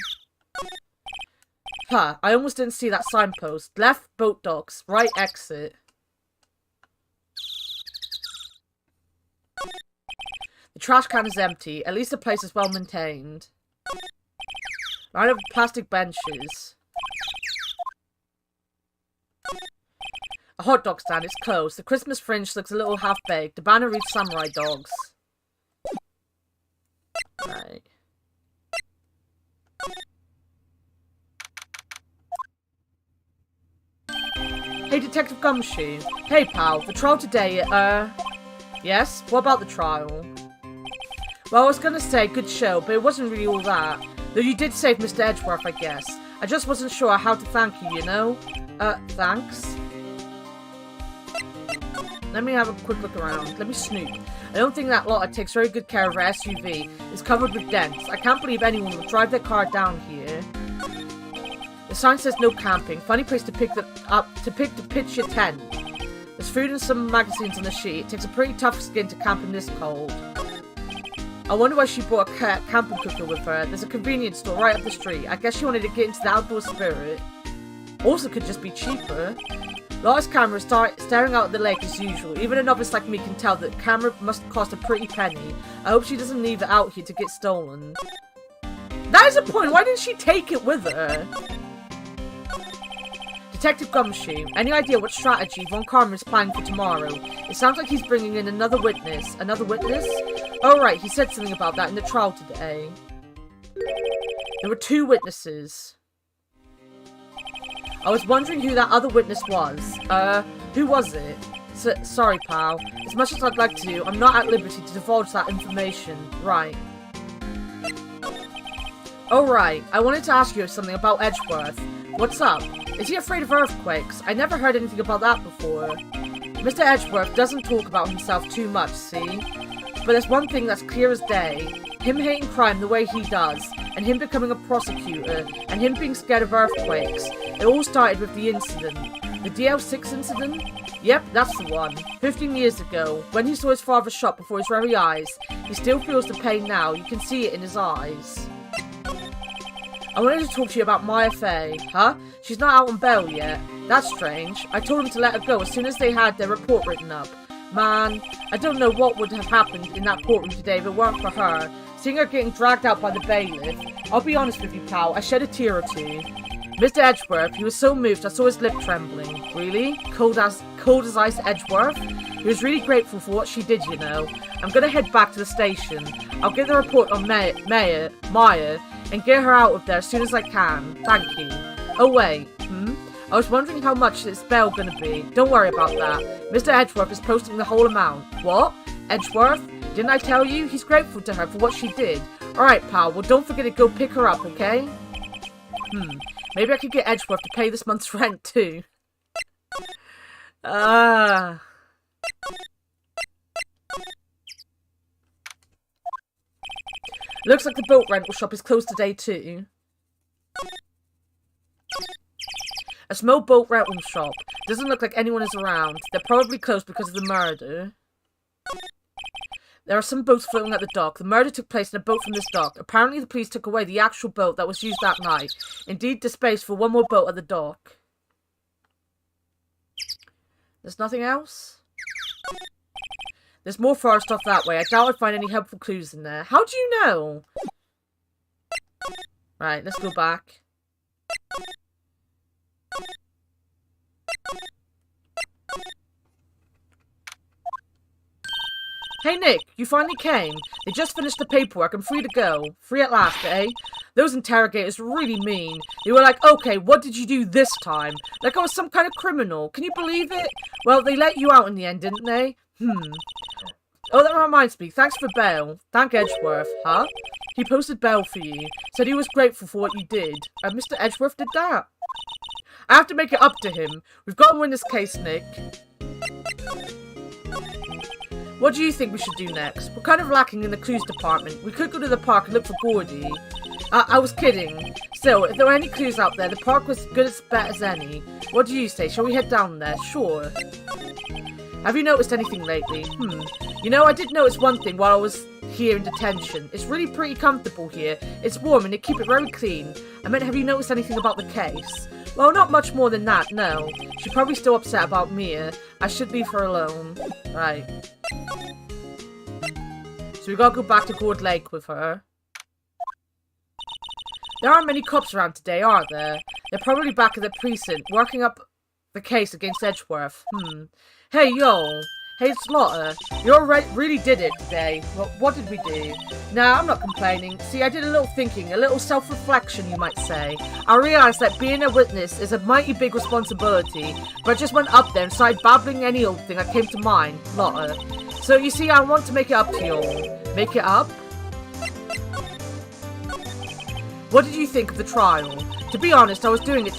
Huh, I almost didn't see that signpost. Left, boat docks. Right, exit. The trash can is empty. At least the place is well maintained. Line of plastic benches. A hot dog stand is closed. The Christmas fringe looks a little half-baked. The banner reads Samurai Dogs. Right. Hey, Detective Gumshoe. Hey, pal. The trial today, Yes? What about the trial? Well, I was gonna say, good show, but it wasn't really all that. Though you did save Mr. Edgeworth, I guess. I just wasn't sure how to thank you, you know? Thanks? Let me have a quick look around. Let me snoop. I don't think that Lotta takes very good care of her SUV. It's covered with dents. I can't believe anyone would drive their car down here. The sign says no camping. Funny place to pitch your tent. There's food and some magazines on the sheet. It takes a pretty tough skin to camp in this cold. I wonder why she brought a camping cooker with her. There's a convenience store right up the street. I guess she wanted to get into the outdoor spirit. Also could just be cheaper. Lotta's camera is staring out at the lake as usual. Even a novice like me can tell that the camera must cost a pretty penny. I hope she doesn't leave it out here to get stolen. That is a point. Why didn't she take it with her? Detective Gumshoe, any idea what strategy Von Karma is planning for tomorrow? It sounds like he's bringing in another witness. Another witness? Oh right, he said something about that in the trial today. There were 2 witnesses. I was wondering who that other witness was. Who was it? Sorry, pal. As much as I'd like to, I'm not at liberty to divulge that information. Right. Oh right, I wanted to ask you something about Edgeworth. What's up? Is he afraid of earthquakes? I never heard anything about that before. Mr. Edgeworth doesn't talk about himself too much, see? But there's one thing that's clear as day. Him hating crime the way he does, and him becoming a prosecutor, and him being scared of earthquakes. It all started with the incident. The DL6 incident? Yep, that's the one. 15 years ago, when he saw his father shot before his very eyes. He still feels the pain now, you can see it in his eyes. I wanted to talk to you about Maya Fey. Huh? She's not out on bail yet. That's strange. I told them to let her go as soon as they had their report written up. Man, I don't know what would have happened in that courtroom today if it weren't for her. Seeing her getting dragged out by the bailiff. I'll be honest with you, pal, I shed a tear or two. Mr. Edgeworth, he was so moved I saw his lip trembling. Really? Cold as ice Edgeworth? He was really grateful for what she did, you know. I'm gonna head back to the station. I'll get the report on Maya, and get her out of there as soon as I can. Thank you. Oh wait, I was wondering how much this bail gonna be. Don't worry about that. Mr. Edgeworth is posting the whole amount. What? Edgeworth? Didn't I tell you? He's grateful to her for what she did. Alright, pal, well don't forget to go pick her up, okay? Maybe I could get Edgeworth to pay this month's rent too. Looks like the boat rental shop is closed today too. A small boat rental shop. Doesn't look like anyone is around. They're probably closed because of the murder. There are some boats floating at the dock. The murder took place in a boat from this dock. Apparently the police took away the actual boat that was used that night. Indeed, there's space for one more boat at the dock. There's nothing else? There's more forest off that way. I doubt I'd find any helpful clues in there. How do you know? Right, let's go back. Hey Nick, you finally came. They just finished the paperwork. I'm free to go. Free at last, eh? Those interrogators were really mean. They were like, okay, what did you do this time? Like I was some kind of criminal. Can you believe it? Well, they let you out in the end, didn't they? Oh, that reminds me. Thanks for bail. Thank Edgeworth, huh? He posted bail for you. Said he was grateful for what you did. And Mr. Edgeworth did that. I have to make it up to him. We've got to win this case, Nick. What do you think we should do next? We're kind of lacking in the clues department. We could go to the park and look for Gordy. I was kidding. Still, if there were any clues out there, the park was good as bet as any. What do you say? Shall we head down there? Sure. Have you noticed anything lately? You know, I did notice one thing while I was here in detention. It's really pretty comfortable here. It's warm and they keep it very clean. I meant, have you noticed anything about the case? Well, not much more than that, no. She's probably still upset about Mia. I should leave her alone. Right. So we gotta go back to Gourd Lake with her. There aren't many cops around today, are there? They're probably back at the precinct, working up the case against Edgeworth. Hey, yo. Hey, it's Lotta. You really did it today. Well, what did we do? Nah, I'm not complaining. See, I did a little thinking, a little self-reflection, you might say. I realized that being a witness is a mighty big responsibility, but I just went up there and started babbling any old thing that came to mind. Lotta. So, you see, I want to make it up to you all. Make it up? What did you think of the trial? To be honest, I was doing it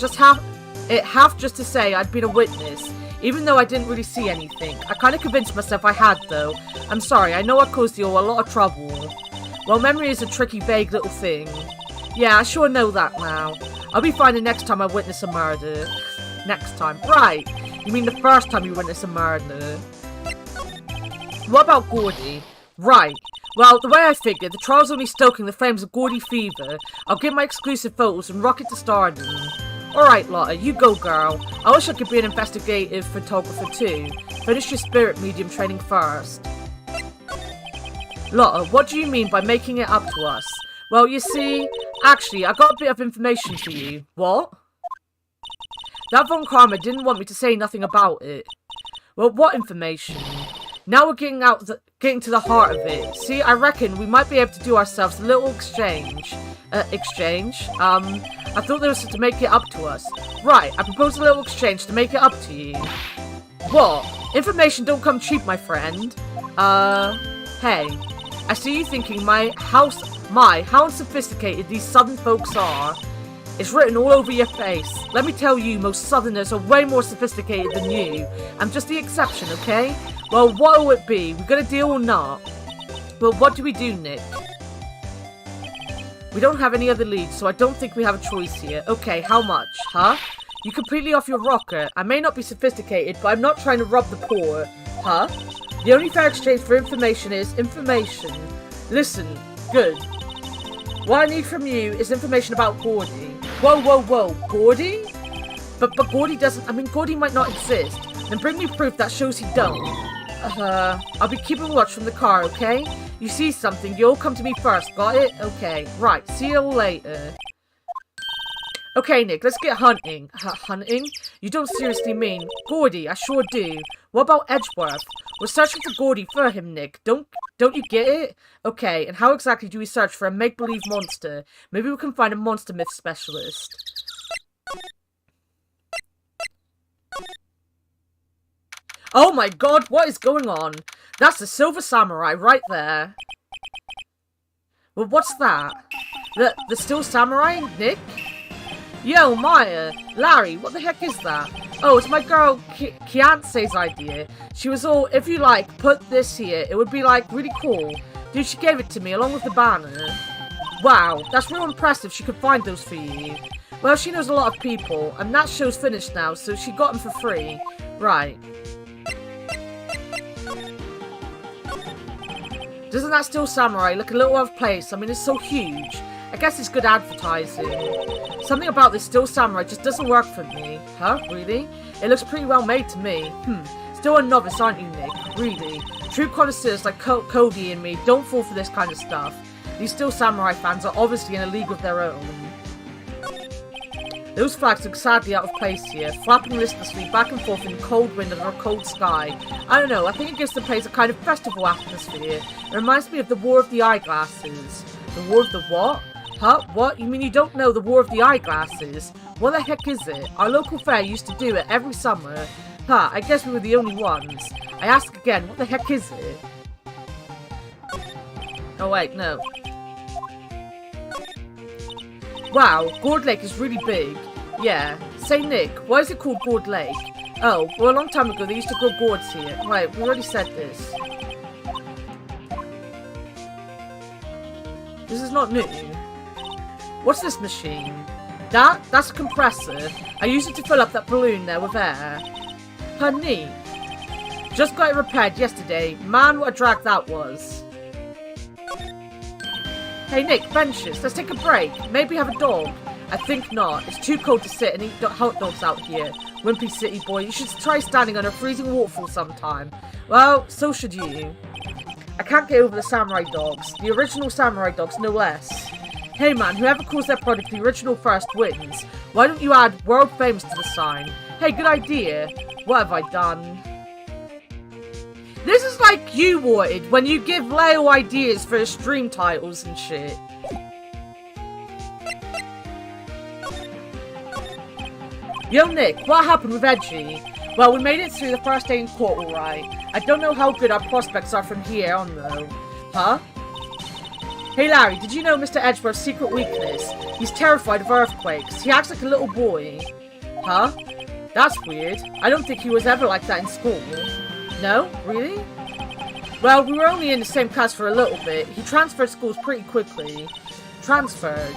half just to say I'd been a witness. Even though I didn't really see anything. I kind of convinced myself I had, though. I'm sorry, I know I caused you all a lot of trouble. Well, memory is a tricky, vague little thing. Yeah, I sure know that now. I'll be fine the next time I witness a murder. Next time. Right. You mean the first time you witness a murder? What about Gordy? Right. Well, the way I figured, the trial's only stoking the flames of Gordy fever. I'll get my exclusive photos and rocket to stardom. Alright, Lotta, you go, girl. I wish I could be an investigative photographer too. Finish your spirit medium training first. Lotta, what do you mean by making it up to us? Well, you see, actually, I got a bit of information for you. What? That Von Karma didn't want me to say nothing about it. Well, what information? Now we're getting to the heart of it. See, I reckon we might be able to do ourselves a little exchange. I thought there was to make it up to us. Right, I propose a little exchange to make it up to you. What? Information don't come cheap, my friend. Hey. I see you thinking how unsophisticated these southern folks are. It's written all over your face. Let me tell you, most southerners are way more sophisticated than you. I'm just the exception, okay? Well, what'll it be? We got a deal or not? Well, what do we do, Nick? We don't have any other leads, so I don't think we have a choice here. Okay, how much? Huh? You completely off your rocker. I may not be sophisticated, but I'm not trying to rob the poor. Huh? The only fair exchange for information is information. Listen, good. What I need from you is information about Gordy. Whoa, Gordy? But Gordy doesn't, Gordy might not exist. Then bring me proof that shows he don't. I'll be keeping watch from the car, okay? You see something, you'll come to me first, got it? Okay, right, see you later. Okay, Nick, let's get hunting. Hunting? You don't seriously mean Gordy? I sure do. What about Edgeworth? We're searching for Gordy for him, Nick. Don't you get it? Okay, and how exactly do we search for a make-believe monster? Maybe we can find a monster myth specialist. Oh my god, what is going on? That's the Silver Samurai right there. Well, what's that? The Still Samurai, Nick? Yo, Maya, Larry, what the heck is that? Oh, it's my girl Kiance's idea. She was all, if you like, put this here. It would be like really cool. Dude, she gave it to me along with the banner. Wow, that's real impressive she could find those for you. Well, she knows a lot of people, and that show's finished now, so she got them for free. Right. Doesn't that Still Samurai look a little out of place? I mean, it's so huge. I guess it's good advertising. Something about this Still Samurai just doesn't work for me. Huh? Really? It looks pretty well made to me. Still a novice, aren't you, Nick? Really? True connoisseurs like Cody and me don't fall for this kind of stuff. These Still Samurai fans are obviously in a league of their own. Those flags look sadly out of place here, flapping listlessly back and forth in the cold wind under a cold sky. I don't know, I think it gives the place a kind of festival atmosphere. It reminds me of the War of the Eyeglasses. The War of the what? Huh? What? You mean you don't know the War of the Eyeglasses? What the heck is it? Our local fair used to do it every summer. Huh, I guess we were the only ones. I ask again, what the heck is it? Oh wait, no. Wow, Gourd Lake is really big. Yeah. Say, Nick, why is it called Gourd Lake? Oh, well, a long time ago they used to grow gourds here. Right, we already said this. This is not new. What's this machine? That's a compressor. I use it to fill up that balloon there with air. Huh, neat. Just got it repaired yesterday. Man, what a drag that was. Hey Nick, benches, let's take a break. Maybe have a dog. I think not. It's too cold to sit and eat hot dogs out here. Wimpy City boy, you should try standing on a freezing waterfall sometime. Well, so should you. I can't get over the samurai dogs. The original samurai dogs, no less. Hey man, whoever calls their product the original first wins. Why don't you add world famous to the sign? Hey, good idea. What have I done? This is like you wanted when you give Leo ideas for his stream titles and shit. Yo Nick, what happened with Edgy? Well, we made it through the first day in court alright. I don't know how good our prospects are from here on though. Huh? Hey Larry, did you know Mr. Edgeworth's secret weakness? He's terrified of earthquakes. He acts like a little boy. Huh? That's weird. I don't think he was ever like that in school. No? Really? Well, we were only in the same class for a little bit. He transferred schools pretty quickly. Transferred.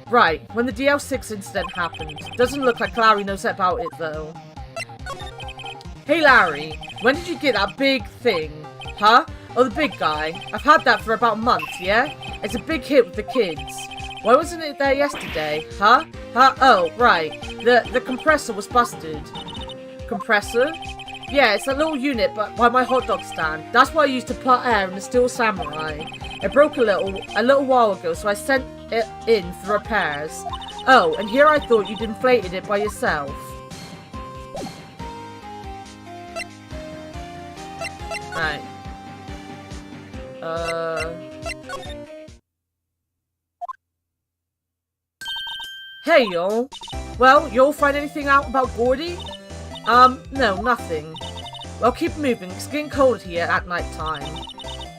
Right, when the DL6 incident happened. Doesn't look like Larry knows about it, though. Hey, Larry. When did you get that big thing? Huh? Oh, the big guy. I've had that for about a month, yeah? It's a big hit with the kids. Why wasn't it there yesterday? Huh? Huh? Oh, right. The compressor was busted. Compressor? Yeah, it's a little unit by my hot dog stand. That's what I used to put air in the Steel Samurai. It broke a little while ago, so I sent it in for repairs. Oh, and here I thought you'd inflated it by yourself. Hey, y'all. Well, y'all find anything out about Gordy? No, nothing. Well, keep moving. It's getting cold here at night time.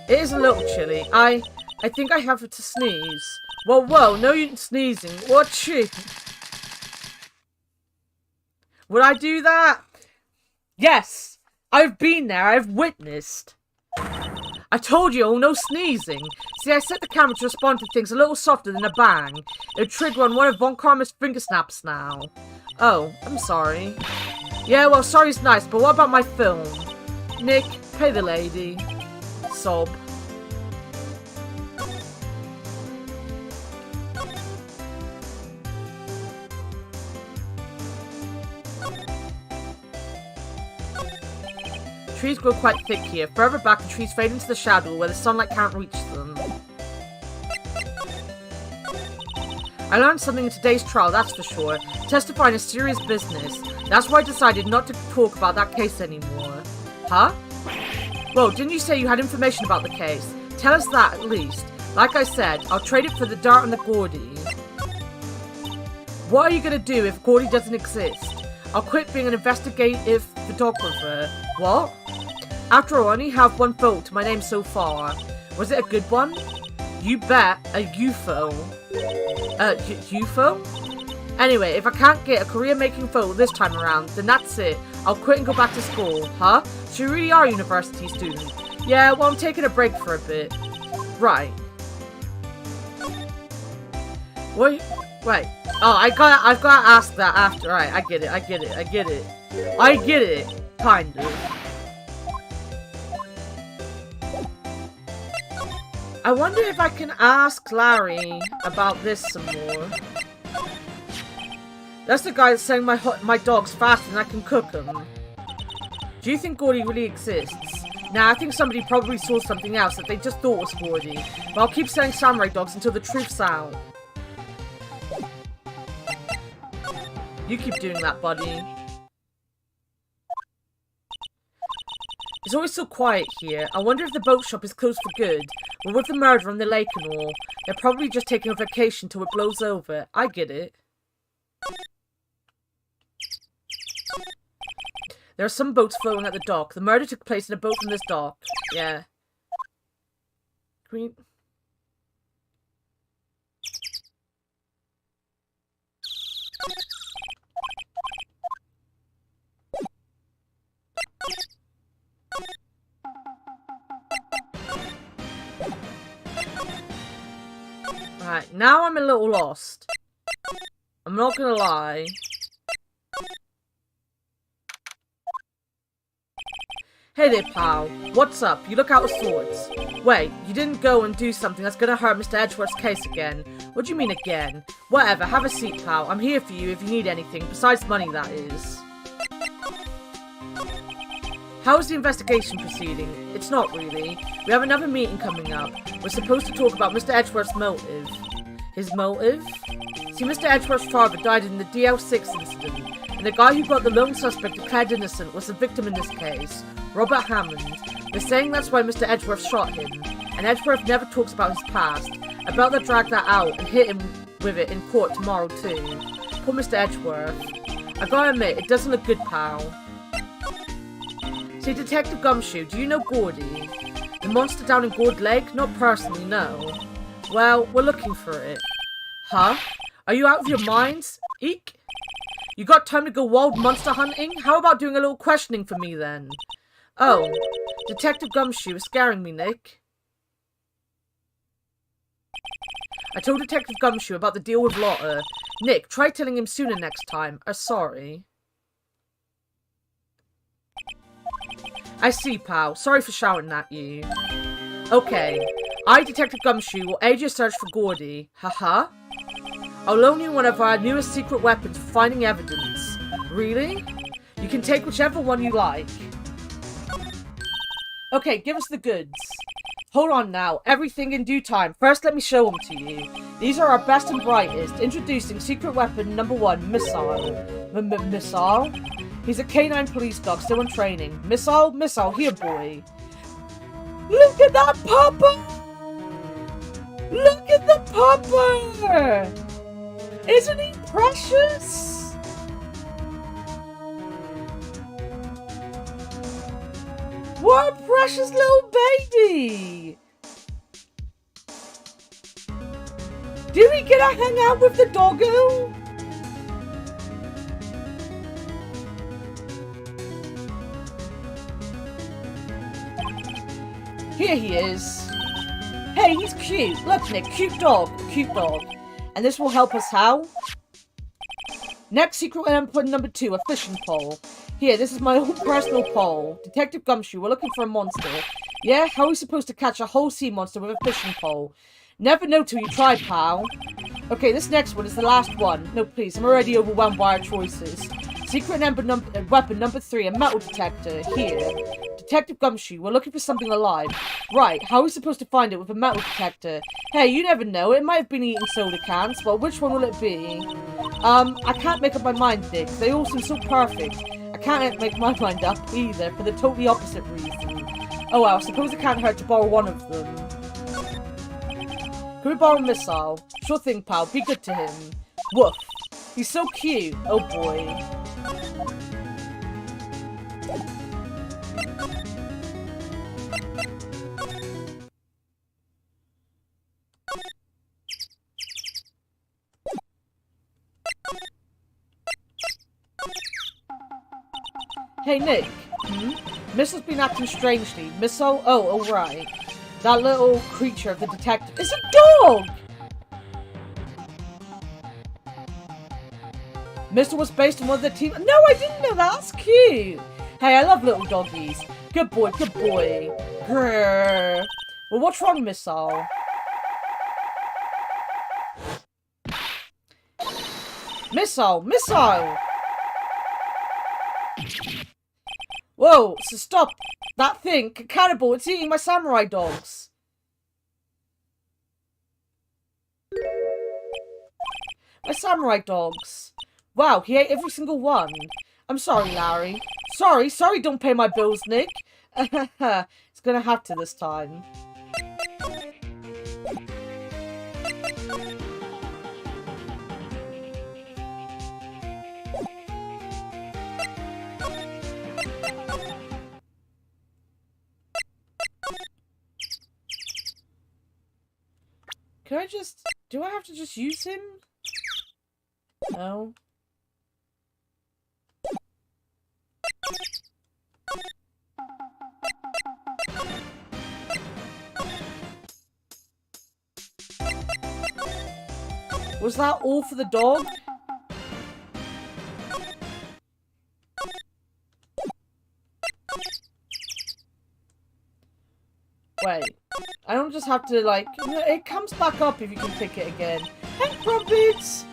It is a little chilly. I think I have to sneeze. Whoa, no you sneezing. What you? Would I do that? Yes! I've been there. I've witnessed. I told you all, no sneezing. See, I set the camera to respond to things a little softer than a bang. It'll trigger on one of Von Karma's finger snaps now. Oh, I'm sorry. Yeah, well, sorry's nice, but what about my film? Nick, pay the lady. Sob. Trees grow quite thick here. Further back, the trees fade into the shadow where the sunlight can't reach them. I learned something in today's trial, that's for sure. Testifying is serious business. That's why I decided not to talk about that case anymore. Huh? Well, didn't you say you had information about the case? Tell us that, at least. Like I said, I'll trade it for the dirt on the Gordy. What are you gonna do if Gordy doesn't exist? I'll quit being an investigative photographer. What? After all, I only have one photo to my name so far. Was it a good one? You bet. A UFO. UFO? Anyway, if I can't get a career-making photo this time around, then that's it. I'll quit and go back to school. Huh? So you really are a university student? Yeah, well, I'm taking a break for a bit. Right. Wait. Oh, I've got to ask that after. Right, I get it. Kind of. I wonder if I can ask Larry about this some more. That's the guy that's selling my dogs faster than I can cook them. Do you think Gordy really exists? Nah, I think somebody probably saw something else that they just thought was Gordy. But I'll keep selling samurai dogs until the truth's out. You keep doing that, buddy. It's always so quiet here. I wonder if the boat shop is closed for good. Well, with the murder on the lake and all, they're probably just taking a vacation till it blows over. I get it. There are some boats floating at the dock. The murder took place in a boat from this dock. Yeah. Green... Alright, now I'm a little lost. I'm not gonna lie. Hey there, pal. What's up? You look out of sorts. Wait, you didn't go and do something that's gonna hurt Mr. Edgeworth's case again. What do you mean again? Whatever, have a seat, pal. I'm here for you if you need anything, besides money, that is. How is the investigation proceeding? It's not really. We have another meeting coming up. We're supposed to talk about Mr. Edgeworth's motive. His motive? See, Mr. Edgeworth's father died in the DL6 incident, and the guy who got the lone suspect declared innocent was the victim in this case, Robert Hammond. They're saying that's why Mr. Edgeworth shot him, and Edgeworth never talks about his past. I bet they'll drag that out and hit him with it in court tomorrow too. Poor Mr. Edgeworth. I gotta admit, it doesn't look good, pal. See, Detective Gumshoe, do you know Gordy? The monster down in Gourd Lake? Not personally, no. Well, we're looking for it. Huh? Are you out of your minds? Eek? You got time to go wild monster hunting? How about doing a little questioning for me, then? Oh, Detective Gumshoe is scaring me, Nick. I told Detective Gumshoe about the deal with Lotta. Nick, try telling him sooner next time. Sorry. I see, pal. Sorry for shouting at you. Okay. I, Detective Gumshoe, will aid your search for Gordy. Haha. I'll loan you one of our newest secret weapons for finding evidence. Really? You can take whichever one you like. Okay, give us the goods. Hold on now. Everything in due time. First, let me show them to you. These are our best and brightest. Introducing secret weapon number 1, Missile. Missile? He's a canine police dog, still in training. Missile, here, boy. Look at that pupper! Look at the pupper! Isn't he precious? What a precious little baby! Do we get to hang out with the doggo? Here he is. Hey, he's cute. Look, Nick, cute dog. Cute dog. And this will help us how? Next secret input number 2, a fishing pole. Here, this is my own personal pole. Detective Gumshoe, we're looking for a monster. Yeah, how are we supposed to catch a whole sea monster with a fishing pole? Never know till you try, pal. Okay, this next one is the last one. No, please, I'm already overwhelmed by our choices. Secret weapon number 3, a metal detector. Here. Detective Gumshoe, we're looking for something alive. Right, how are we supposed to find it with a metal detector? Hey, you never know, it might have been eating soda cans, but which one will it be? I can't make up my mind, Dick. They all seem so perfect. I can't make my mind up either, for the totally opposite reason. Oh well, I suppose it can't hurt to borrow one of them. Can we borrow a missile? Sure thing, pal. Be good to him. Woof. He's so cute. Oh boy. Hey, Nick. Missile's been acting strangely. Missile? Oh, right. That little creature of the detective. It's a dog! Missile was based on one of the team. No, I didn't know that. That's cute. Hey, I love little doggies. Good boy, good boy. Grrr. Well, what's wrong, Missile? Missile! Whoa, so stop that thing. Cannibal, it's eating my samurai dogs. My samurai dogs. Wow, he ate every single one. I'm sorry, Larry. Sorry, don't pay my bills, Nick. It's gonna have to this time. Can I just... Do I have to just use him? No. Was that all for the dog? Wait. I don't just have to, like... It comes back up if you can pick it again. Hey, Crumpets!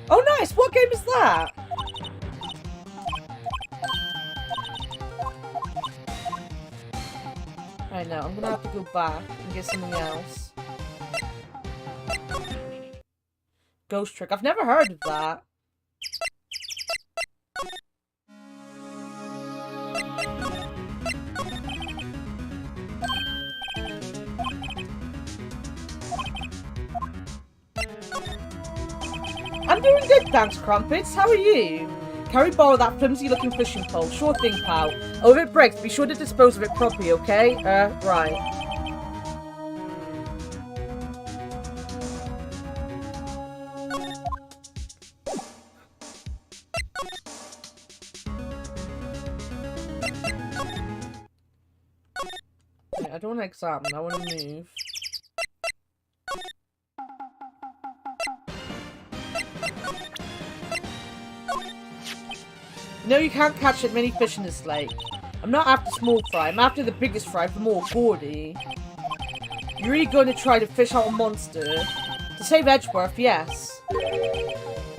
Oh, nice! What game is that? I know. I'm gonna have to go back and get something else. Ghost Trick. I've never heard of that. I'm doing good, thanks, Crumpets. How are you? Can we borrow that flimsy-looking fishing pole? Sure thing, pal. Oh, if it breaks, be sure to dispose of it properly, okay? Right. Okay, I don't want to examine, I want to move. No, you can't catch that many fish in this lake. I'm not after small fry, I'm after the biggest fry for more gaudy. You're really going to try to fish out a monster? To save Edgeworth, yes.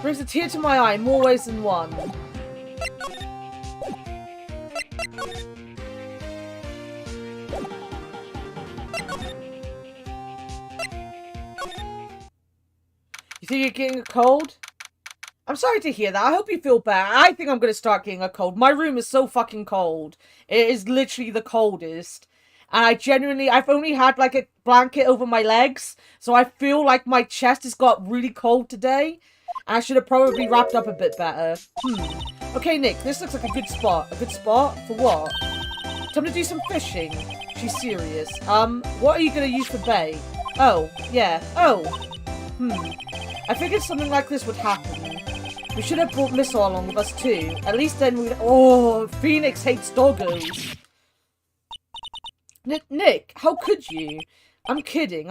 Brings a tear to my eye in more ways than one. You think you're getting a cold? I'm sorry to hear that. I hope you feel better. I think I'm going to start getting a cold. My room is so fucking cold. It is literally the coldest. And I've only had like a blanket over my legs. So I feel like my chest has got really cold today. And I should have probably wrapped up a bit better. Okay, Nick, this looks like a good spot. A good spot? For what? Time to do some fishing. She's serious. What are you going to use for bait? Oh, yeah. Oh. I figured something like this would happen. We should have brought Missile along with us too. At least then we'd... Oh, Phoenix hates doggos. Nick, how could you? I'm kidding.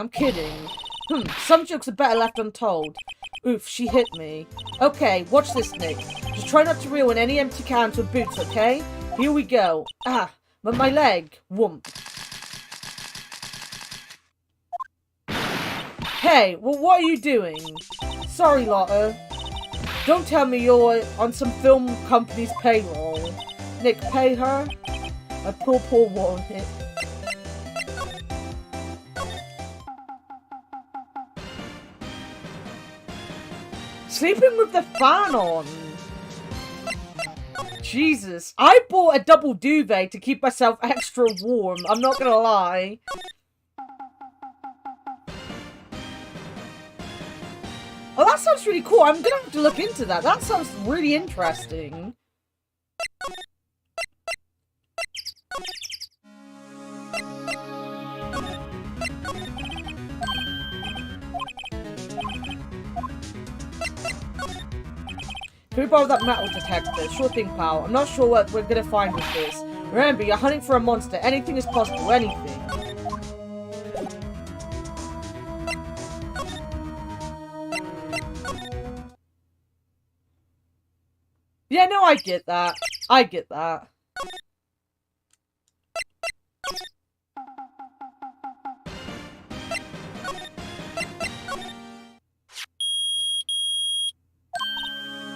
Some jokes are better left untold. Oof, she hit me. Okay, watch this, Nick. Just try not to reel in any empty cans or boots, okay? Here we go. Ah, but my leg. Whoomp. Hey, well, what are you doing? Sorry, Lotta. Don't tell me you're on some film company's payroll. Nick, pay her? A poor warhead. Sleeping with the fan on. Jesus. I bought a double duvet to keep myself extra warm. I'm not gonna lie. Oh, that sounds really cool. I'm gonna have to look into that. That sounds really interesting. Can we borrow that metal detector? Sure thing, pal. I'm not sure what we're gonna find with this. Remember, you're hunting for a monster. Anything is possible. Anything. Yeah, no, I get that. I get that.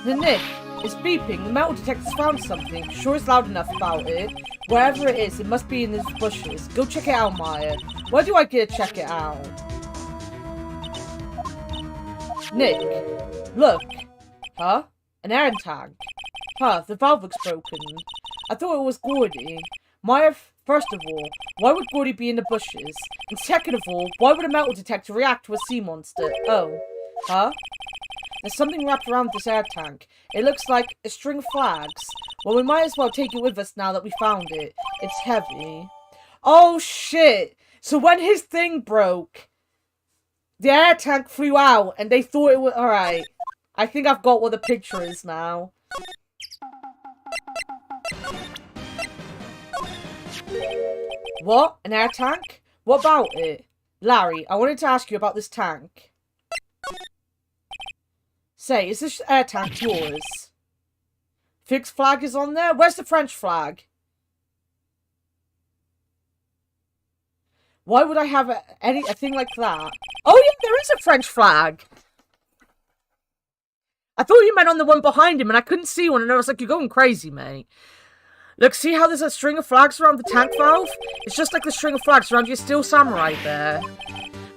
The Nick, it's beeping. The metal detector's found something. Sure it's loud enough about it. Wherever it is, it must be in these bushes. Go check it out, Maya. Where do I get to check it out? Nick, look. Huh? An air tank. Huh, the valve looks broken. I thought it was Gordy. Maya, first of all, why would Gordy be in the bushes? And second of all, why would a metal detector react to a sea monster? Oh. Huh? There's something wrapped around this air tank. It looks like a string of flags. Well, we might as well take it with us now that we found it. It's heavy. Oh, shit! So when his thing broke, the air tank flew out, and they thought it was... Alright. I think I've got what the picture is now. What? An air tank? What about it? Larry, I wanted to ask you about this tank. Say, is this air tank yours? Fixed flag is on there? Where's the French flag? Why would I have a thing like that? Oh yeah, there is a French flag! I thought you meant on the one behind him and I couldn't see one and I was like, you're going crazy, mate. Look, see how there's a string of flags around the tank valve? It's just like the string of flags around your steel samurai there.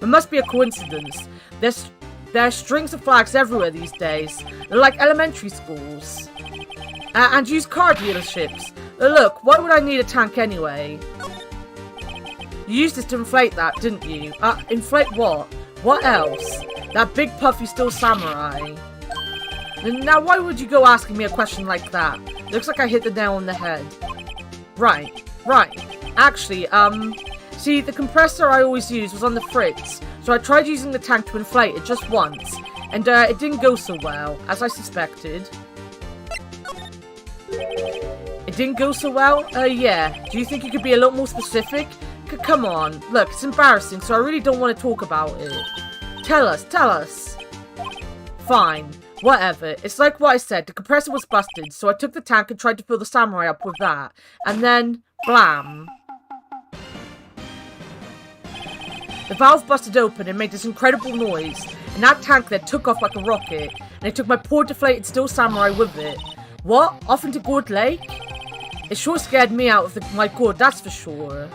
It must be a coincidence. There are strings of flags everywhere these days. They're like elementary schools. And used car dealerships. Look, why would I need a tank anyway? You used this to inflate that, didn't you? Inflate what? What else? That big puffy steel samurai. Now, why would you go asking me a question like that? Looks like I hit the nail on the head. Right. Actually, see, the compressor I always use was on the fritz, so I tried using the tank to inflate it just once, and it didn't go so well, as I suspected. It didn't go so well? Yeah. Do you think you could be a little more specific? Come on. Look, it's embarrassing, so I really don't want to talk about it. Tell us. Fine. Whatever. It's like what I said, the compressor was busted, so I took the tank and tried to fill the samurai up with that. And then, blam. The valve busted open and made this incredible noise, and that tank then took off like a rocket, and it took my poor deflated steel samurai with it. What? Off into Gourd Lake? It sure scared me out of my gourd, that's for sure.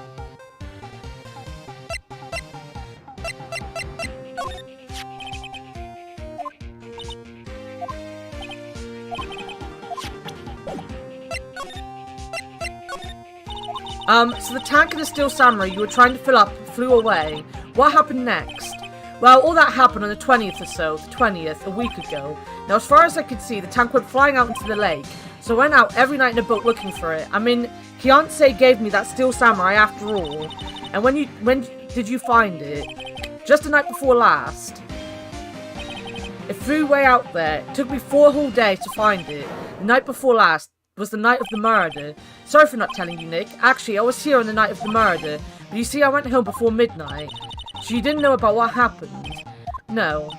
So the tank and the steel samurai you were trying to fill up flew away. What happened next? Well, all that happened on the 20th or so, the 20th, a week ago. Now, as far as I could see, the tank went flying out into the lake. So I went out every night in a boat looking for it. I mean, Fiancé gave me that steel samurai after all. And when did you find it? Just the night before last. It flew way out there. It took me 4 whole days to find it. The night before last was the night of the murder. Sorry for not telling you, Nick. Actually, I was here on the night of the murder. But you see, I went home before midnight. So you didn't know about what happened? No.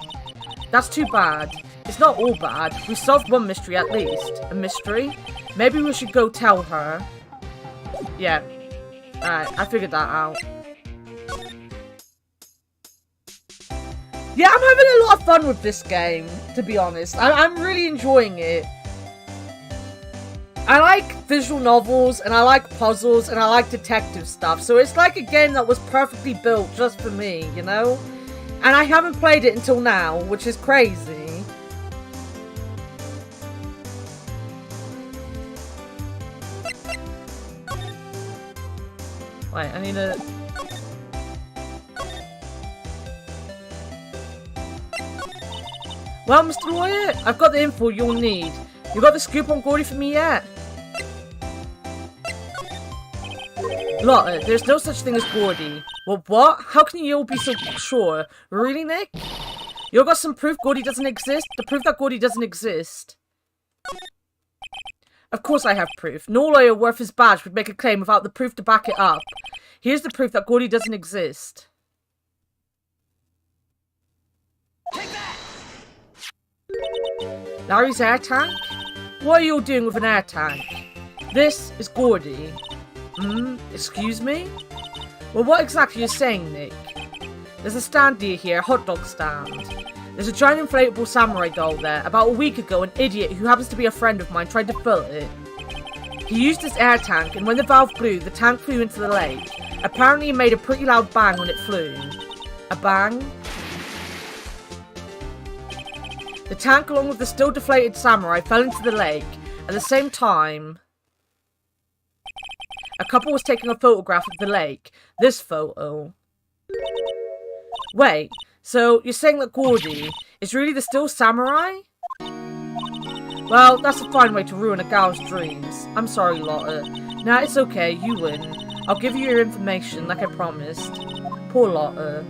That's too bad. It's not all bad. We solved one mystery at least. A mystery? Maybe we should go tell her. Yeah. Alright, I figured that out. Yeah, I'm having a lot of fun with this game, to be honest. I'm really enjoying it. I like visual novels, and I like puzzles, and I like detective stuff. So it's like a game that was perfectly built just for me, you know? And I haven't played it until now, which is crazy. Wait, I need to... Well, Mr. Lawyer, I've got the info you'll need. You got the scoop on Gordy for me yet? Lotta, there's no such thing as Gordy. Well, what? How can you all be so sure? Really, Nick? You got some proof Gordy doesn't exist? The proof that Gordy doesn't exist? Of course I have proof. No lawyer worth his badge would make a claim without the proof to back it up. Here's the proof that Gordy doesn't exist. Take that! Larry's air tank? What are you all doing with an air tank? This is Gordy. Excuse me? Well, what exactly are you saying, Nick? There's a stand near here, a hot dog stand. There's a giant inflatable samurai doll there. About a week ago, an idiot who happens to be a friend of mine tried to fill it. He used his air tank, and when the valve blew, the tank flew into the lake. Apparently, it made a pretty loud bang when it flew. A bang? The tank, along with the still deflated samurai, fell into the lake. At the same time, a couple was taking a photograph of the lake. This photo. Wait, so you're saying that Gordy is really the still samurai? Well, that's a fine way to ruin a gal's dreams. I'm sorry, Lotta. Nah, it's okay, you win. I'll give you your information, like I promised. Poor Lotta.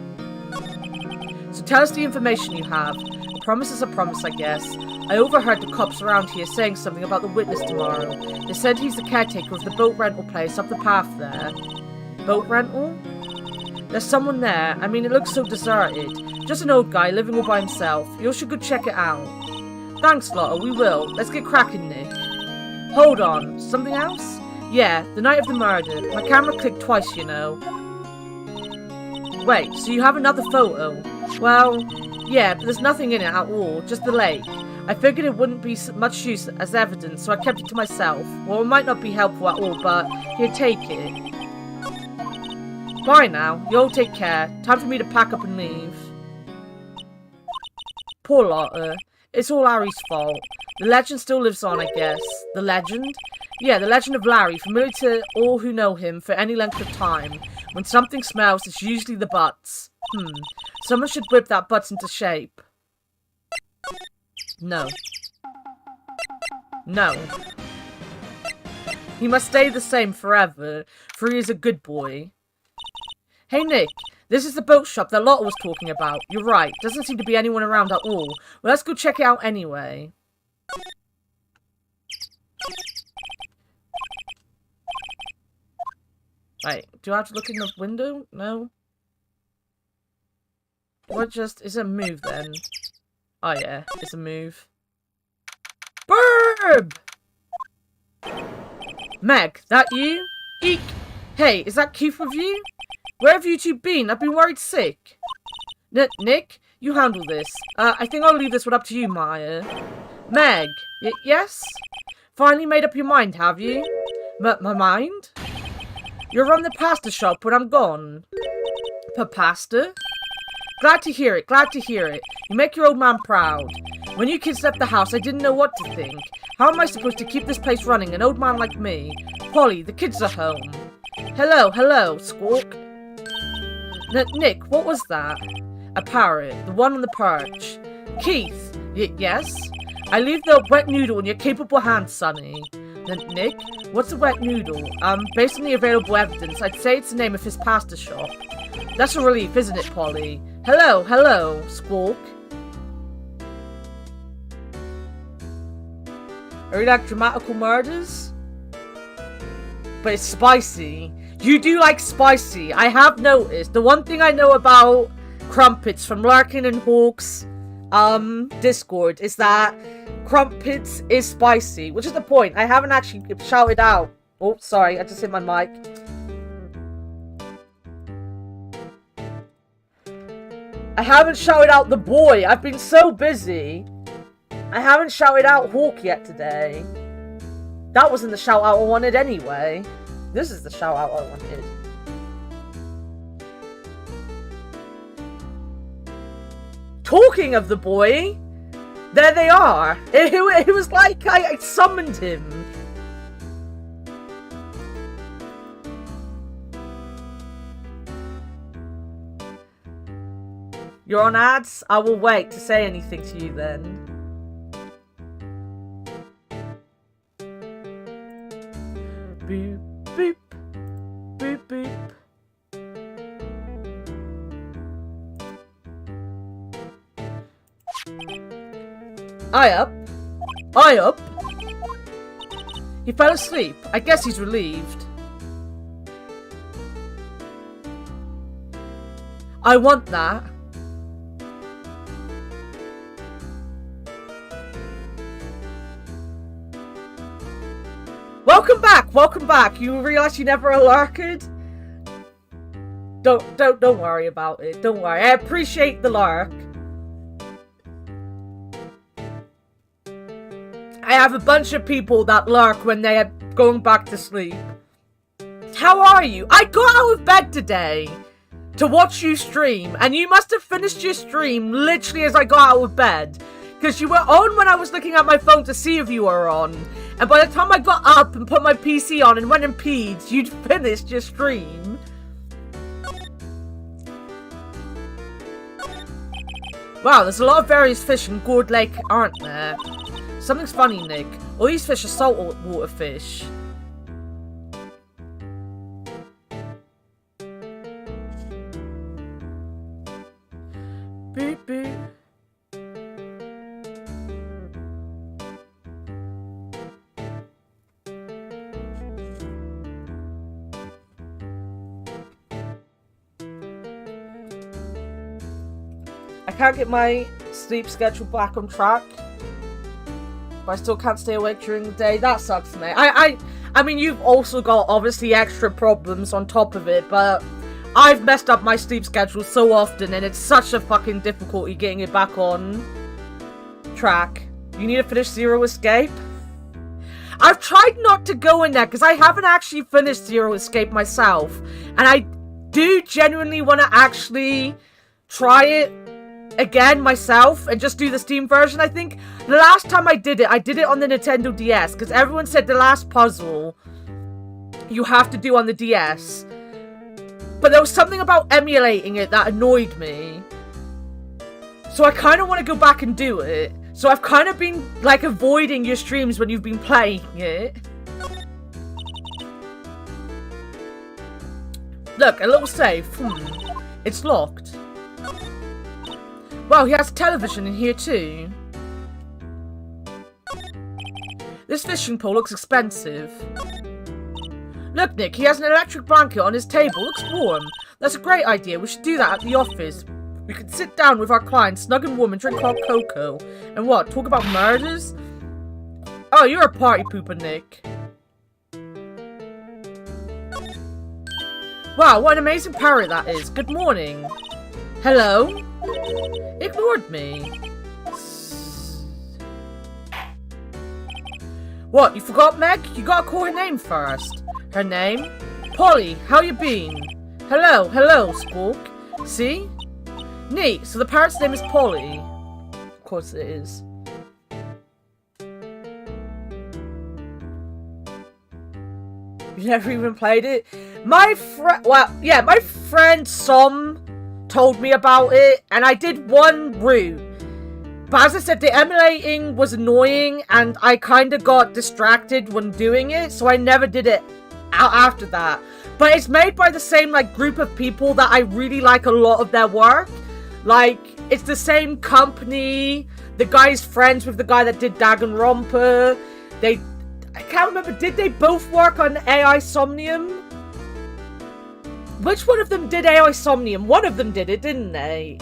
So tell us the information you have. A promise is a promise, I guess. I overheard the cops around here saying something about the witness tomorrow. They said he's the caretaker of the boat rental place up the path there. Boat rental? There's someone there. I mean, it looks so deserted. Just an old guy living all by himself. You should go check it out. Thanks, Lotta, we will. Let's get cracking, Nick. Hold on. Something else? Yeah, the night of the murder. My camera clicked twice, you know. Wait, so you have another photo? Well, yeah, but there's nothing in it at all. Just the lake. I figured it wouldn't be much use as evidence, so I kept it to myself. Well, it might not be helpful at all, but here, take it. Bye now. You all take care. Time for me to pack up and leave. Poor Lotta. It's all Larry's fault. The legend still lives on, I guess. The legend? Yeah, the legend of Larry, familiar to all who know him for any length of time. When something smells, it's usually the butts. Someone should whip that butts into shape. No. No. He must stay the same forever, for he is a good boy. Hey Nick, this is the boat shop that Lotta was talking about. You're right, doesn't seem to be anyone around at all. Well, let's go check it out anyway. Wait, do I have to look in the window? No? What just... is it a move then? Oh yeah, it's a move. Burb! Meg, that you? Eek! Hey, is that Keith with you? Where have you two been? I've been worried sick. Nick, you handle this. I think I'll leave this one up to you, Maya. Meg, yes? Finally made up your mind, have you? My mind? You'll run the pasta shop when I'm gone. Pasta? Glad to hear it, glad to hear it. You make your old man proud. When you kids left the house, I didn't know what to think. How am I supposed to keep this place running, an old man like me? Polly, the kids are home. Hello, hello, Squawk. Nick, what was that? A parrot, the one on the perch. Keith, yes? I leave the wet noodle in your capable hands, Sonny. Nick, what's a wet noodle? Based on the available evidence, I'd say it's the name of his pasta shop. That's a relief, isn't it, Polly? Hello, hello, Squawk. Are you like dramatical murders? But it's spicy. You do like spicy. I have noticed. The one thing I know about Crumpets from Larkin and Hawk's Discord is that Crumpets is spicy, which is the point. I haven't actually shouted out. Oh, sorry, I just hit my mic. I haven't shouted out the boy. I've been so busy. I haven't shouted out Hawk yet today. That wasn't the shout out I wanted anyway. This is the shout out I wanted. Talking of the boy, there they are. It was like I summoned him. You're on ads? I will wait to say anything to you then. Boop, boop, boop, boop. Eye up. Eye up. He fell asleep. I guess he's relieved. I want that. Welcome back! Welcome back! You realise you never lurked? Don't worry about it. Don't worry. I appreciate the lurk. I have a bunch of people that lurk when they are going back to sleep. How are you? I got out of bed today to watch you stream, and you must have finished your stream literally as I got out of bed. Because you were on when I was looking at my phone to see if you were on. And by the time I got up and put my PC on and went and peed, you'd finished your stream. Wow, there's a lot of various fish in Gourd Lake, aren't there? Something's funny, Nick. All these fish are saltwater fish. Boop, boop. I can't get my sleep schedule back on track, but I still can't stay awake during the day. That sucks, mate. I mean, you've also got obviously extra problems on top of it, but I've messed up my sleep schedule so often, and it's such a fucking difficulty getting it back on track. You need to finish Zero Escape? I've tried not to go in there because I haven't actually finished Zero Escape myself, and I do genuinely want to actually try it again myself and just do the Steam version. I think the last time I did it on the Nintendo DS because everyone said the last puzzle you have to do on the DS, but there was something about emulating it that annoyed me, so I kind of want to go back and do it. So I've kind of been like avoiding your streams when you've been playing it. Look, a little safe. It's locked. Wow, he has a television in here too. This fishing pole looks expensive. Look, Nick, he has an electric blanket on his table. Looks warm. That's a great idea. We should do that at the office. We could sit down with our clients, snug and warm, and drink hot cocoa. And what, talk about murders? Oh, you're a party pooper, Nick. Wow, what an amazing parrot that is. Good morning. Hello? Ignored me. What, you forgot, Meg? You gotta call her name first. Her name? Polly, how you been? Hello, hello, Squawk. See? Neat, so the parrot's name is Polly. Of course it is. You never even played it? My friend Som told me about it, and I did one route. But as I said, the emulating was annoying, and I kind of got distracted when doing it, so I never did it after that. But it's made by the same, like, group of people that I really like a lot of their work. Like, it's the same company. The guy's friends with the guy that did Danganronpa. I can't remember, did they both work on AI Somnium? Which one of them did AI Somnium? One of them did it, didn't they?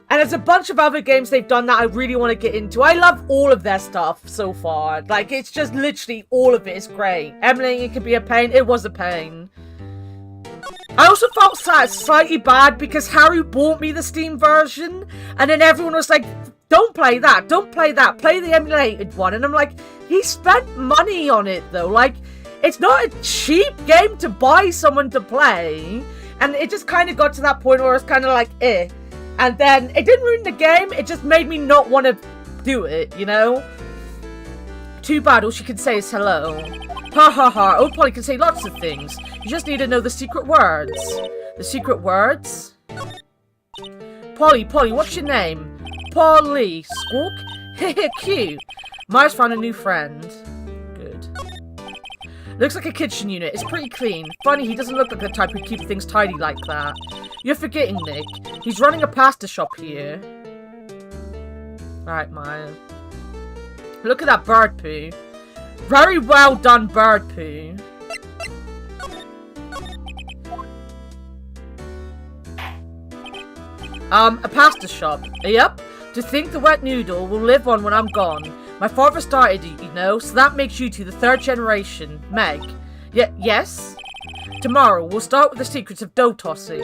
And there's a bunch of other games they've done that I really want to get into. I love all of their stuff so far. Like, it's just literally all of it is great. Emulating it can be a pain. It was a pain. I also felt slightly bad because Harry bought me the Steam version. And then everyone was like, don't play that. Don't play that. Play the emulated one. And I'm like, he spent money on it though. Like, it's not a cheap game to buy someone to play. And it just kind of got to that point where it's kind of like, eh. And then, it didn't ruin the game, it just made me not want to do it, you know? Too bad, all she can say is hello. Ha ha ha, Old Polly can say lots of things. You just need to know the secret words. The secret words? Polly, what's your name? Polly, Squawk? Hehe, cute. Myers found a new friend. Good. Looks like a kitchen unit. It's pretty clean. Funny, he doesn't look like the type who'd keep things tidy like that. You're forgetting, Nick. He's running a pasta shop here. Alright, Maya. Look at that bird poo. Very well done bird poo. A pasta shop. Yep. To think the wet noodle will live on when I'm gone. My father started it, you know, so that makes you two the third generation. Meg. Yes? Tomorrow, we'll start with the secrets of dough tossing.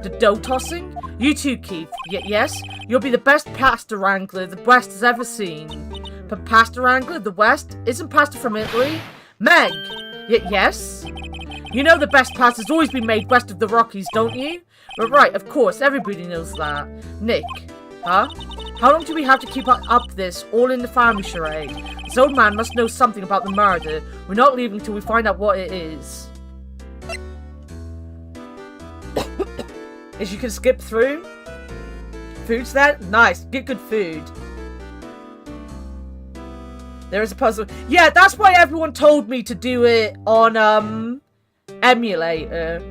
The dough tossing? You too, Keith. Yes? You'll be the best pasta wrangler the West has ever seen. But pasta wrangler? The West? Isn't pasta from Italy? Meg! Yes? You know the best pasta's always been made west of the Rockies, don't you? But right, of course, everybody knows that. Nick. Huh? How long do we have to keep up this, all in the family charade? This old man must know something about the murder. We're not leaving till we find out what it is. Is you can skip through? Food's there? Nice. Get good food. There is a puzzle. Yeah, that's why everyone told me to do it on, emulator.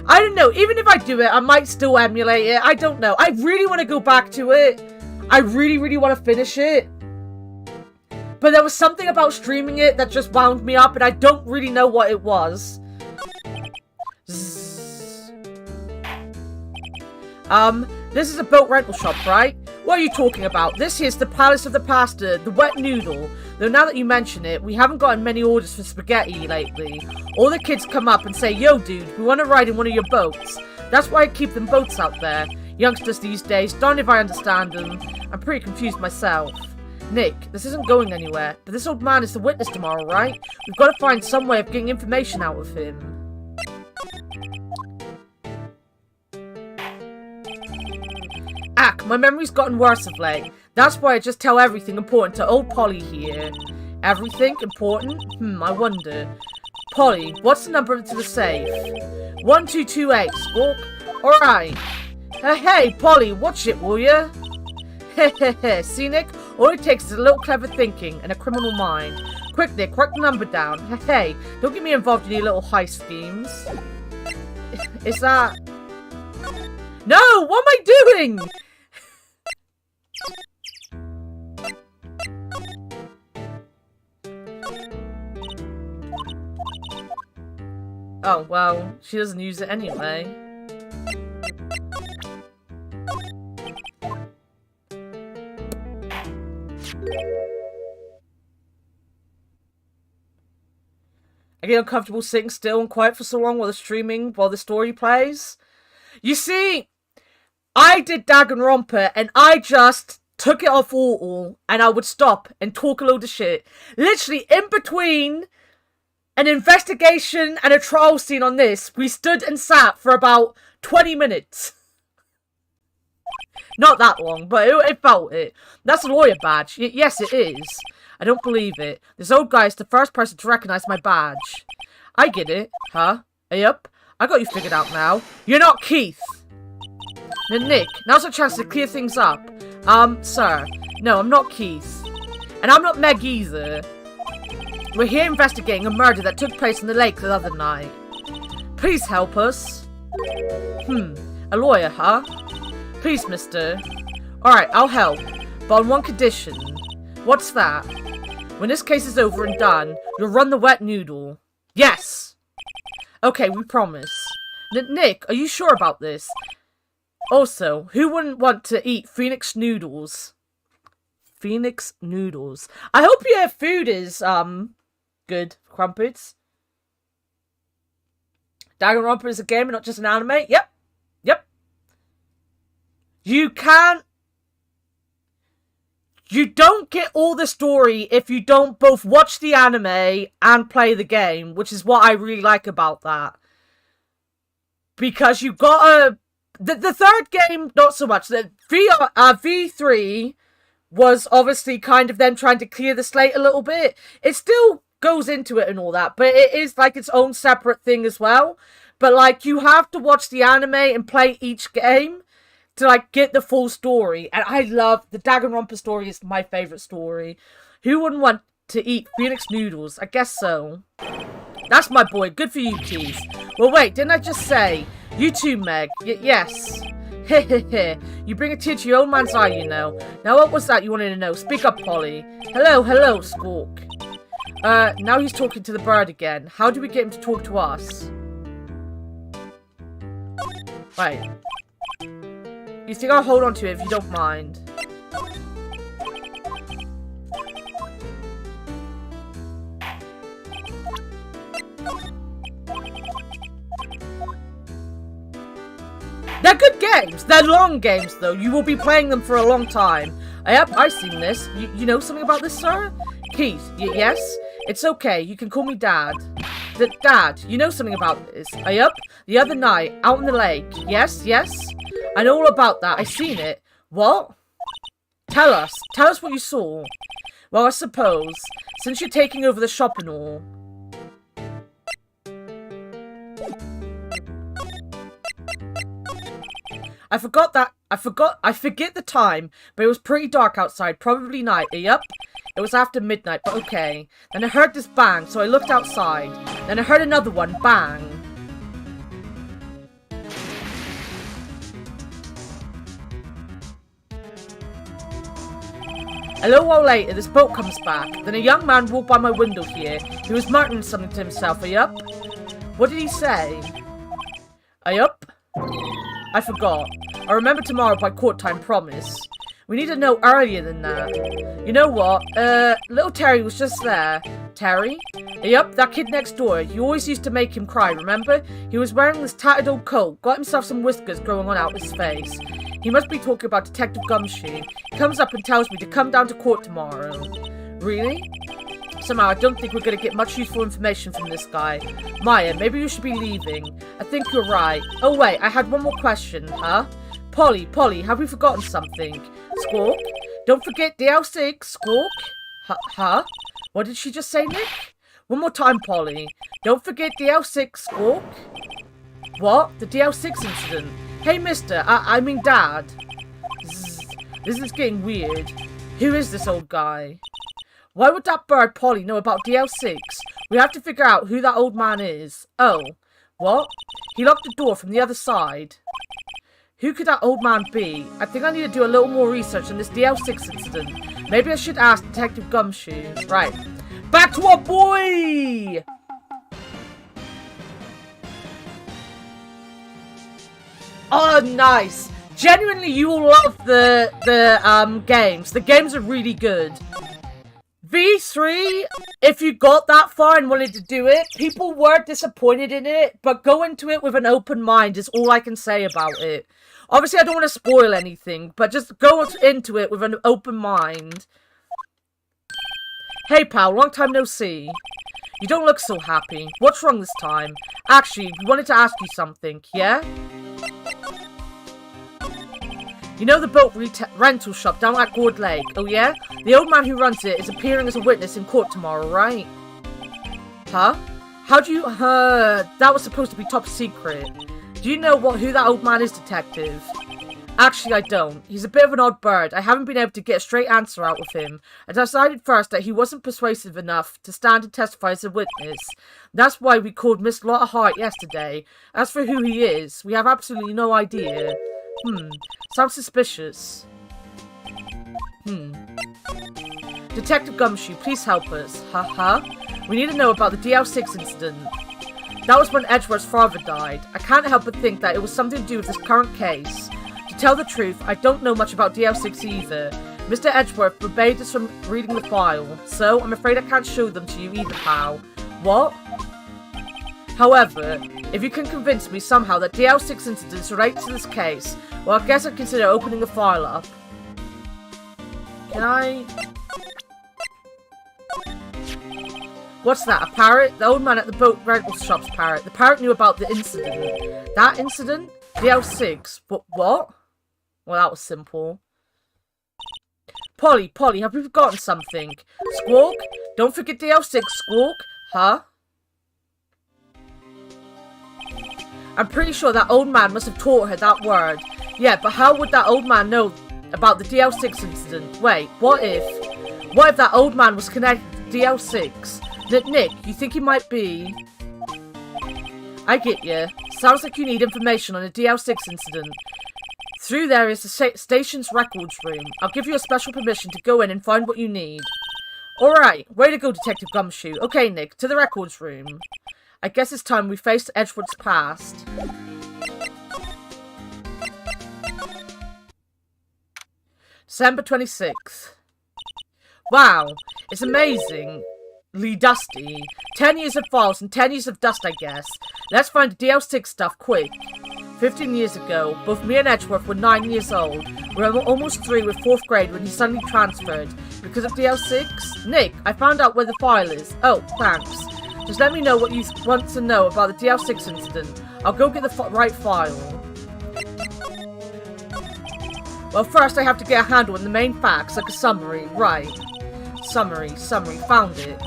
I don't know. Even if I do it, I might still emulate it. I don't know. I really want to go back to it. I really, really want to finish it. But there was something about streaming it that just wound me up, and I don't really know what it was. This is a boat rental shop, right? What are you talking about? This here's the Palace of the Pasta, the wet noodle. Though now that you mention it, we haven't gotten many orders for spaghetti lately. All the kids come up and say, yo dude, we want to ride in one of your boats. That's why I keep them boats out there. Youngsters these days, darn if I understand them. I'm pretty confused myself. Nick, this isn't going anywhere, but this old man is the witness tomorrow, right? We've got to find some way of getting information out of him. Ack, my memory's gotten worse of late. That's why I just tell everything important to old Polly here. Everything important? I wonder. Polly, what's the number to the safe? 1228, Squawk. Alright. Hey, Polly, watch it, will ya? Hehehe, see, Nick? All it takes is a little clever thinking and a criminal mind. Quick, Nick, write the number down. Hey, don't get me involved in your little heist schemes. Is that... No! What am I doing? Oh, well, she doesn't use it anyway. I get uncomfortable sitting still and quiet for so long while the story plays. You see, I did Danganronpa and I just took it off auto and I would stop and talk a load of shit. Literally in between an investigation and a trial scene on this, we stood and sat for about 20 minutes. Not that long, but it felt it. That's a lawyer badge. Yes, it is. I don't believe it. This old guy is the first person to recognize my badge. I get it. Huh? Yup. I got you figured out now. You're not Keith. Now, Nick, now's a chance to clear things up. Sir. No, I'm not Keith. And I'm not Meg either. We're here investigating a murder that took place in the lake the other night. Please help us. A lawyer, huh? Please, mister. Alright, I'll help. But on one condition. What's that? When this case is over and done, you'll run the wet noodle. Yes! Okay, we promise. Nick, are you sure about this? Also, who wouldn't want to eat Phoenix noodles? Phoenix noodles. I hope your food is, good. Crumpets. Danganronpa is a game and not just an anime? Yep. Yep. You don't get all the story if you don't both watch the anime and play the game, which is what I really like about that. Because you gotta... The third game, not so much. The V3 was obviously kind of them trying to clear the slate a little bit. It still goes into it and all that, but it is like its own separate thing as well. But like, you have to watch the anime and play each game to like get the full story. And I love the Danganronpa story. Is my favorite story. Who wouldn't want to eat Phoenix noodles? I guess so. That's my boy. Good for you, Keith. Well, wait, didn't I just say you too, Meg? Yes. Hehehe. You bring a tear to your old man's eye, you know. Now what was that you wanted to know? Speak up, Polly. Hello, Squawk. Now he's talking to the bird again. How do we get him to talk to us? Right. You think I'll hold on to it if you don't mind? They're good games. They're long games, though. You will be playing them for a long time. Yep, I've seen this. You know something about this, sir? Keith, yes? It's okay. You can call me Dad. Dad, you know something about this. Yep, the other night, out in the lake. Yes? I know all about that. I seen it. What? Tell us what you saw. Well, I suppose, since you're taking over the shop and all. I forget the time, but it was pretty dark outside, probably night. Yep, it was after midnight, but okay. Then I heard this bang, so I looked outside. Then I heard another one, bang. A little while later, this boat comes back. Then a young man walked by my window here. He was muttering something to himself. Yup. What did he say? Yup. I forgot. I'll remember tomorrow by court time, promise. We need to know earlier than that. You know what? Little Terry was just there. Terry? Yup, that kid next door. You always used to make him cry, remember? He was wearing this tattered old coat, got himself some whiskers growing on out his face. He must be talking about Detective Gumshoe. He comes up and tells me to come down to court tomorrow. Really? Somehow, I don't think we're going to get much useful information from this guy. Maya, maybe you should be leaving. I think you're right. Oh wait, I had one more question, huh? Polly, have we forgotten something? Squawk? Don't forget DL6, Squawk? Huh? What did she just say, Nick? One more time, Polly. Don't forget DL6, Squawk? What? The DL6 incident? Hey, mister, I mean Dad. Zzz, this is getting weird. Who is this old guy? Why would that bird Polly know about DL6? We have to figure out who that old man is. Oh, what? He locked the door from the other side. Who could that old man be? I think I need to do a little more research on this DL6 incident. Maybe I should ask Detective Gumshoe. Right. Back to our boy! Oh, nice. Genuinely, you will love the games. The games are really good. V3, if you got that far and wanted to do it, people were disappointed in it, but go into it with an open mind is all I can say about it. Obviously, I don't want to spoil anything, but just go into it with an open mind. Hey, pal, long time no see. You don't look so happy. What's wrong this time? Actually, we wanted to ask you something, yeah? You know the boat rental shop down at Gourd Lake, oh yeah? The old man who runs it is appearing as a witness in court tomorrow, right? Huh? How do you... that was supposed to be top secret. Do you know who that old man is, detective? Actually, I don't. He's a bit of an odd bird. I haven't been able to get a straight answer out of him. I decided first that he wasn't persuasive enough to stand and testify as a witness. That's why we called Miss Lotta Hart yesterday. As for who he is, we have absolutely no idea. Sounds suspicious. Detective Gumshoe, please help us. We need to know about the DL6 incident. That was when Edgeworth's father died. I can't help but think that it was something to do with this current case. To tell the truth, I don't know much about DL6 either. Mr. Edgeworth forbade us from reading the file, so I'm afraid I can't show them to you either, pal. What? However, if you can convince me somehow that DL6 incidents relate to this case, well, I guess I'd consider opening the file up. Can I... What's that, a parrot? The old man at the boat rental shop's parrot. The parrot knew about the incident. That incident? DL6? But what? Well, that was simple. Polly, have we forgotten something? Squawk? Don't forget DL6, Squawk. Huh? I'm pretty sure that old man must have taught her that word. Yeah, but how would that old man know about the DL6 incident? Wait, what if that old man was connected to DL6? Nick, you think he might be... I get you. Sounds like you need information on a DL6 incident. Through there is the station's records room. I'll give you a special permission to go in and find what you need. Alright, way to go, Detective Gumshoe. Okay, Nick, to the records room. I guess it's time we faced Edgeworth's past. December 26th. Wow, it's amazingly dusty. 10 years of files and 10 years of dust, I guess. Let's find the DL6 stuff quick. 15 years ago, both me and Edgeworth were 9 years old. We were almost through with 4th grade when he suddenly transferred. Because of DL6? Nick, I found out where the file is. Oh, thanks. Just let me know what you want to know about the DL6 incident. I'll go get the right file. Well, first I have to get a handle on the main facts, like a summary. Right. Summary. Found it.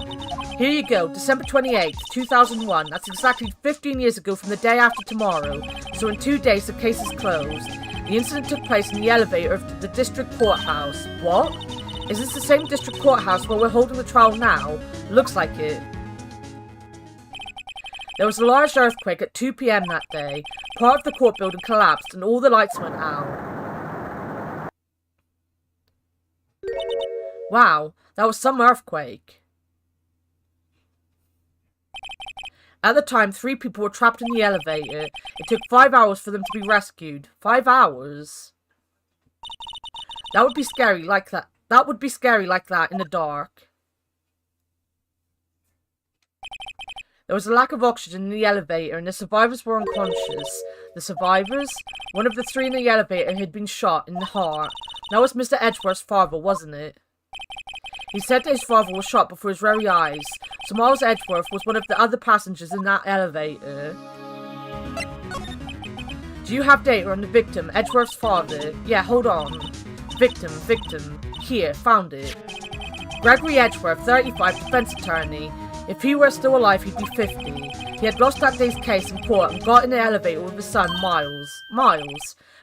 Here you go, December 28th, 2001. That's exactly 15 years ago from the day after tomorrow. So in 2 days, the case is closed. The incident took place in the elevator of the district courthouse. What? Is this the same district courthouse where we're holding the trial now? Looks like it. There was a large earthquake at 2 PM that day. Part of the court building collapsed and all the lights went out. Wow, that was some earthquake. At the time, 3 people were trapped in the elevator. It took 5 hours for them to be rescued. 5 hours? That would be scary like that. That would be scary like that in the dark. There was a lack of oxygen in the elevator and the survivors were unconscious. The survivors? One of the 3 in the elevator had been shot in the heart. That was Mr. Edgeworth's father, wasn't it? He said that his father was shot before his very eyes. So Miles Edgeworth was one of the other passengers in that elevator. Do you have data on the victim, Edgeworth's father? Yeah, hold on. Victim. Here, found it. Gregory Edgeworth, 35, defense attorney. If he were still alive, he'd be 50. He had lost that day's case in court and got in the elevator with his son, Miles.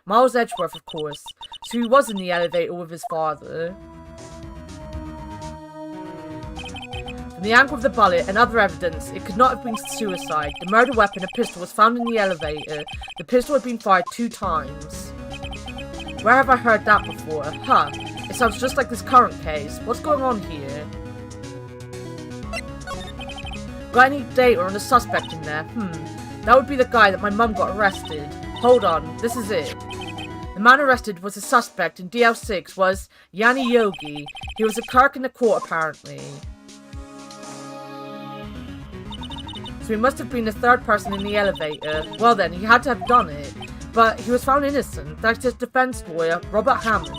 Miles Edgeworth, of course. So he was in the elevator with his father. From the angle of the bullet and other evidence, it could not have been suicide. The murder weapon, a pistol, was found in the elevator. The pistol had been fired 2 times. Where have I heard that before? Huh. It sounds just like this current case. What's going on here? Got any data on the suspect in there? That would be the guy that my mum got arrested. Hold on, this is it. The man arrested was a suspect in DL6 was Yanni Yogi. He was a clerk in the court apparently. So he must have been the 3rd person in the elevator. Well then, he had to have done it. But he was found innocent. That's his defense lawyer, Robert Hammond.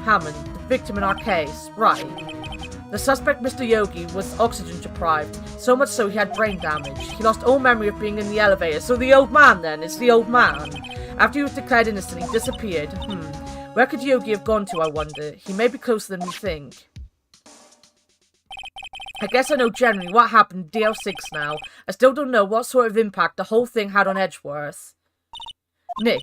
The victim in our case. Right. The suspect, Mr. Yogi, was oxygen deprived. So much so he had brain damage. He lost all memory of being in the elevator. So the old man then, it's the old man. After he was declared innocent, he disappeared. Where could Yogi have gone to, I wonder? He may be closer than we think. I guess I know generally what happened in DL6 now. I still don't know what sort of impact the whole thing had on Edgeworth. Nick,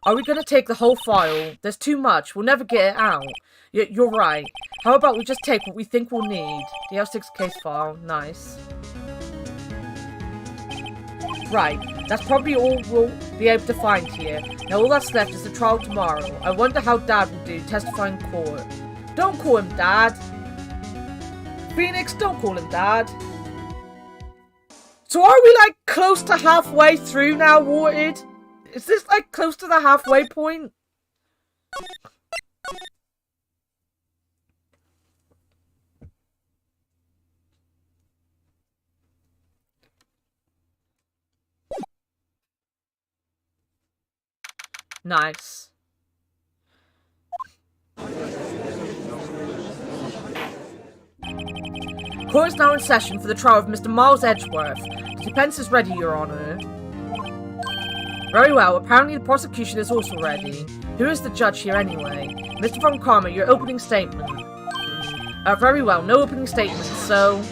are we going to take the whole file? There's too much. We'll never get it out. You're right. How about we just take what we think we'll need? DL6 case file. Nice. Right. That's probably all we'll be able to find here. Now all that's left is the trial tomorrow. I wonder how Dad will do testifying in court. Don't call him Dad. Phoenix, don't call him Dad. So are we like close to halfway through now, Warted? Is this like close to the halfway point? Nice. Court is now in session for the trial of Mr. Miles Edgeworth. The defense is ready, Your Honor. Very well, apparently the prosecution is also ready. Who is the judge here anyway? Mr. Von Karma, your opening statement. Very well, no opening statement, so...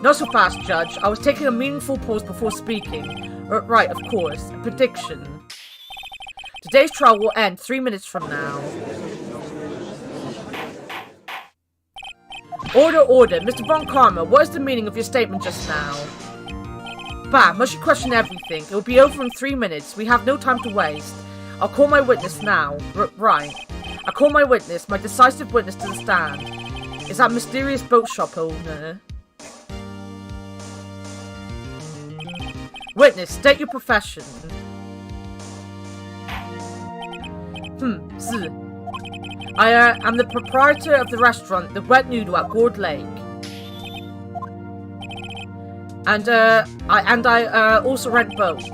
Not so fast, Judge. I was taking a meaningful pause before speaking. Right, of course. A prediction. Today's trial will end 3 minutes from now. Order, order. Mr. Von Karma, what is the meaning of your statement just now? Bah, must you question everything? It will be over in 3 minutes. We have no time to waste. I'll call my witness now. Right. I call my witness, my decisive witness to the stand. Is that mysterious boat shop owner? Witness, state your profession. I am the proprietor of the restaurant, The Wet Noodle at Gourd Lake. And I also rent boats.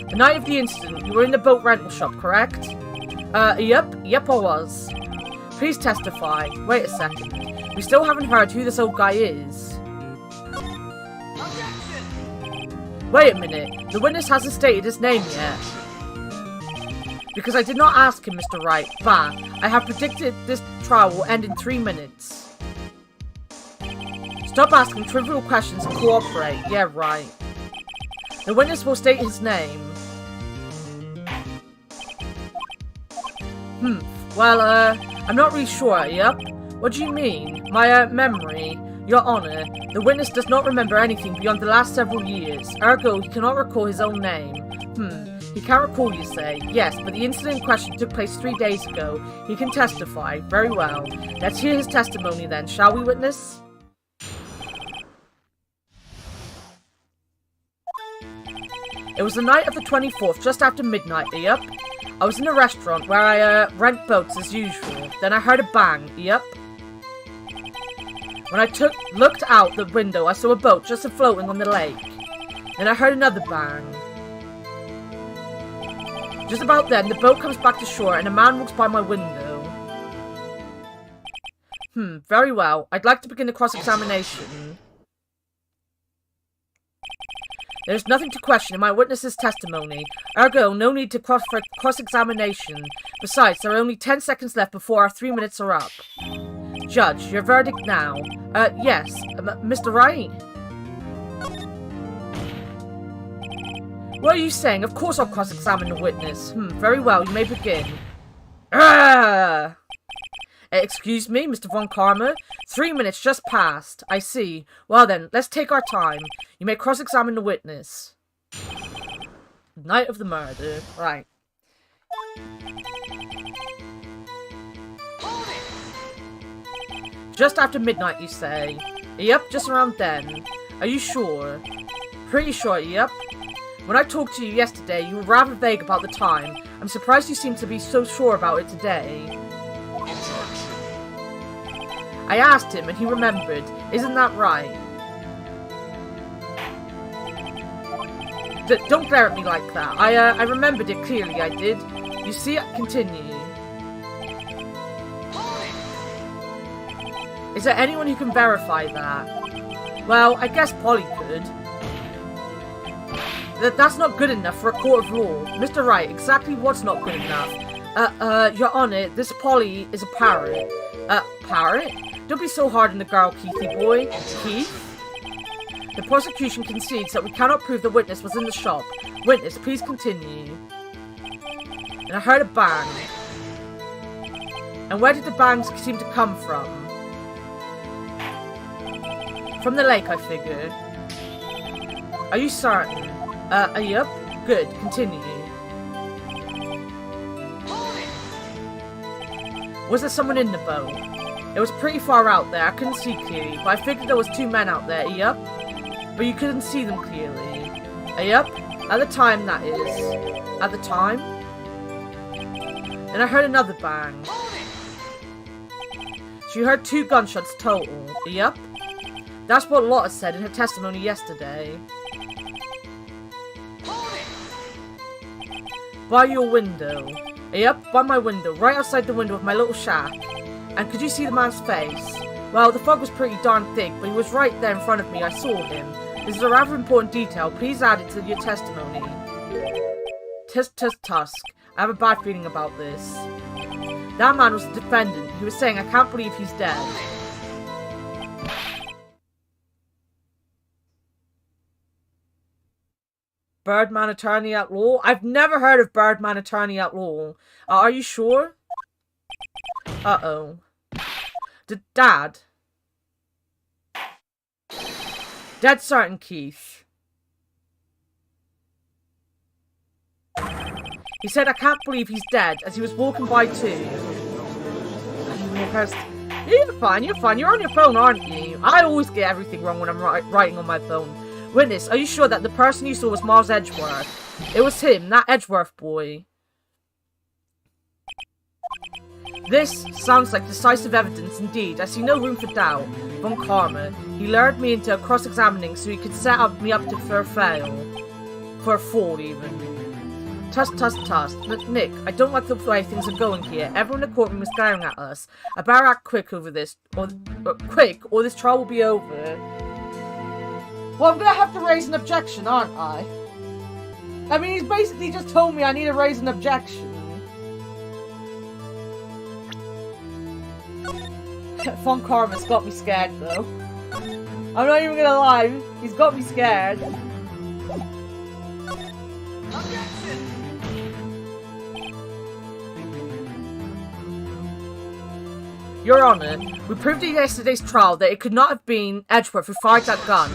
The night of the incident, you were in the boat rental shop, correct? Yep, I was. Please testify. Wait a second. We still haven't heard who this old guy is. Objection! Wait a minute. The witness hasn't stated his name yet. Because I did not ask him, Mr. Wright. Bah, I have predicted this trial will end in 3 minutes. Stop asking trivial questions and cooperate. Yeah, right. The witness will state his name. Well, I'm not really sure, yep. What do you mean? My, memory? Your Honor, the witness does not remember anything beyond the last several years. Ergo, he cannot recall his own name. He can't recall, you say? Yes, but the incident in question took place 3 days ago. He can testify. Very well. Let's hear his testimony then, shall we, witness? It was the night of the 24th, just after midnight, yep. I was in a restaurant where I, rent boats as usual. Then I heard a bang, yep. When I looked out the window, I saw a boat just floating on the lake. Then I heard another bang. Just about then, the boat comes back to shore and a man walks by my window. Very well. I'd like to begin the cross-examination. There's nothing to question in my witness's testimony. Ergo, no need to cross-examination. Besides, there are only 10 seconds left before our 3 minutes are up. Judge, your verdict now. Yes. Mr. Wright? What are you saying? Of course I'll cross-examine the witness. Very well, you may begin. Excuse me, Mr. Von Karma? 3 minutes just passed. I see. Well then, let's take our time. You may cross-examine the witness. Night of the murder. Right. Hold it! Just after midnight, you say? Yep, just around then. Are you sure? Pretty sure, yep. When I talked to you yesterday, you were rather vague about the time. I'm surprised you seem to be so sure about it today. I asked him and he remembered. Isn't that right? Don't glare at me like that. I remembered it clearly, I did. You see, continue. Is there anyone who can verify that? Well, I guess Polly could. That's not good enough for a court of law. Mr. Wright, exactly what's not good enough? Your Honor, this Polly is a parrot. Parrot? Don't be so hard on the girl, Keithy boy. Keith? The prosecution concedes that we cannot prove the witness was in the shop. Witness, please continue. And I heard a bang. And where did the bangs seem to come from? From the lake, I figure. Are you certain? Yep. Good, continue. Was there someone in the boat? It was pretty far out there, I couldn't see clearly, but I figured there was 2 men out there, yep. But you couldn't see them clearly. Yep. At the time, that is. At the time. And I heard another bang. So you heard 2 gunshots total. Yep. That's what Lotta said in her testimony yesterday. By your window. Yep, by my window. Right outside the window of my little shack. And could you see the man's face? Well, the fog was pretty darn thick, but he was right there in front of me. I saw him. This is a rather important detail. Please add it to your testimony. Tusk. I have a bad feeling about this. That man was the defendant. He was saying, I can't believe he's dead. Birdman Attorney at Law? I've never heard of Birdman Attorney at Law. Are you sure? Uh-oh. Dad? Dead certain, Keith. He said, I can't believe he's dead, as he was walking by too. You're fine. You're on your phone, aren't you? I always get everything wrong when I'm writing on my phone. Witness, are you sure that the person you saw was Miles Edgeworth? It was him, that Edgeworth boy. This sounds like decisive evidence indeed. I see no room for doubt. Von Karma. He lured me into a cross-examining so he could set me up for a fail. For a fall, even. Tusk. Nick, I don't like the way things are going here. Everyone in the courtroom is staring at us. I better act quick over this. Or this trial will be over. Well, I'm gonna have to raise an objection, aren't I? I mean, he's basically just told me I need to raise an objection. Von Karma's got me scared, though. I'm not even gonna lie, he's got me scared. Objection! Your Honor, we proved in yesterday's trial that it could not have been Edgeworth who fired that gun.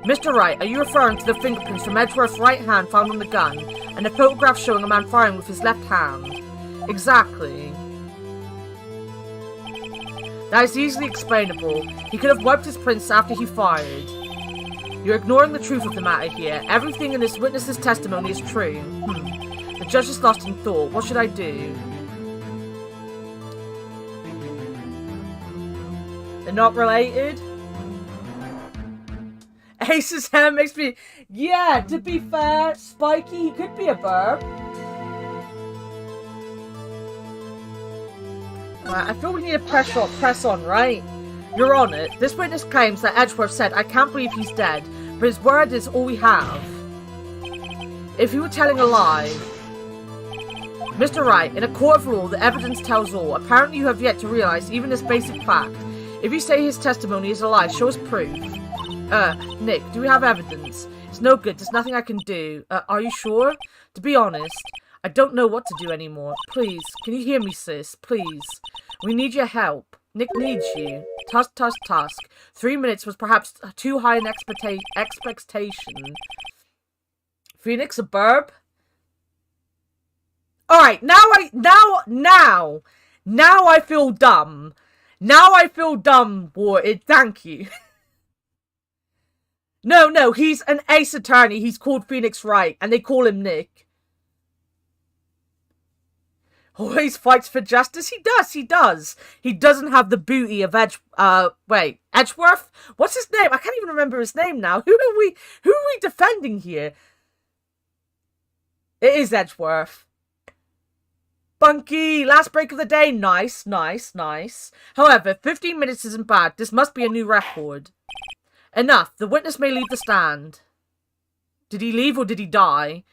Mr. Wright, are you referring to the fingerprints from Edgeworth's right hand found on the gun, and the photograph showing a man firing with his left hand? Exactly. That is easily explainable. He could have wiped his prints after he fired. You're ignoring the truth of the matter here. Everything in this witness's testimony is true. The judge is lost in thought. What should I do? They're not related? Ace's hair makes me... Yeah, to be fair, Spiky, he could be a burb. I feel we need to press on, right? Your Honor, this witness claims that Edgeworth said, I can't believe he's dead, but his word is all we have. If you were telling a lie... Mr. Wright, in a court of law, the evidence tells all. Apparently you have yet to realize even this basic fact. If you say his testimony is a lie, show us proof. Nick, do we have evidence? It's no good, there's nothing I can do. Are you sure? To be honest, I don't know what to do anymore. Please, can you hear me, sis? Please. We need your help. Nick needs you. Tusk. 3 minutes was perhaps too high an expectation. Phoenix, a burb? Alright, now I feel dumb. Now I feel dumb, Warted. Thank you. No, he's an ace attorney. He's called Phoenix Wright, and they call him Nick. Always fights for justice? He does. He doesn't have the booty of Edgeworth? What's his name? I can't even remember his name now. Who are we defending here? It is Edgeworth. Bunky, last break of the day. Nice. However, 15 minutes isn't bad. This must be a new record. Enough. The witness may leave the stand. Did he leave or did he die?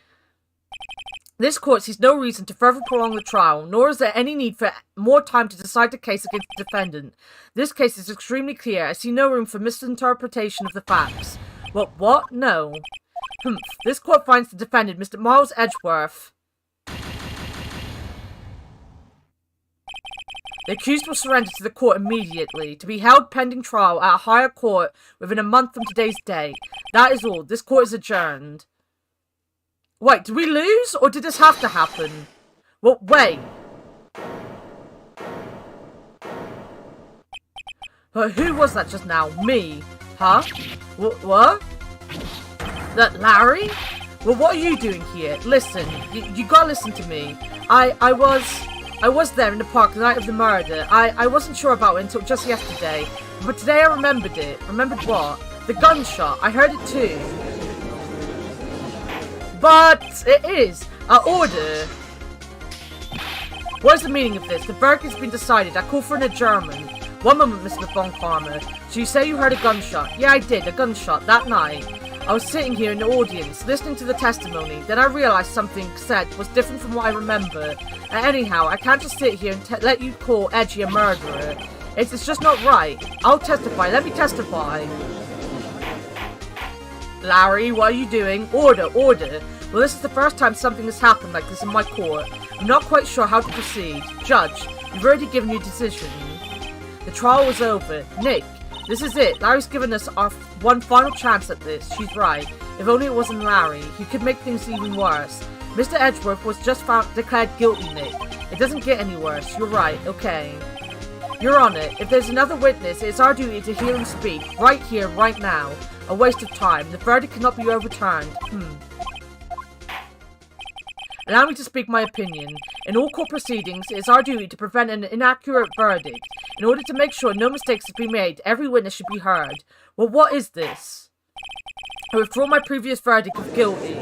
This court sees no reason to further prolong the trial, nor is there any need for more time to decide the case against the defendant. This case is extremely clear. I see no room for misinterpretation of the facts. What? No. This court finds the defendant, Mr. Miles Edgeworth. The accused will surrender to the court immediately, to be held pending trial at a higher court within a month from today's date. That is all. This court is adjourned. Wait, did we lose? Or did this have to happen? Well, wait. Who was that just now? Me? Huh? What? That Larry? Well, what are you doing here? Listen, you gotta listen to me. I was there in the park the night of the murder. I wasn't sure about it until just yesterday. But today I remembered it. Remembered what? The gunshot. I heard it too. But it is an order. What is the meaning of this? The verdict has been decided. I call for an adjournment. One moment, Mr. Von Karma. So you say you heard a gunshot? Yeah, I did. A gunshot. That night. I was sitting here in the audience, listening to the testimony. Then I realized something said was different from what I remember. And anyhow, I can't just sit here and let you call Edgy a murderer. It's just not right. I'll testify. Let me testify. Larry, what are you doing? Order. Well, this is the first time something has happened like this in my court. I'm not quite sure how to proceed. Judge, you've already given your decision. The trial was over. Nick, this is it. Larry's given us our one final chance at this. She's right. If only it wasn't Larry. He could make things even worse. Mr. Edgeworth was just declared guilty, Nick. It doesn't get any worse. You're right. Okay. You're on it. If there's another witness, it's our duty to hear him speak. Right here, right now. A waste of time. The verdict cannot be overturned. Allow me to speak my opinion. In all court proceedings, it is our duty to prevent an inaccurate verdict. In order to make sure no mistakes have been made, every witness should be heard. Well, what is this? I withdraw my previous verdict of guilty.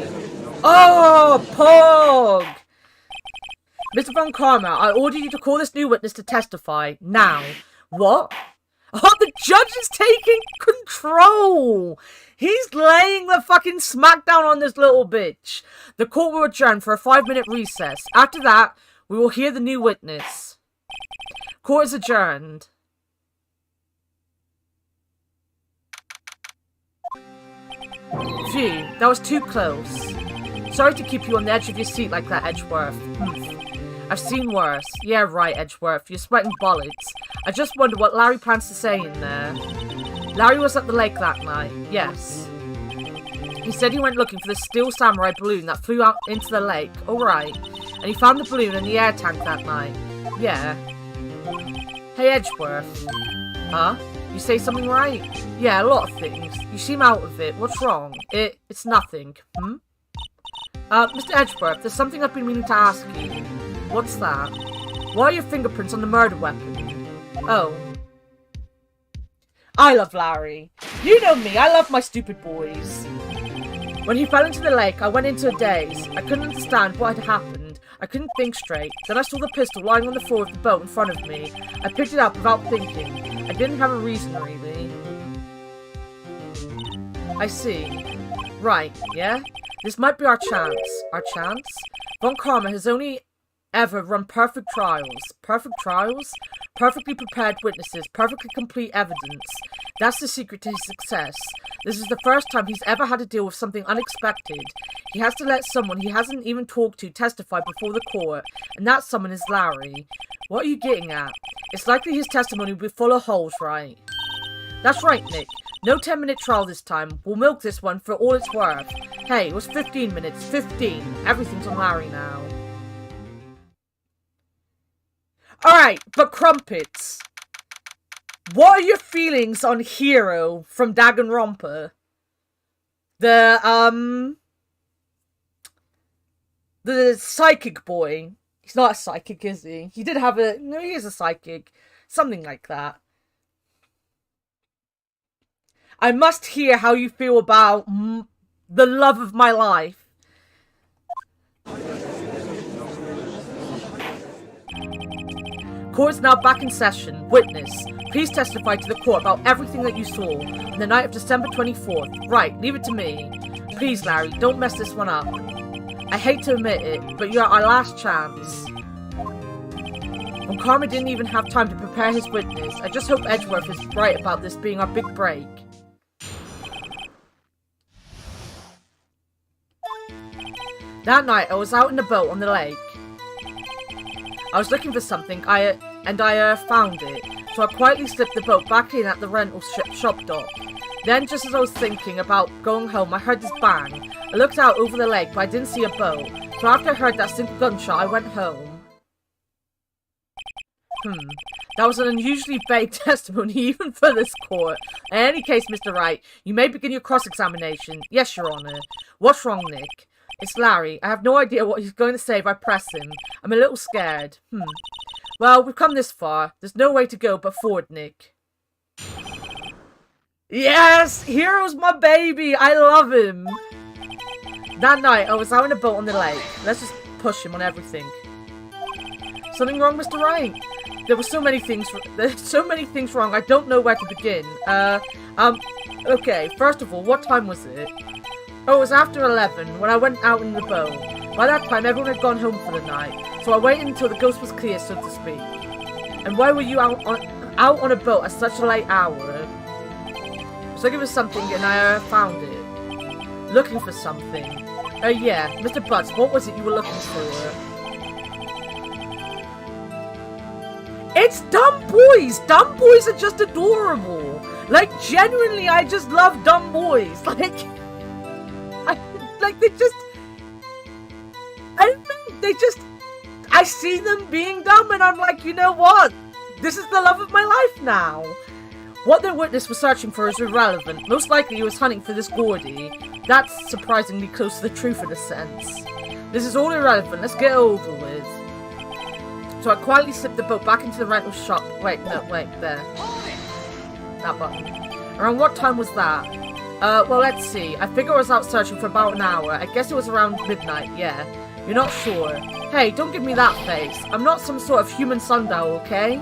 Oh, Pog! Mr. Von Karma, I order you to call this new witness to testify. Now. What? Oh, the judge is taking control! He's laying the fucking smackdown on this little bitch. The court will adjourn for a 5-minute recess. After that, we will hear the new witness. Court is adjourned. Phew, that was too close. Sorry to keep you on the edge of your seat like that, Edgeworth. I've seen worse. Yeah, right, Edgeworth. You're sweating bullets. I just wonder what Larry plans to say in there. Larry was at the lake that night. Yes. He said he went looking for the steel samurai balloon that flew out into the lake. Alright. And he found the balloon in the air tank that night. Yeah. Hey, Edgeworth. Huh? You say something right? Yeah, a lot of things. You seem out of it. What's wrong? It's nothing. Mr. Edgeworth, there's something I've been meaning to ask you. What's that? Why are your fingerprints on the murder weapon? Oh. I love Larry. You know me, I love my stupid boys. When he fell into the lake, I went into a daze. I couldn't understand what had happened. I couldn't think straight. Then I saw the pistol lying on the floor of the boat in front of me. I picked it up without thinking. I didn't have a reason, really. I see. Right, yeah? This might be our chance. Our chance? Von Karma has only ever run perfect trials. Perfect trials? Perfectly prepared witnesses, perfectly complete evidence. That's the secret to his success. This is the first time he's ever had to deal with something unexpected. He has to let someone he hasn't even talked to testify before the court, and that someone is Larry. What are you getting at? It's likely his testimony will be full of holes, right? That's right, Nick. No 10-minute trial this time. We'll milk this one for all it's worth. Hey, it was 15 minutes. 15. Everything's on Larry now. Alright, but Crumpets. What are your feelings on Hero from Danganronpa? The psychic boy. He's not a psychic, is he? He did have a... No, he is a psychic. Something like that. I must hear how you feel about the love of my life. Court is now back in session. Witness, please testify to the court about everything that you saw on the night of December 24th. Right, leave it to me. Please, Larry, don't mess this one up. I hate to admit it, but you're our last chance. And Karma didn't even have time to prepare his witness. I just hope Edgeworth is right about this being our big break. That night, I was out in the boat on the lake. I was looking for something, and I found it. So I quietly slipped the boat back in at the rental shop dock. Then, just as I was thinking about going home, I heard this bang. I looked out over the lake, but I didn't see a boat. So after I heard that single gunshot, I went home. That was an unusually vague testimony, even for this court. In any case, Mr. Wright, you may begin your cross-examination. Yes, Your Honor. What's wrong, Nick? It's Larry. I have no idea what he's going to say if I press him. I'm a little scared. Well, we've come this far. There's no way to go but forward, Nick. Yes! Hero's my baby! I love him! That night, I was out in a boat on the lake. Let's just push him on everything. Something wrong, Mr. Wright? There were so many things. There's so many things wrong. I don't know where to begin. Okay. First of all, what time was it? Oh, it was after 11 when I went out in the boat. By that time, everyone had gone home for the night, so I waited until the coast was clear, so to speak. And why were you out on a boat at such a late hour? I was looking for something, and I found it. Looking for something. Oh yeah, Mr. Butts, what was it you were looking for? It's dumb boys! Dumb boys are just adorable! Like, genuinely, I just love dumb boys. I see them being dumb and I'm like, you know what? This is the love of my life now. What their witness was searching for is irrelevant. Most likely he was hunting for this Gordy. That's surprisingly close to the truth in a sense. This is all irrelevant. Let's get it over with. So I quietly slipped the boat back into the rental shop. Wait, there. That button. Around what time was that? Well, let's see. I figure I was out searching for about an hour. I guess it was around midnight, yeah. You're not sure. Hey, don't give me that face. I'm not some sort of human sundial, okay?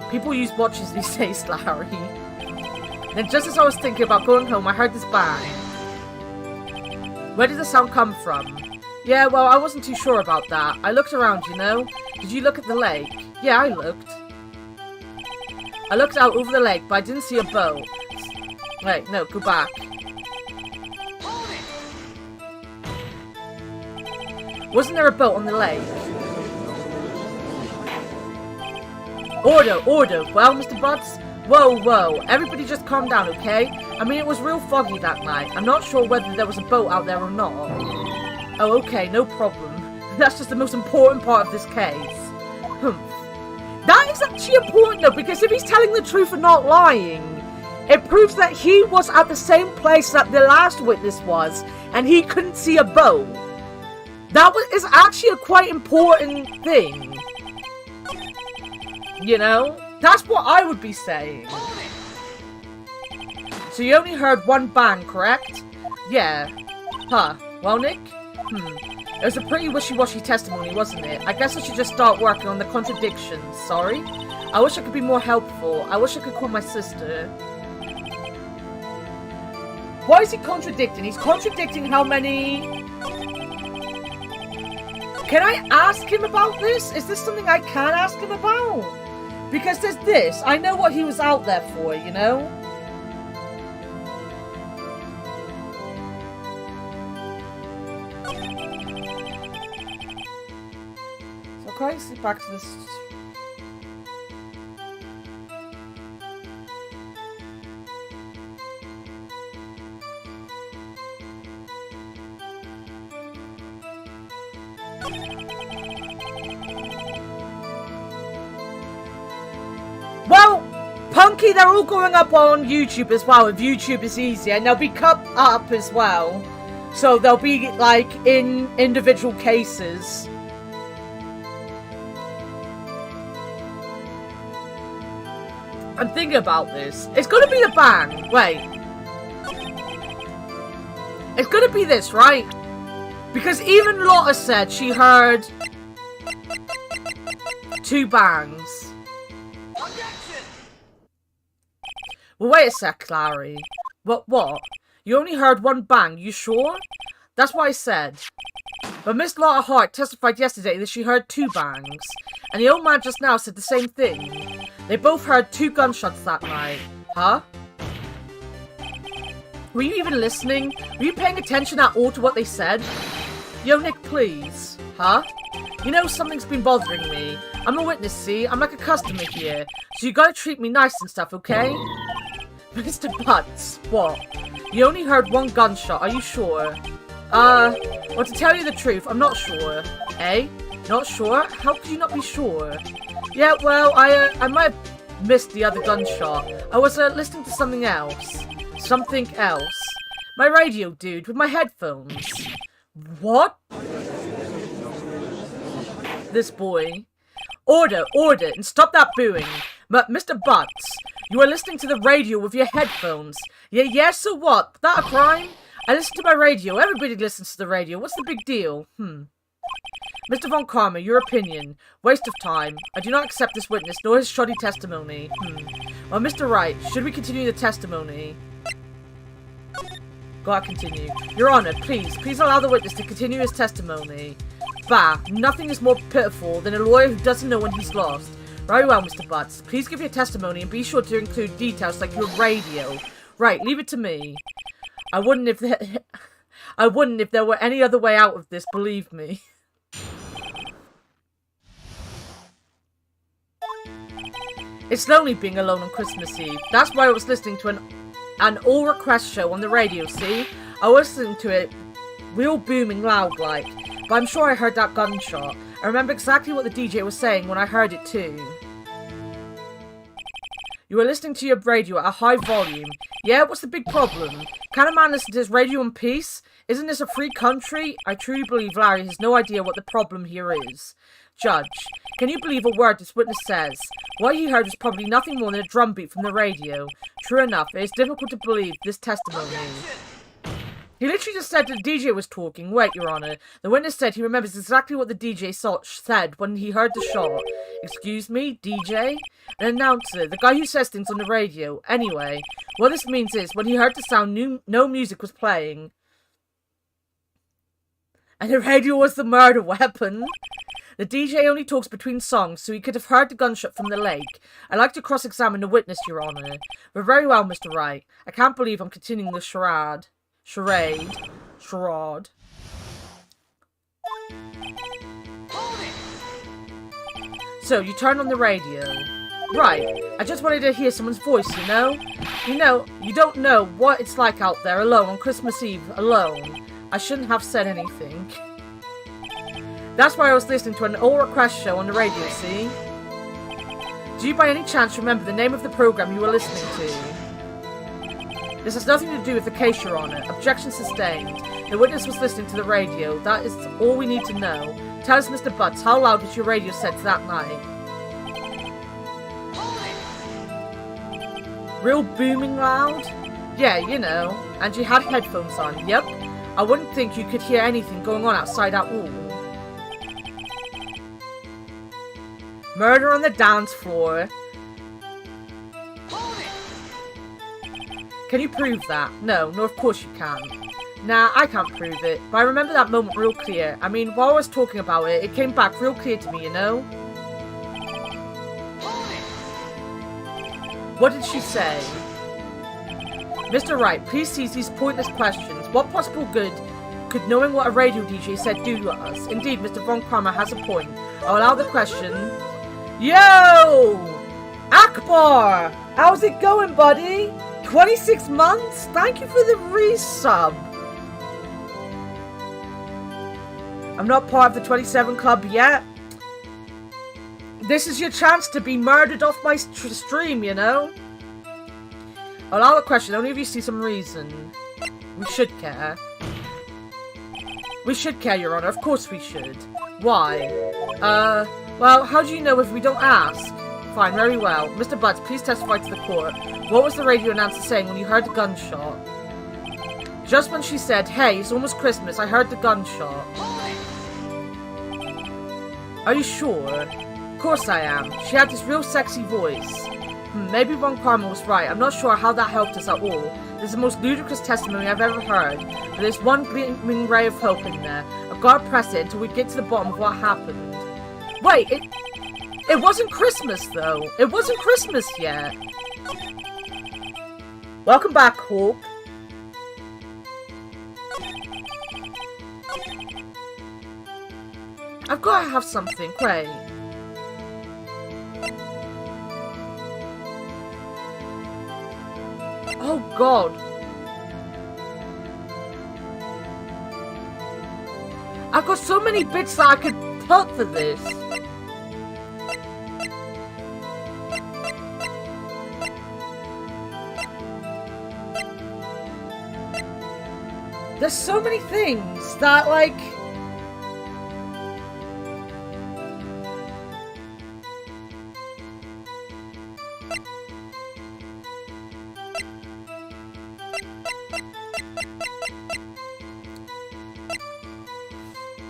People use watches these days, Larry. Then just as I was thinking about going home, I heard this bang. Where did the sound come from? Yeah, well, I wasn't too sure about that. I looked around, you know? Did you look at the lake? Yeah, I looked. I looked out over the lake, but I didn't see a boat. Wait, no, go back. Wasn't there a boat on the lake? Order! Well, Mr. Butts? Whoa, everybody just calm down, okay? I mean, it was real foggy that night. I'm not sure whether there was a boat out there or not. Oh, okay, no problem. That's just the most important part of this case. That is actually important, though, because if he's telling the truth and not lying, it proves that he was at the same place that the last witness was, and he couldn't see a boat. That is actually a quite important thing. You know? That's what I would be saying. So you only heard one bang, correct? Yeah. Huh. Well, Nick? It was a pretty wishy-washy testimony, wasn't it? I guess I should just start working on the contradictions. Sorry? I wish I could be more helpful. I wish I could call my sister. Why is he contradicting? He's contradicting how many... Can I ask him about this? Is this something I can ask him about? Because there's this. I know what he was out there for, you know? So I'll quietly sleep back to this... Well, Punky, they're all going up on YouTube as well. If YouTube is easier, and they'll be cut up as well. So they'll be, like, in individual cases. I'm thinking about this. It's gonna be the bang. Wait. It's gonna be this, right? Because even Lotta said she heard 2 bangs. Well, wait a sec, Larry. What? You only heard 1 bang, you sure? That's what I said. But Miss Lotta Hart testified yesterday that she heard 2 bangs. And the old man just now said the same thing. They both heard 2 gunshots that night. Huh? Were you even listening? Were you paying attention at all to what they said? Yo, Nick, please. Huh? You know, something's been bothering me. I'm a witness, see? I'm like a customer here. So you gotta treat me nice and stuff, okay? Mr. Butts, what? You only heard 1 gunshot, are you sure? Well, to tell you the truth, I'm not sure. Eh? Not sure? How could you not be sure? Yeah, well, I might have missed the other gunshot. I was, listening to something else. Something else. My radio, dude, with my headphones. What? This boy. Order, and stop that booing. Mr. Butts, you are listening to the radio with your headphones. Yeah, so what? That a crime? I listen to my radio. Everybody listens to the radio. What's the big deal? Mr. Von Karma, your opinion. Waste of time. I do not accept this witness, nor his shoddy testimony. Well, Mr. Wright, should we continue the testimony? Go ahead, continue. Your Honor, please allow the witness to continue his testimony. Bah, nothing is more pitiful than a lawyer who doesn't know when he's lost. Very well, Mr. Butts. Please give your testimony and be sure to include details like your radio. Right, leave it to me. I wouldn't if there were any other way out of this, believe me. It's lonely being alone on Christmas Eve. That's why I was listening to an all-request show on the radio, see? I was listening to it real booming loud like, but I'm sure I heard that gunshot. I remember exactly what the DJ was saying when I heard it too. You were listening to your radio at a high volume. Yeah, what's the big problem? Can a man listen to his radio in peace? Isn't this a free country? I truly believe Larry has no idea what the problem here is. Judge, can you believe a word this witness says? What he heard was probably nothing more than a drum beat from the radio. True enough, it is difficult to believe this testimony. He literally just said the DJ was talking. Wait, Your Honor. The witness said he remembers exactly what the DJ said when he heard the shot. Excuse me? DJ? An announcer. The guy who says things on the radio. Anyway, what this means is, when he heard the sound, no music was playing. And the radio was the murder weapon. The DJ only talks between songs, so he could have heard the gunshot from the lake. I'd like to cross-examine the witness, Your Honor. But very well, Mr. Wright. I can't believe I'm continuing the charade. So, you turned on the radio. Right. I just wanted to hear someone's voice, you know? You don't know what it's like out there alone on Christmas Eve, alone. I shouldn't have said anything. That's why I was listening to an all-request show on the radio, see? Do you by any chance remember the name of the program you were listening to? This has nothing to do with the case, Your Honor. Objection sustained. The witness was listening to the radio. That is all we need to know. Tell us, Mr. Butts, how loud was your radio set that night? Real booming loud? Yeah, you know. And you had headphones on, yep. I wouldn't think you could hear anything going on outside that wall. Murder on the dance floor. Can you prove that? No, of course you can't. Nah, I can't prove it, but I remember that moment real clear. I mean, while I was talking about it, it came back real clear to me, you know? What did she say? Mr. Wright, please cease these pointless questions. What possible good could knowing what a radio DJ said do to us? Indeed, Mr. Von Karma has a point. I'll allow the question. Yo! Akbar! How's it going, buddy? 26 months? Thank you for the resub. I'm not part of the 27 club yet. This is your chance to be murdered off my stream, you know? I'll allow the question, only if you see some reason. We should care. We should care, Your Honor. Of course we should. Why? Well, how do you know if we don't ask? Fine, very well. Mr. Butts, please testify to the court. What was the radio announcer saying when you heard the gunshot? Just when she said, hey, it's almost Christmas, I heard the gunshot. Are you sure? Of course I am. She had this real sexy voice. Maybe Von Karma was right. I'm not sure how that helped us at all. This is the most ludicrous testimony I've ever heard, but there's one gleaming ray of hope in there. A I gotta press it until we get to the bottom of what happened. Wait, it wasn't Christmas though. It wasn't Christmas yet. Welcome back, Hawk. I've gotta have something, wait. Oh god. I've got so many bits that I could put for this. There's so many things that, like...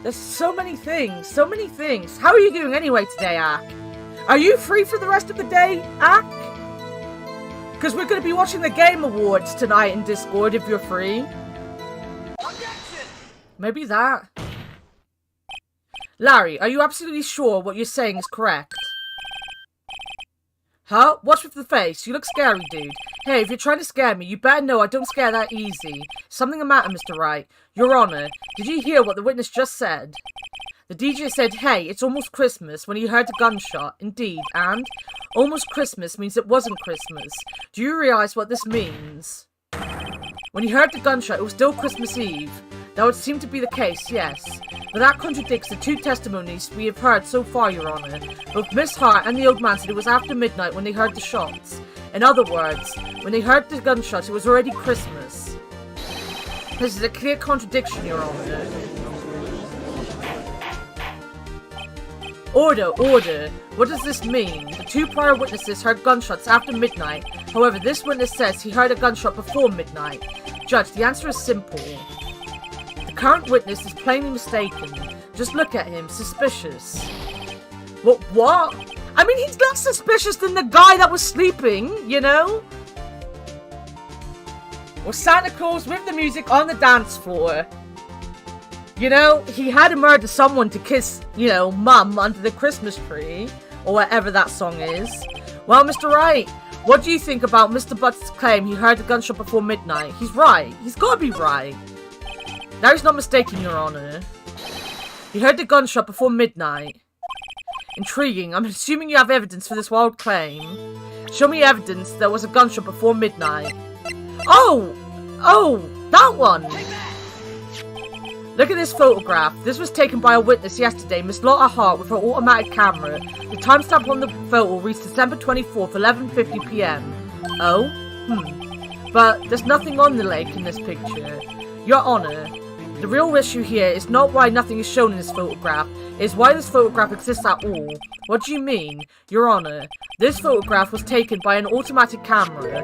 There's so many things, so many things. How are you doing anyway today, Ak? Are you free for the rest of the day, Ak? Because we're going to be watching the Game Awards tonight in Discord if you're free. Maybe that. Larry, are you absolutely sure what you're saying is correct? Huh? What's with the face? You look scary, dude. Hey, if you're trying to scare me, you better know I don't scare that easy. Something the matter, Mr. Wright. Your Honor, did you hear what the witness just said? The DJ said, hey, it's almost Christmas when he heard the gunshot. Indeed, and almost Christmas means it wasn't Christmas. Do you realize what this means? When he heard the gunshot, it was still Christmas Eve. That would seem to be the case, yes. But that contradicts the two testimonies we have heard so far, Your Honor. Both Miss Hart and the old man said it was after midnight when they heard the shots. In other words, when they heard the gunshots, it was already Christmas. This is a clear contradiction, Your Honor. Order, order. What does this mean? The two prior witnesses heard gunshots after midnight. However, this witness says he heard a gunshot before midnight. Judge, the answer is simple. The current witness is plainly mistaken. Just look at him. Suspicious. What? I mean, he's less suspicious than the guy that was sleeping, you know? Well, Santa Claus with the music on the dance floor. You know, he had to murder someone to kiss, you know, Mum under the Christmas tree. Or whatever that song is. Well, Mr. Wright, what do you think about Mr. Butt's claim he heard the gunshot before midnight? He's right. He's gotta be right. Now he's not mistaken, Your Honor. He heard the gunshot before midnight. Intriguing. I'm assuming you have evidence for this wild claim. Show me evidence there was a gunshot before midnight. Oh! Oh! That one! Look at this photograph. This was taken by a witness yesterday, Miss Lotta Hart, with her automatic camera. The timestamp on the photo reads December 24th, 11:50 p.m. Oh? But there's nothing on the lake in this picture. Your Honor, the real issue here is not why nothing is shown in this photograph, it is why this photograph exists at all. What do you mean? Your Honor, this photograph was taken by an automatic camera.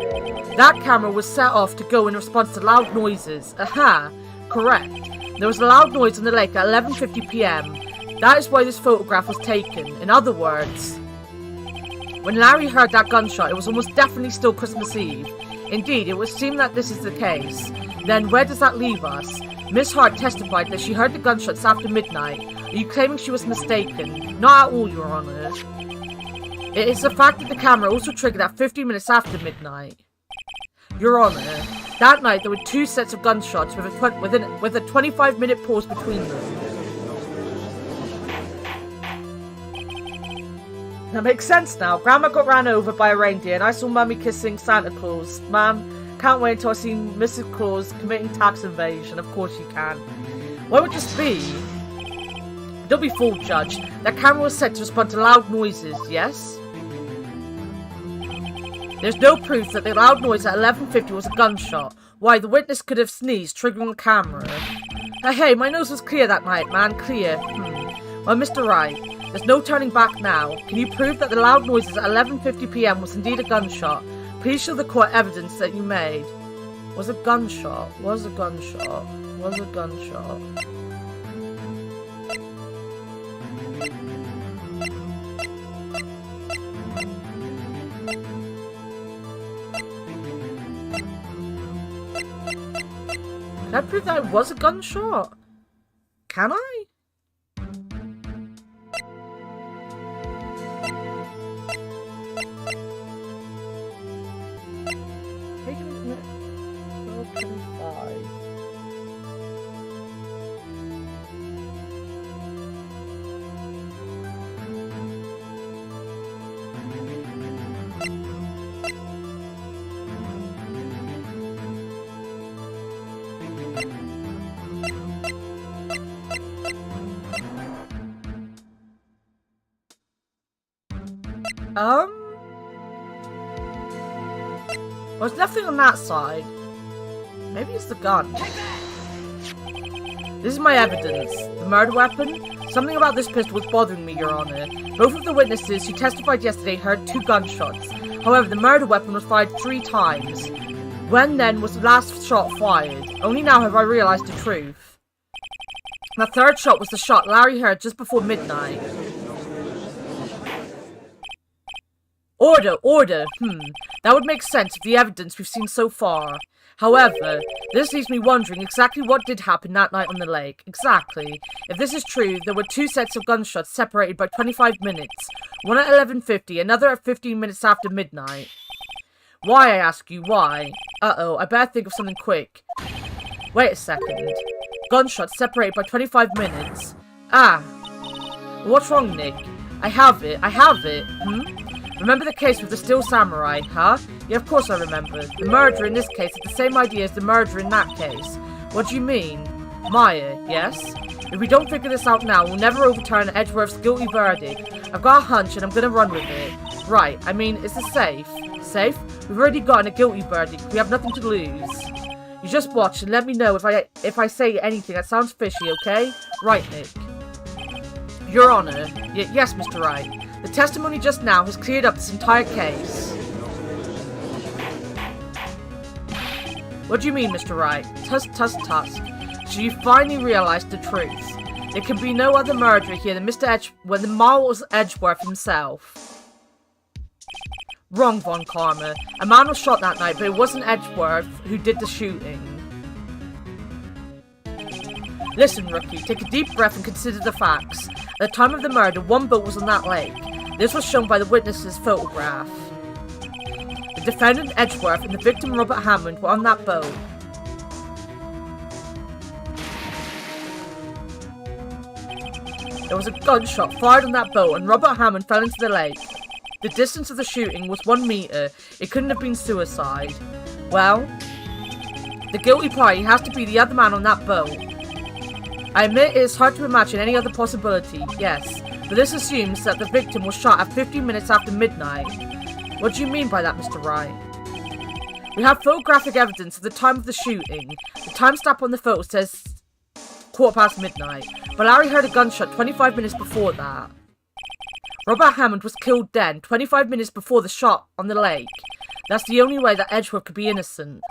That camera was set off to go in response to loud noises. Aha! Correct. There was a loud noise on the lake at 11:50 p.m. That is why this photograph was taken. In other words, when Larry heard that gunshot, it was almost definitely still Christmas Eve. Indeed, it would seem that this is the case. Then where does that leave us? Miss Hart testified that she heard the gunshots after midnight. Are you claiming she was mistaken? Not at all, Your Honor. It is the fact that the camera also triggered at 50 minutes after midnight. Your Honor, that night there were two sets of gunshots with a 25-minute pause between them. That makes sense now. Grandma got ran over by a reindeer and I saw Mummy kissing Santa Claus. Man, can't wait until I see Mrs. Claus committing tax evasion. Of course you can. What would this be? Don't be fooled, Judge. That camera was set to respond to loud noises, yes? There's no proof that the loud noise at 11:50 was a gunshot. Why, the witness could have sneezed, triggering the camera. Hey, my nose was clear that night, man. Clear. Well, Mr. Wright, there's no turning back now. Can you prove that the loud noises at 11:50 p.m. was indeed a gunshot? Please show the court evidence that you made. Was a gunshot. Was a gunshot. Was a gunshot. Can I prove that it was a gunshot? Can I? There's nothing on that side. Maybe it's the gun. This is my evidence. The murder weapon? Something about this pistol was bothering me, Your Honor. Both of the witnesses who testified yesterday heard 2 gunshots. However, the murder weapon was fired 3 times. When then was the last shot fired? Only now have I realized the truth. The 3rd shot was the shot Larry heard just before midnight. Order. That would make sense of the evidence we've seen so far. However, this leaves me wondering exactly what did happen that night on the lake. Exactly. If this is true, there were 2 sets of gunshots separated by 25 minutes. One at 11:50, another at 15 minutes after midnight. Why, I ask you, why? Uh-oh, I better think of something quick. Wait a second. Gunshots separated by 25 minutes. What's wrong, Nick? I have it. Remember the case with the Steel Samurai, huh? Yeah, of course I remember. The murderer in this case had the same idea as the murderer in that case. What do you mean? Maya, yes? If we don't figure this out now, we'll never overturn Edgeworth's guilty verdict. I've got a hunch and I'm gonna run with it. Right, I mean, is it safe? Safe? We've already gotten a guilty verdict. We have nothing to lose. You just watch and let me know if I say anything that sounds fishy, okay? Right, Nick. Your Honor. Yes, Mr. Wright. The testimony just now has cleared up this entire case. What do you mean, Mr. Wright? Tusk. So you finally realized the truth. There can be no other murderer here than the Miles Edgeworth himself. Wrong, Von Karma. A man was shot that night, but it wasn't Edgeworth who did the shooting. Listen, Rookie, take a deep breath and consider the facts. At the time of the murder, 1 boat was on that lake. This was shown by the witness's photograph. The defendant, Edgeworth, and the victim, Robert Hammond, were on that boat. There was a gunshot fired on that boat, and Robert Hammond fell into the lake. The distance of the shooting was 1 meter. It couldn't have been suicide. Well, the guilty party has to be the other man on that boat. I admit it is hard to imagine any other possibility, yes, but this assumes that the victim was shot at 15 minutes after midnight. What do you mean by that, Mr. Wright? We have photographic evidence of the time of the shooting. The timestamp on the photo says 1:15 midnight, but Larry heard a gunshot 25 minutes before that. Robert Hammond was killed then, 25 minutes before the shot on the lake. That's the only way that Edgeworth could be innocent.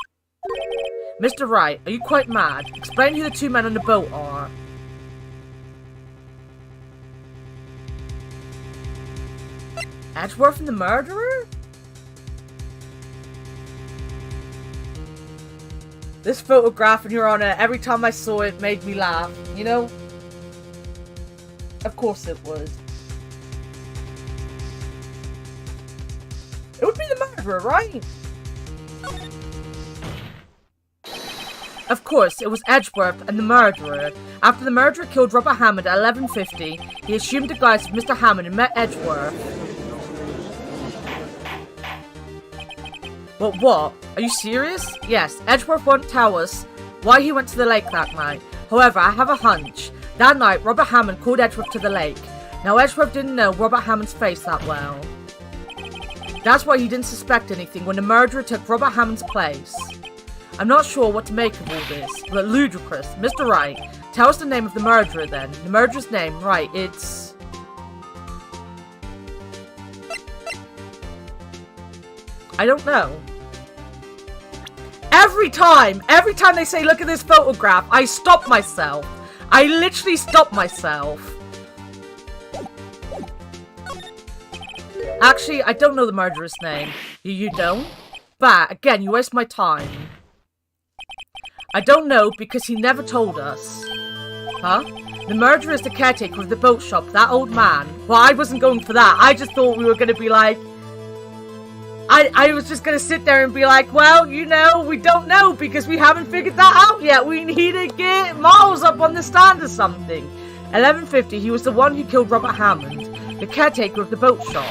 Mr. Wright, are you quite mad? Explain who the 2 men on the boat are. Edgeworth and the murderer? This photograph, Your Honor, every time I saw it made me laugh, you know? Of course it would. It would be the murderer, right? Of course, it was Edgeworth and the murderer. After the murderer killed Robert Hammond at 11:50, he assumed the guise of Mr. Hammond and met Edgeworth. But what? Are you serious? Yes, Edgeworth won't tell us why he went to the lake that night. However, I have a hunch. That night, Robert Hammond called Edgeworth to the lake. Now, Edgeworth didn't know Robert Hammond's face that well. That's why he didn't suspect anything when the murderer took Robert Hammond's place. I'm not sure what to make of all this, but ludicrous. Mr. Wright, tell us the name of the murderer then. The murderer's name, right, it's... I don't know. Every time they say look at this photograph, I stop myself. I literally stop myself. Actually, I don't know the murderer's name. You don't? But, again, you waste my time. I don't know because he never told us. Huh? The murderer is the caretaker of the boat shop, that old man. Well, I wasn't going for that. I just thought we were going to be like... I was just going to sit there and be like, well, you know, we don't know because we haven't figured that out yet. We need to get Miles up on the stand or something. 11:50, he was the one who killed Robert Hammond, the caretaker of the boat shop.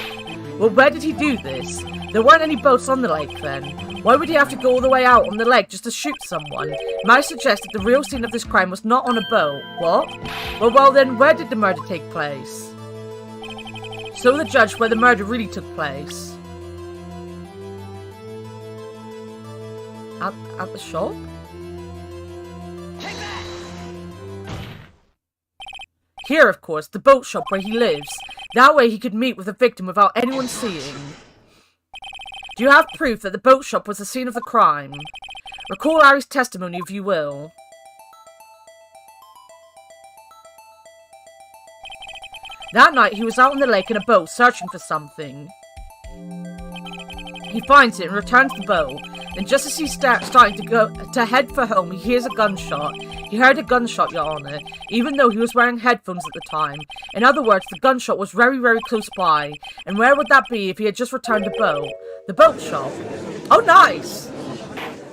Well, where did he do this? There weren't any boats on the lake then. Why would he have to go all the way out on the lake just to shoot someone? Might suggest that the real scene of this crime was not on a boat. What? Well then, where did the murder take place? So the judge where the murder really took place. At the shop? Take that! Here, of course, the boat shop where he lives. That way he could meet with the victim without anyone seeing. Do you have proof that the boat shop was the scene of the crime? Recall Larry's testimony if you will. That night he was out on the lake in a boat searching for something. He finds it and returns the boat. And just as he's starting to head for home, he hears a gunshot. He heard a gunshot, Your Honor, even though he was wearing headphones at the time. In other words, the gunshot was very, very close by. And where would that be if he had just returned the boat? The boat shop. Oh, nice!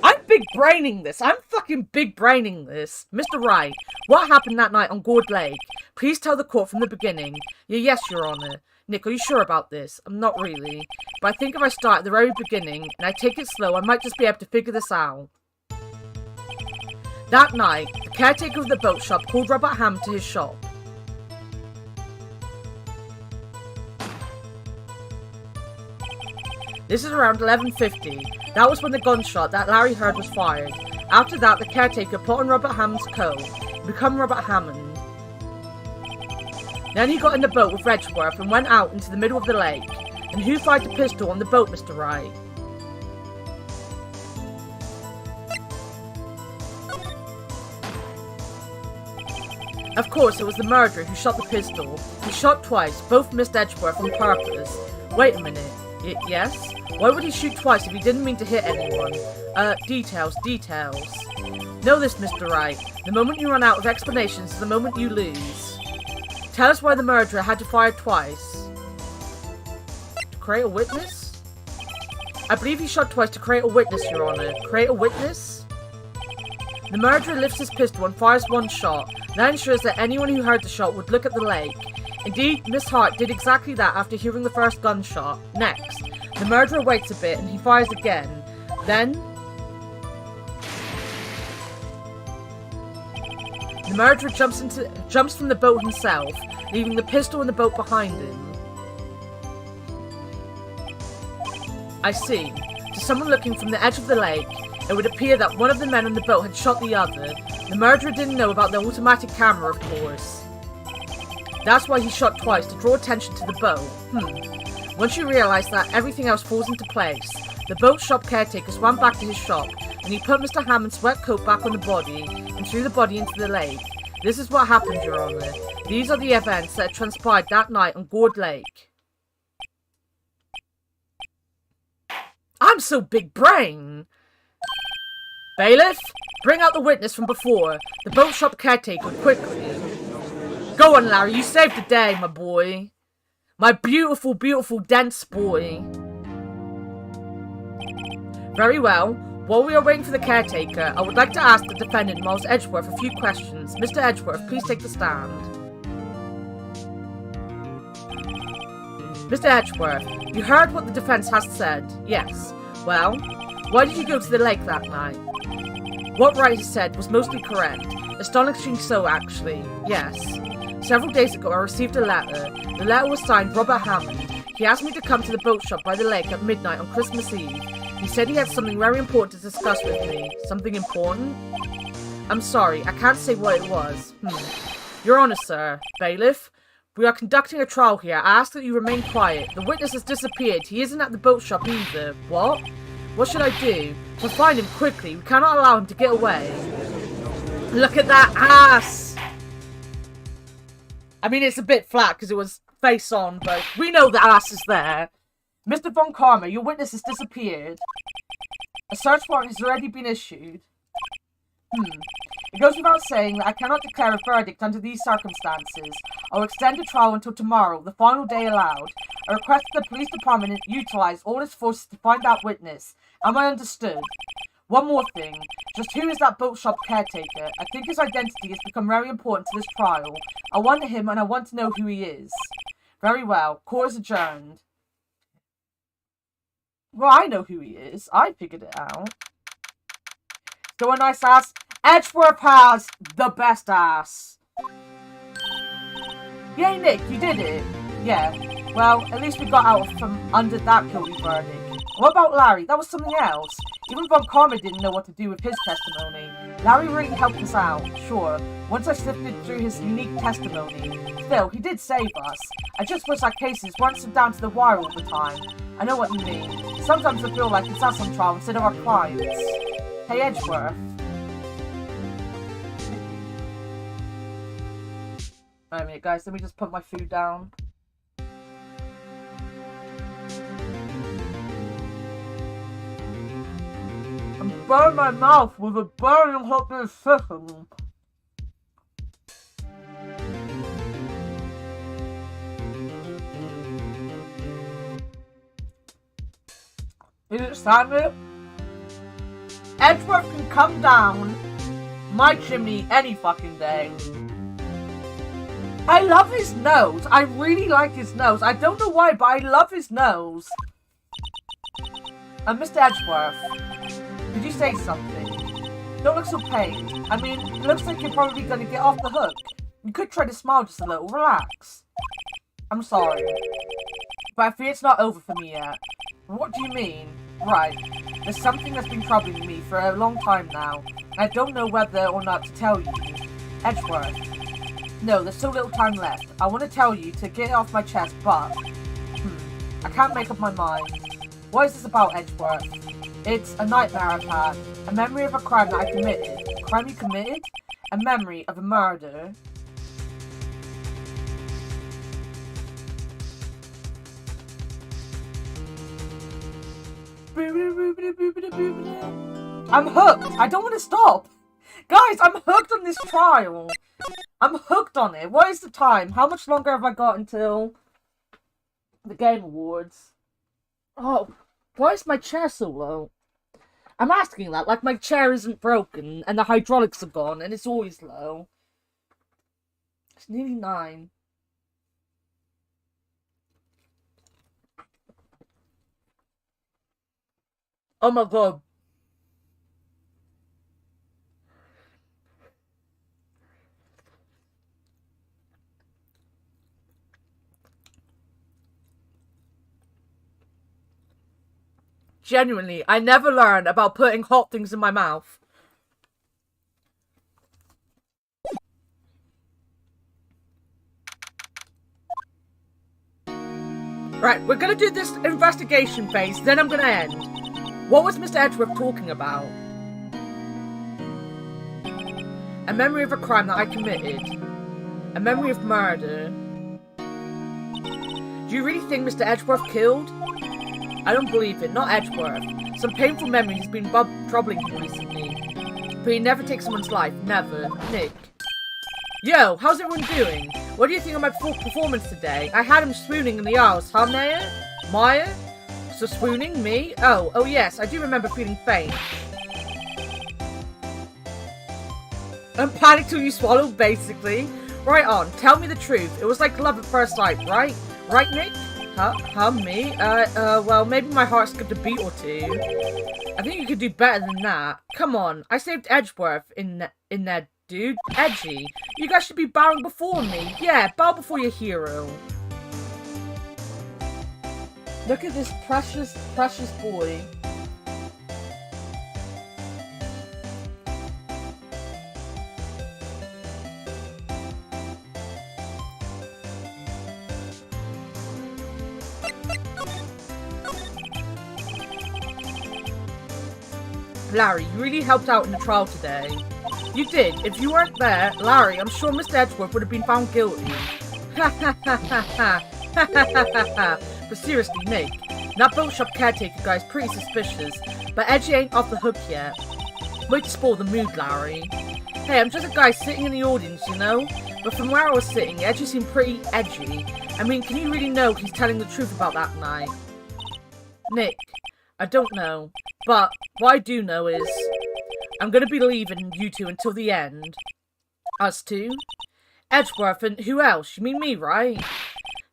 I'm big braining this. I'm fucking big braining this. Mr. Wright, what happened that night on Gourd Lake? Please tell the court from the beginning. Yes, Your Honor. Nick, are you sure about this? I'm not really. But I think if I start at the very beginning, and I take it slow, I might just be able to figure this out. That night, the caretaker of the boat shop called Robert Hammond to his shop. This is around 11:50. That was when the gunshot that Larry heard was fired. After that, the caretaker put on Robert Hammond's coat and became Robert Hammond. Then he got in the boat with Edgeworth and went out into the middle of the lake. And who fired the pistol on the boat, Mr. Wright? Of course, it was the murderer who shot the pistol. He shot twice, both missed Edgeworth on purpose. Wait a minute. Yes? Why would he shoot twice if he didn't mean to hit anyone? Details. Know this, Mr. Wright. The moment you run out of explanations is the moment you lose. Tell us why the murderer had to fire twice. To create a witness? I believe he shot twice to create a witness, Your Honor. Create a witness? The murderer lifts his pistol and fires one shot. That ensures that anyone who heard the shot would look at the lake. Indeed, Miss Hart did exactly that after hearing the first gunshot. Next, the murderer waits a bit and he fires again. Then, the murderer jumps from the boat himself, leaving the pistol in the boat behind him. I see. To someone looking from the edge of the lake, it would appear that one of the men on the boat had shot the other. The murderer didn't know about the automatic camera, of course. That's why he shot twice, to draw attention to the boat. Once you realise that, everything else falls into place. The boat shop caretaker swam back to his shop, and he put Mr. Hammond's wet coat back on the body, and threw the body into the lake. This is what happened, Your Honour. These are the events that transpired that night on Gourd Lake. I'm so big brain! Bailiff, bring out the witness from before. The boat shop caretaker, quickly. Go on, Larry, you saved the day, my boy. My beautiful, beautiful, dense boy. Very well. While we are waiting for the caretaker, I would like to ask the defendant, Miles Edgeworth, a few questions. Mr. Edgeworth, please take the stand. Mr. Edgeworth, you heard what the defense has said. Yes. Well, why did you go to the lake that night? What Wright said was mostly correct. Astonishing so, actually. Yes. Several days ago, I received a letter. The letter was signed Robert Hammond. He asked me to come to the boat shop by the lake at midnight on Christmas Eve. He said he had something very important to discuss with me. Something important? I'm sorry, I can't say what it was. Your Honour, sir. Bailiff, we are conducting a trial here. I ask that you remain quiet. The witness has disappeared. He isn't at the boat shop either. What? What should I do? To find him quickly. We cannot allow him to get away. Look at that ass! I mean, it's a bit flat because it was face on, but we know the ass is there. Mr. Von Karma, your witness has disappeared. A search warrant has already been issued. It goes without saying that I cannot declare a verdict under these circumstances. I'll extend the trial until tomorrow, the final day allowed. I request that the police department utilize all its forces to find that witness. Am I understood? One more thing. Just who is that boat shop caretaker? I think his identity has become very important to this trial. I want him and I want to know who he is. Very well. Court is adjourned. Well, I know who he is. I figured it out. Still a nice ass. Edgeworth has the best ass. Yay, Nick, you did it. Yeah. Well, at least we got out from under that guilty verdict. What about Larry? That was something else. Even Von Karma didn't know what to do with his testimony. Larry really helped us out, sure, once I sifted through his unique testimony. Still, he did save us. I just wish our cases weren't so down to the wire all the time. I know what you mean. Sometimes I feel like it's us on trial instead of our clients. Hey, Edgeworth. Wait a minute, guys. Let me just put my food down. I'm burning my mouth with a burning hot system. Is it Samuel? Edgeworth can come down my chimney any fucking day. I love his nose. I really like his nose. I don't know why, but I love his nose. Mr. Edgeworth, did you say something? Don't look so pained. I mean, it looks like you're probably gonna get off the hook. You could try to smile just a little. Relax. I'm sorry, but I fear it's not over for me yet. What do you mean? Right. There's something that's been troubling me for a long time now. I don't know whether or not to tell you. Edgeworth. No, there's so little time left. I want to tell you to get it off my chest, but... I can't make up my mind. What is this about, Edgeworth? It's a nightmare I've had. A memory of a crime that I committed. A crime you committed? A memory of a murder. I'm hooked! I don't want to stop! Guys, I'm hooked on this trial! I'm hooked on it! What is the time? How much longer have I got until the Game Awards? Oh, why is my chair so low? I'm asking that like my chair isn't broken and the hydraulics are gone and it's always low. It's nearly 9. Oh my god. Genuinely, I never learned about putting hot things in my mouth. Right, we're gonna do this investigation phase, then I'm gonna end. What was Mr. Edgeworth talking about? A memory of a crime that I committed. A memory of murder. Do you really think Mr. Edgeworth killed? I don't believe it, not Edgeworth. Some painful memory has been troubling him recently. But he never takes someone's life, never. Nick. Yo, how's everyone doing? What do you think of my performance today? I had him swooning in the aisles, huh, Maya? Maya? So swooning? Me? Oh yes, I do remember feeling faint. And panic till you swallow, basically. Right on, tell me the truth. It was like love at first sight, right? Right, Nick? Huh, me? Well, maybe my heart skipped a beat or two. I think you could do better than that. Come on, I saved Edgeworth in there, dude. Edgy. You guys should be bowing before me. Yeah, bow before your hero. Look at this precious, precious boy. Larry, you really helped out in the trial today. You did. If you weren't there, Larry, I'm sure Mr. Edgeworth would have been found guilty. Ha ha ha ha ha. Ha ha ha ha ha. But seriously, Nick, that boat shop caretaker guy's pretty suspicious, but Edgy ain't off the hook yet. Way to spoil the mood, Larry. Hey, I'm just a guy sitting in the audience, you know? But from where I was sitting, Edgy seemed pretty edgy. I mean, can you really know he's telling the truth about that night? Nick, I don't know. But what I do know is, I'm gonna be leaving you two until the end. Us two? Edgeworth and who else? You mean me, right?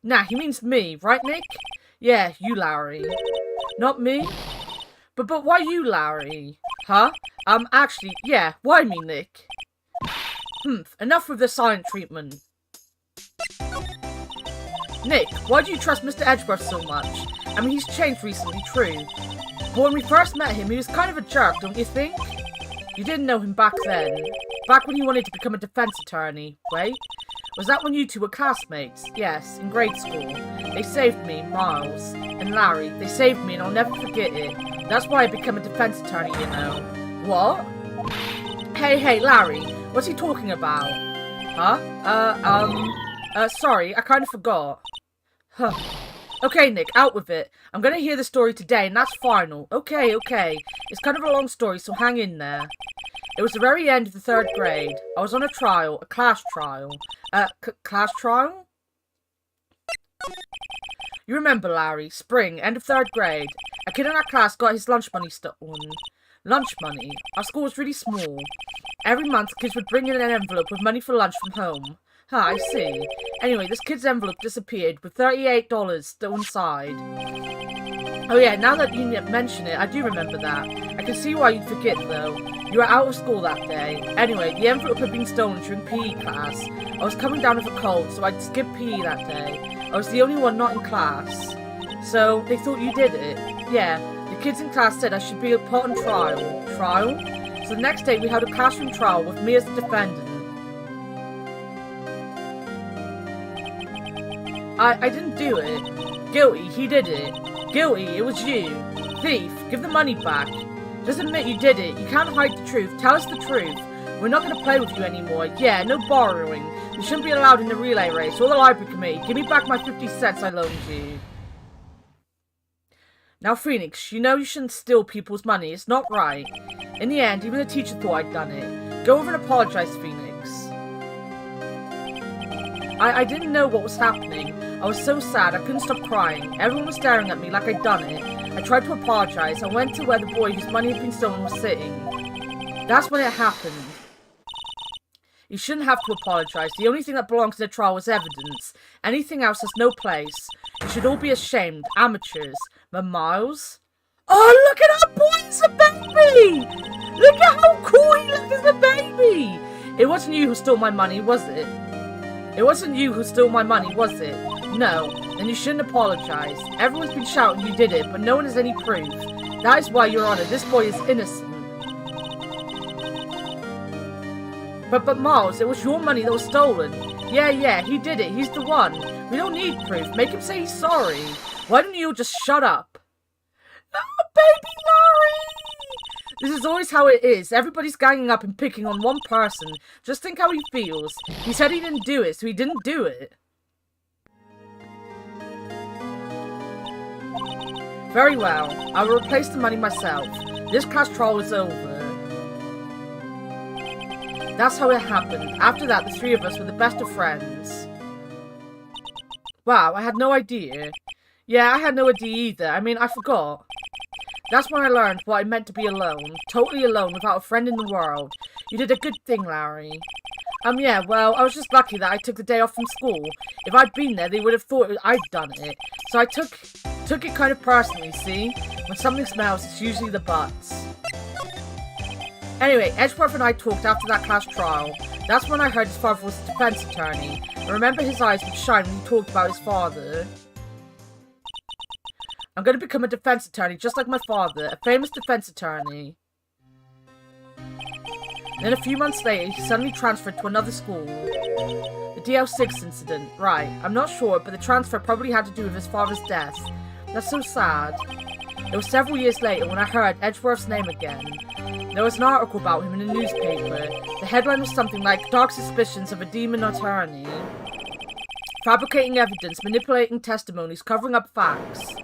Nah, he means me, right, Nick? Yeah, you, Larry. Not me? But why you, Larry? Huh? Actually, yeah, why me, Nick? Enough with the silent treatment. Nick, why do you trust Mr. Edgeworth so much? I mean, he's changed recently, true. But when we first met him, he was kind of a jerk, don't you think? You didn't know him back then. Back when he wanted to become a defense attorney. Wait, was that when you two were classmates? Yes, in grade school. They saved me, Miles, and Larry. They saved me and I'll never forget it. That's why I became a defense attorney, you know. What? Hey, Larry, what's he talking about? Huh? Sorry, I kind of forgot. Huh. Okay, Nick, out with it. I'm gonna hear the story today, and that's final. Okay. It's kind of a long story, so hang in there. It was the very end of the 3rd grade. I was on a trial, a class trial. Class trial? You remember, Larry, spring, end of 3rd grade. A kid in our class got his lunch money stolen. Lunch money? Our school was really small. Every month, kids would bring in an envelope with money for lunch from home. Huh, I see. Anyway, this kid's envelope disappeared with $38 still inside. Oh yeah, now that you mention it, I do remember that. I can see why you'd forget though. You were out of school that day. Anyway, the envelope had been stolen during PE class. I was coming down with a cold, so I'd skipped PE that day. I was the only one not in class. So, they thought you did it. Yeah, the kids in class said I should be put on trial. Trial? So the next day we held a classroom trial with me as the defendant. I didn't do it. Guilty, he did it. Guilty, it was you. Thief, give the money back. Just admit you did it. You can't hide the truth. Tell us the truth. We're not going to play with you anymore. Yeah, no borrowing. You shouldn't be allowed in the relay race or the library committee. Give me back my 50 cents I loaned you. Now, Phoenix, you know you shouldn't steal people's money. It's not right. In the end, even the teacher thought I'd done it. Go over and apologize, Phoenix. I didn't know what was happening. I was so sad, I couldn't stop crying. Everyone was staring at me like I'd done it. I tried to apologize. I went to where the boy whose money had been stolen was sitting. That's when it happened. You shouldn't have to apologize. The only thing that belongs in the trial was evidence. Anything else has no place. You should all be ashamed. Amateurs. But Miles? Oh, look at that boy! It's a baby! Look at how cool he looks as a baby! It wasn't you who stole my money, was it? It wasn't you who stole my money, was it? No, then you shouldn't apologize. Everyone's been shouting you did it, but no one has any proof. That is why, Your Honor, this boy is innocent. But Miles, it was your money that was stolen. Yeah, he did it. He's the one. We don't need proof. Make him say he's sorry. Why don't you just shut up? Oh, baby Larry! This is always how it is. Everybody's ganging up and picking on one person. Just think how he feels. He said he didn't do it, so he didn't do it. Very well. I will replace the money myself. This class trial is over. That's how it happened. After that, the three of us were the best of friends. Wow, I had no idea. Yeah, I had no idea either. I mean, I forgot. That's when I learned what it meant to be alone. Totally alone, without a friend in the world. You did a good thing, Larry. Yeah, well, I was just lucky that I took the day off from school. If I'd been there, they would have thought I'd done it. So I took it kind of personally, see? When something smells, it's usually the butts. Anyway, Edgeworth and I talked after that class trial. That's when I heard his father was a defense attorney. I remember his eyes would shine when he talked about his father. I'm going to become a defense attorney just like my father, a famous defense attorney. Then a few months later, he suddenly transferred to another school. The DL6 incident, right. I'm not sure, but the transfer probably had to do with his father's death. That's so sad. It was several years later when I heard Edgeworth's name again. There was an article about him in the newspaper. The headline was something like, Dark Suspicions of a Demon Attorney. Fabricating evidence, manipulating testimonies, covering up facts.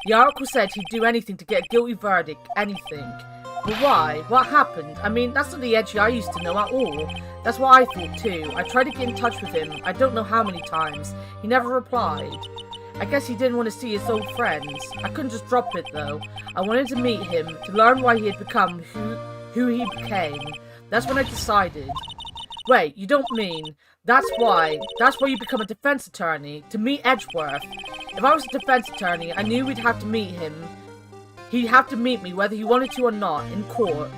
The article said he'd do anything to get a guilty verdict, anything. But why? What happened? I mean, that's not the Edgy I used to know at all. That's what I thought too. I tried to get in touch with him, I don't know how many times. He never replied. I guess he didn't want to see his old friends. I couldn't just drop it though. I wanted to meet him, to learn why he had become who he became. That's when I decided. Wait, you don't mean... That's why you become a defense attorney, to meet Edgeworth. If I was a defense attorney, I knew we'd have to meet him. He'd have to meet me whether he wanted to or not, in court.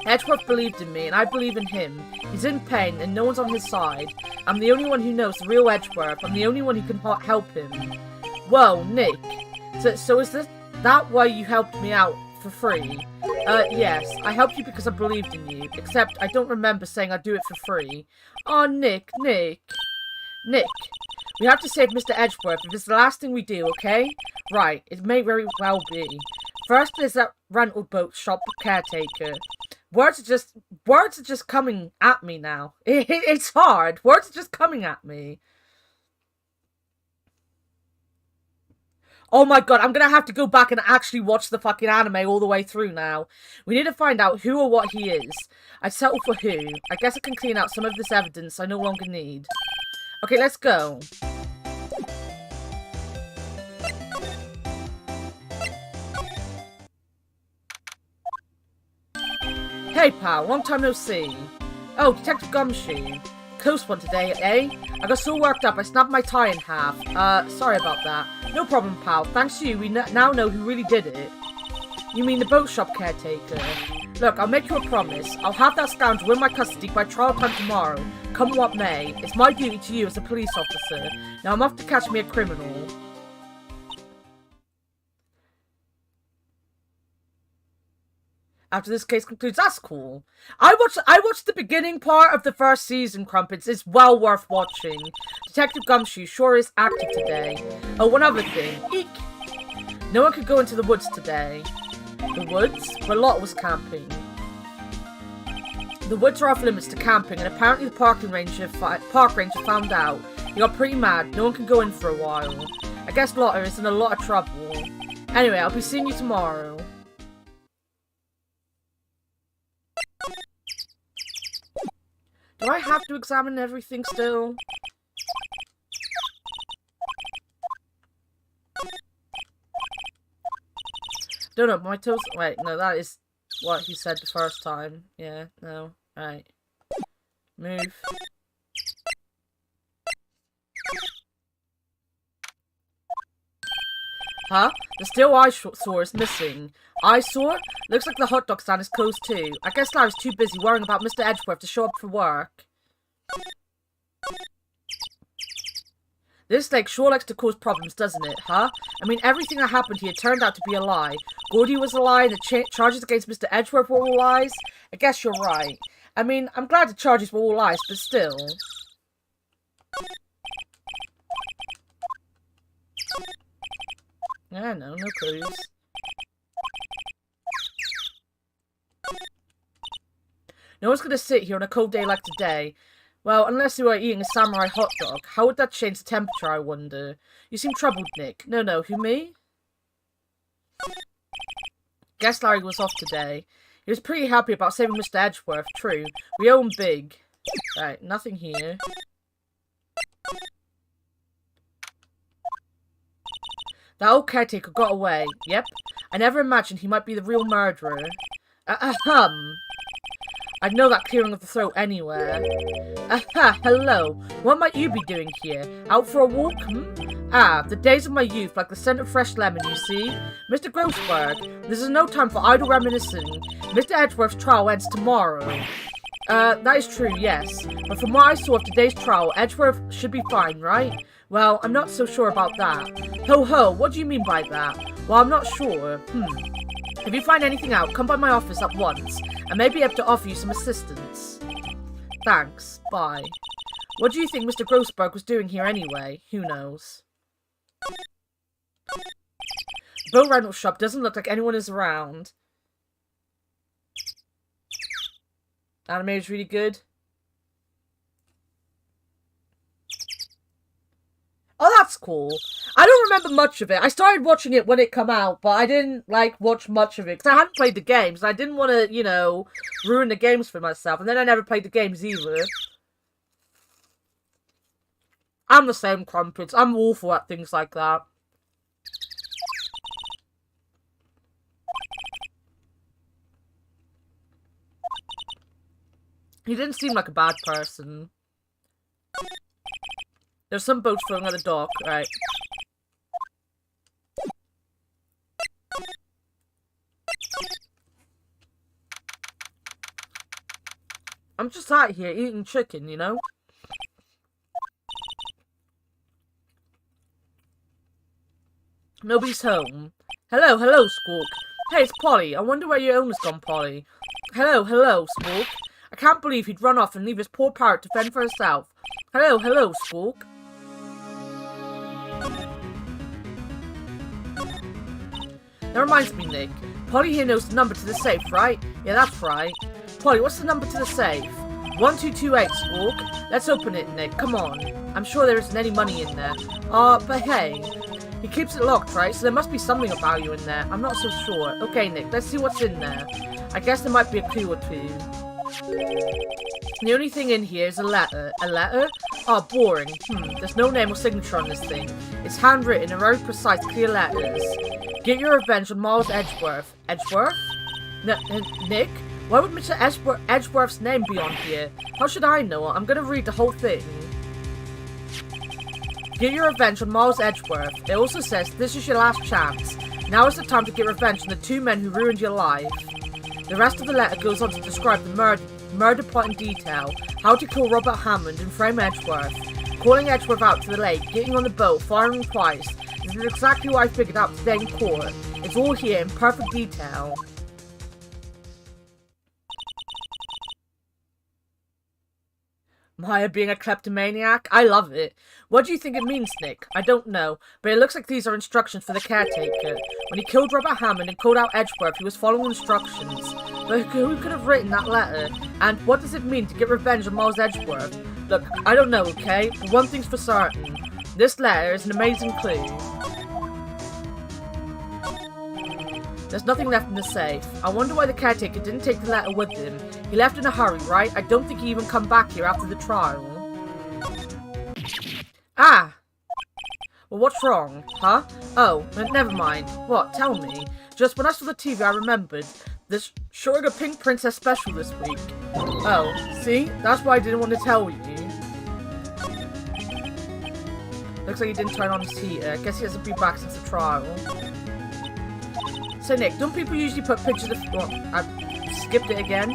Edgeworth believed in me, and I believe in him. He's in pain, and no one's on his side. I'm the only one who knows the real Edgeworth. I'm the only one who can help him. Whoa, Nick. So is that why you helped me out for free? Yes. I helped you because I believed in you. Except I don't remember saying I'd do it for free. Oh, Nick. Nick. We have to save Mr. Edgeworth if it's the last thing we do, okay? Right. It may very well be. First, there's that rental boat shop caretaker. Words are just coming at me now. It's hard. Words are just coming at me. Oh my god, I'm gonna have to go back and actually watch the fucking anime all the way through now. We need to find out who or what he is. I'd settle for who. I guess I can clean out some of this evidence I no longer need. Okay, let's go. Hey pal, long time no see. Oh, Detective Gumshoe. Close one today, eh? I got so worked up I snapped my tie in half. Sorry about that. No problem, pal. Thanks to you, we now know who really did it. You mean the boat shop caretaker? Look, I'll make you a promise. I'll have that scoundrel in my custody by trial time tomorrow. Come what may. It's my duty to you as a police officer. Now I'm off to catch me a criminal. After this case concludes, that's cool. I watched the beginning part of the first season, Crumpets. It's well worth watching. Detective Gumshoe sure is active today. Oh, one other thing. Eek! No one could go into the woods today. The woods? Where Lot was camping. The woods are off limits to camping, and apparently the park ranger found out. He got pretty mad. No one can go in for a while. I guess Lotter is in a lot of trouble. Anyway, I'll be seeing you tomorrow. Do I have to examine everything still? Don't know, my toes. Wait, no, that is what he said the first time. Yeah, no. Right. Move. Huh? The steel eyesore is missing. Eyesore? Looks like the hot dog stand is closed too. I guess Larry's too busy worrying about Mr. Edgeworth to show up for work. This lake sure likes to cause problems, doesn't it, huh? I mean, everything that happened here turned out to be a lie. Gordy was a lie, and the charges against Mr. Edgeworth were all lies. I guess you're right. I mean, I'm glad the charges were all lies, but still. Yeah, no clues. No one's gonna sit here on a cold day like today. Well, unless you are eating a samurai hot dog. How would that change the temperature, I wonder? You seem troubled, Nick. No, who, me? Guess Larry was off today. He was pretty happy about saving Mr. Edgeworth, true. We owe him big. Right, nothing here. That old caretaker got away. Yep. I never imagined he might be the real murderer. Ahem. I'd know that clearing of the throat anywhere. Aha, hello. What might you be doing here? Out for a walk, Ah, the days of my youth, like the scent of fresh lemon, you see? Mr. Grossberg, this is no time for idle reminiscing. Mr. Edgeworth's trial ends tomorrow. That is true, yes. But from what I saw of today's trial, Edgeworth should be fine, right? Well, I'm not so sure about that. Ho, what do you mean by that? Well, I'm not sure. If you find anything out, come by my office at once. I may be able to offer you some assistance. Thanks. Bye. What do you think Mr. Grossberg was doing here anyway? Who knows? The boat rental shop doesn't look like anyone is around. Anime is really good. Oh, that's cool. I don't remember much of it. I started watching it when it came out, but I didn't, watch much of it. Because I hadn't played the games. I didn't want to, ruin the games for myself. And then I never played the games either. I'm the same, Crumpets. I'm awful at things like that. He didn't seem like a bad person. There's some boats floating on the dock, right? I'm just out here eating chicken, you know? Nobody's home. Hello, Squawk. Hey, it's Polly. I wonder where your owner's gone, Polly. Hello, Squawk. I can't believe he'd run off and leave his poor parrot to fend for herself. Hello, Squawk. That reminds me, Nick. Polly here knows the number to the safe, right? Yeah, that's right. Polly, what's the number to the safe? 1228, Squawk. Let's open it, Nick. Come on. I'm sure there isn't any money in there. But hey. He keeps it locked, right? So there must be something of value in there. I'm not so sure. Okay, Nick, let's see what's in there. I guess there might be a clue or two. The only thing in here is a letter. A letter? Oh, boring. There's no name or signature on this thing. It's handwritten in very precise, clear letters. Get your revenge on Miles Edgeworth. Edgeworth? Nick? Why would Mr. Edgeworth's name be on here? How should I know? I'm gonna read the whole thing. Get your revenge on Miles Edgeworth. It also says, this is your last chance. Now is the time to get revenge on the two men who ruined your life. The rest of the letter goes on to describe the murder plot in detail, how to kill Robert Hammond and frame Edgeworth, calling Edgeworth out to the lake, getting on the boat, firing twice. This is exactly what I figured out today in court. It's all here in perfect detail. Maya being a kleptomaniac? I love it. What do you think it means, Nick? I don't know, but it looks like these are instructions for the caretaker. When he killed Robert Hammond and called out Edgeworth, he was following instructions. But who could have written that letter? And what does it mean to get revenge on Miles Edgeworth? Look, I don't know, okay? But one thing's for certain. This letter is an amazing clue. There's nothing left in the safe. I wonder why the caretaker didn't take the letter with him. He left in a hurry, right? I don't think he even come back here after the trial. Ah! Well, what's wrong? Huh? Oh, never mind. What? Tell me. Just when I saw the TV, I remembered. There's showing a Pink Princess special this week. Oh, see? That's why I didn't want to tell you. Looks like he didn't turn on his heater. I guess he hasn't been back since the trial. So Nick, don't people usually put pictures of... Well, I skipped it again.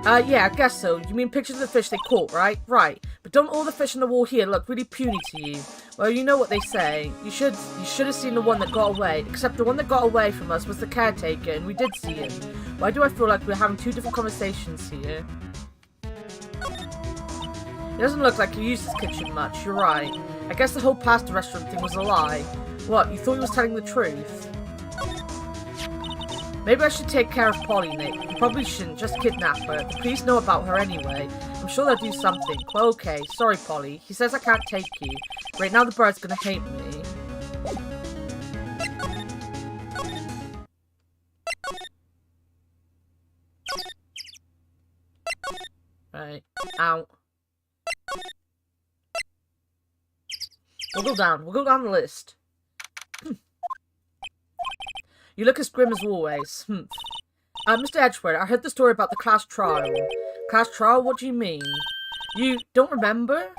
Yeah, I guess so. You mean pictures of the fish they caught, right? Right. But don't all the fish on the wall here look really puny to you? Well, you know what they say. You should have seen the one that got away. Except the one that got away from us was the caretaker, and we did see him. Why do I feel like we're having two different conversations here? It doesn't look like you use this kitchen much, you're right. I guess the whole pasta restaurant thing was a lie. What, you thought he was telling the truth? Maybe I should take care of Polly, Nick. You probably shouldn't, just kidnap her. The police know about her anyway. I'm sure they'll do something. Well, okay, sorry Polly. He says I can't take you. Right now the bird's gonna hate me. Right, out. We'll go down the list. You look as grim as always. Mr. Edgeworth, I heard the story about the class trial. Class trial? What do you mean? You don't remember?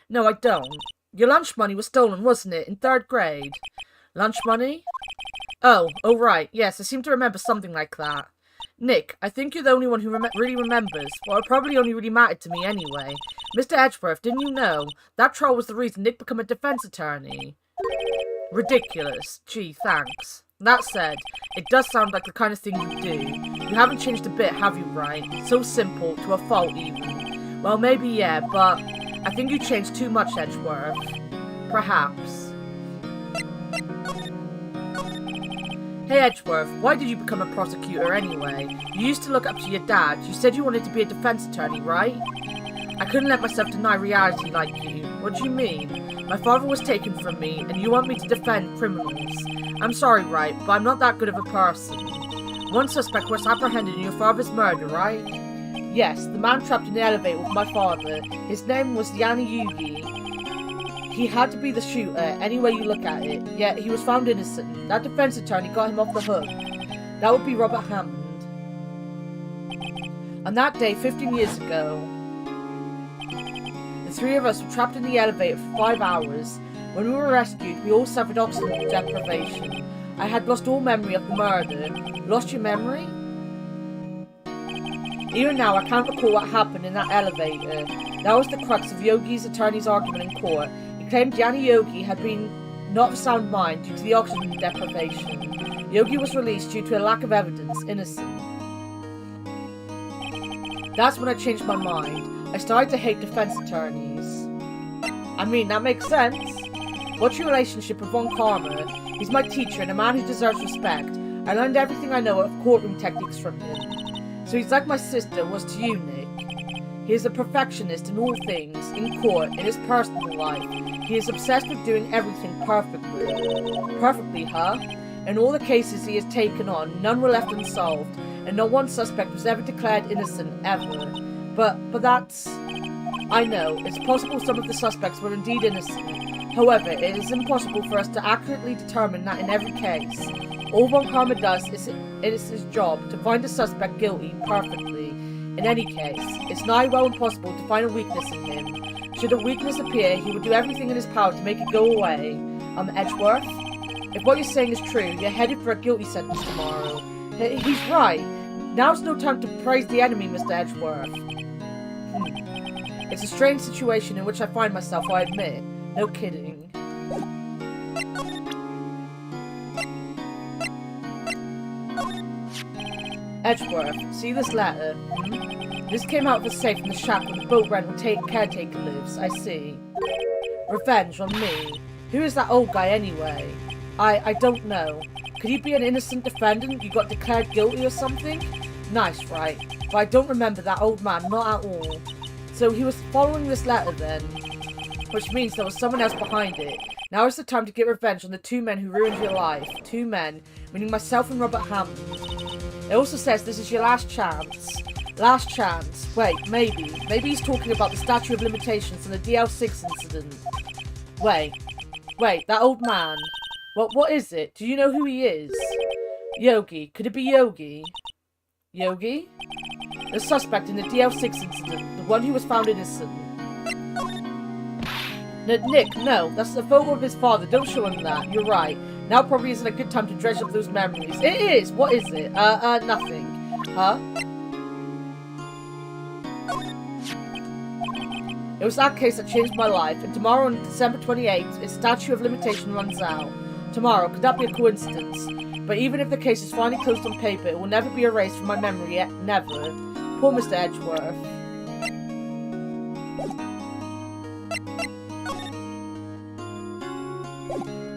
No, I don't. Your lunch money was stolen, wasn't it? In 3rd grade. Lunch money? Oh, right. Yes, I seem to remember something like that. Nick, I think you're the only one who really remembers. Well, it probably only really mattered to me anyway. Mr. Edgeworth, didn't you know? That trial was the reason Nick became a defense attorney. Ridiculous. Gee, thanks. That said, it does sound like the kind of thing you do. You haven't changed a bit, have you, right? So simple, to a fault even. Well, maybe yeah, but I think you changed too much, Edgeworth. Perhaps. Hey Edgeworth, why did you become a prosecutor anyway? You used to look up to your dad. You said you wanted to be a defense attorney, right? I couldn't let myself deny reality like you. What do you mean? My father was taken from me, and you want me to defend criminals. I'm sorry, right, but I'm not that good of a person. One suspect was apprehended in your father's murder, right? Yes, the man trapped in the elevator with my father. His name was Yanni Yugi. He had to be the shooter, any way you look at it, yet he was found innocent. That defense attorney got him off the hook. That would be Robert Hammond. On that day, 15 years ago, the 3 of us were trapped in the elevator for 5 hours. When we were rescued, we all suffered oxygen deprivation. I had lost all memory of the murder. Lost your memory? Even now, I can't recall what happened in that elevator. That was the crux of Yogi's attorney's argument in court. He claimed Yanni Yogi had been not of sound mind due to the oxygen deprivation. Yogi was released due to a lack of evidence, innocent. That's when I changed my mind. I started to hate defense attorneys. I mean, that makes sense. What's your relationship with Von Karma? He's my teacher and a man who deserves respect. I learned everything I know of courtroom techniques from him. So he's like my sister was to you, Nick. He is a perfectionist in all things, in court, in his personal life. He is obsessed with doing everything perfectly. Perfectly, huh? In all the cases he has taken on, none were left unsolved, and not one suspect was ever declared innocent, ever. But that's... I know, it's possible some of the suspects were indeed innocent. However, it is impossible for us to accurately determine that in every case. All Von Karma does is it is his job to find a suspect guilty perfectly. In any case, it's nigh well impossible to find a weakness in him. Should a weakness appear, he would do everything in his power to make it go away. Edgeworth? If what you're saying is true, you're headed for a guilty sentence tomorrow. He's right. Now's no time to praise the enemy, Mr. Edgeworth. It's a strange situation in which I find myself, I admit. No kidding. Edgeworth, see this letter? This came out of the safe in the shack where the boat rental caretaker lives. I see. Revenge on me. Who is that old guy anyway? I don't know. Could he be an innocent defendant? You got declared guilty or something? Nice, right? But I don't remember that old man, not at all. So he was following this letter then, which means there was someone else behind it. Now is the time to get revenge on the two men who ruined your life. Two men, meaning myself and Robert Hammond. It also says this is your last chance. Last chance. Wait, maybe. Maybe he's talking about the statute of limitations and the DL6 incident. Wait, that old man. What is it? Do you know who he is? Yogi. Could it be Yogi? Yogi? The suspect in the DL6 incident. The one who was found innocent. Nick, no. That's the photo of his father. Don't show him that. You're right. Now probably isn't a good time to dredge up those memories. It is! What is it? Nothing. Huh? It was that case that changed my life, and tomorrow on December 28th, its statute of limitation runs out. Tomorrow, could that be a coincidence? But even if the case is finally closed on paper, it will never be erased from my memory yet. Never. Poor Mr. Edgeworth.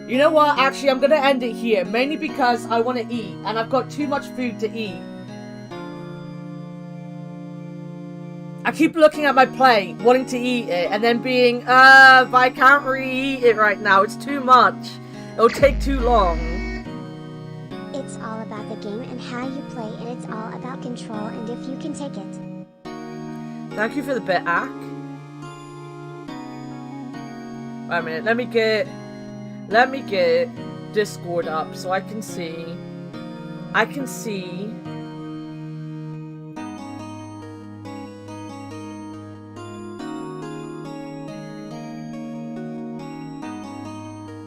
You know what? Actually, I'm gonna end it here, mainly because I want to eat, and I've got too much food to eat. I keep looking at my plate, wanting to eat it, and then being, but I can't really eat it right now. It's too much. It'll take too long. It's all about the game and how you play, and it's all about control and if you can take it. Thank you for the bit, Ak. Wait a minute, let me get Discord up so I can see.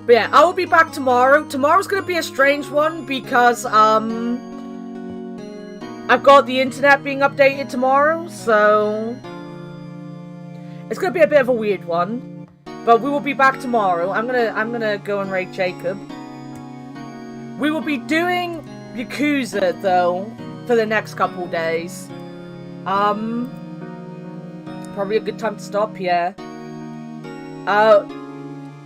But yeah, I will be back tomorrow. Tomorrow's gonna be a strange one because, I've got the internet being updated tomorrow, so it's gonna be a bit of a weird one. But we will be back tomorrow. I'm gonna go and raid Jacob. We will be doing Yakuza though for the next couple days. Probably a good time to stop, yeah.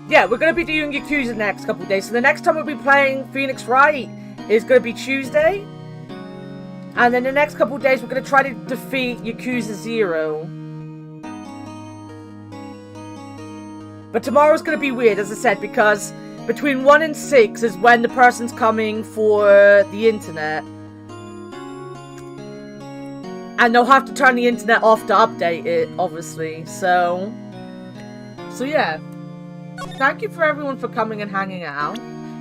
Yeah, we're gonna be doing Yakuza the next couple days. So the next time we'll be playing Phoenix Wright is gonna be Tuesday. And then the next couple days we're gonna try to defeat Yakuza 0. But tomorrow's going to be weird, as I said, because between 1 and 6 is when the person's coming for the internet. And they'll have to turn the internet off to update it, obviously. So yeah. Thank you for everyone for coming and hanging out.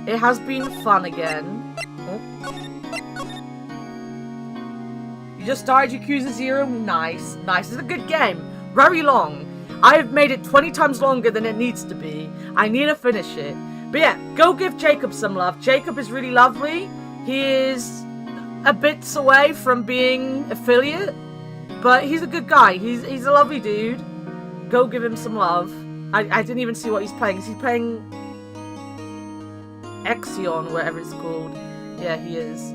It has been fun again. Oh. You just started Yakuza 0? Nice. Nice. It's a good game. Very long. I have made it 20 times longer than it needs to be. I need to finish it. But yeah, go give Jacob some love. Jacob is really lovely. He is a bit away from being affiliate. But he's a good guy. He's a lovely dude. Go give him some love. I didn't even see what he's playing. Is he playing Exion, whatever it's called? Yeah, he is.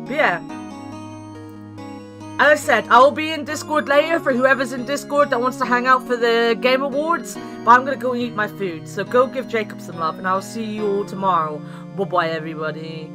But yeah. As I said, I will be in Discord later for whoever's in Discord that wants to hang out for the Game Awards. But I'm going to go and eat my food. So go give Jacob some love. And I'll see you all tomorrow. Bye-bye, everybody.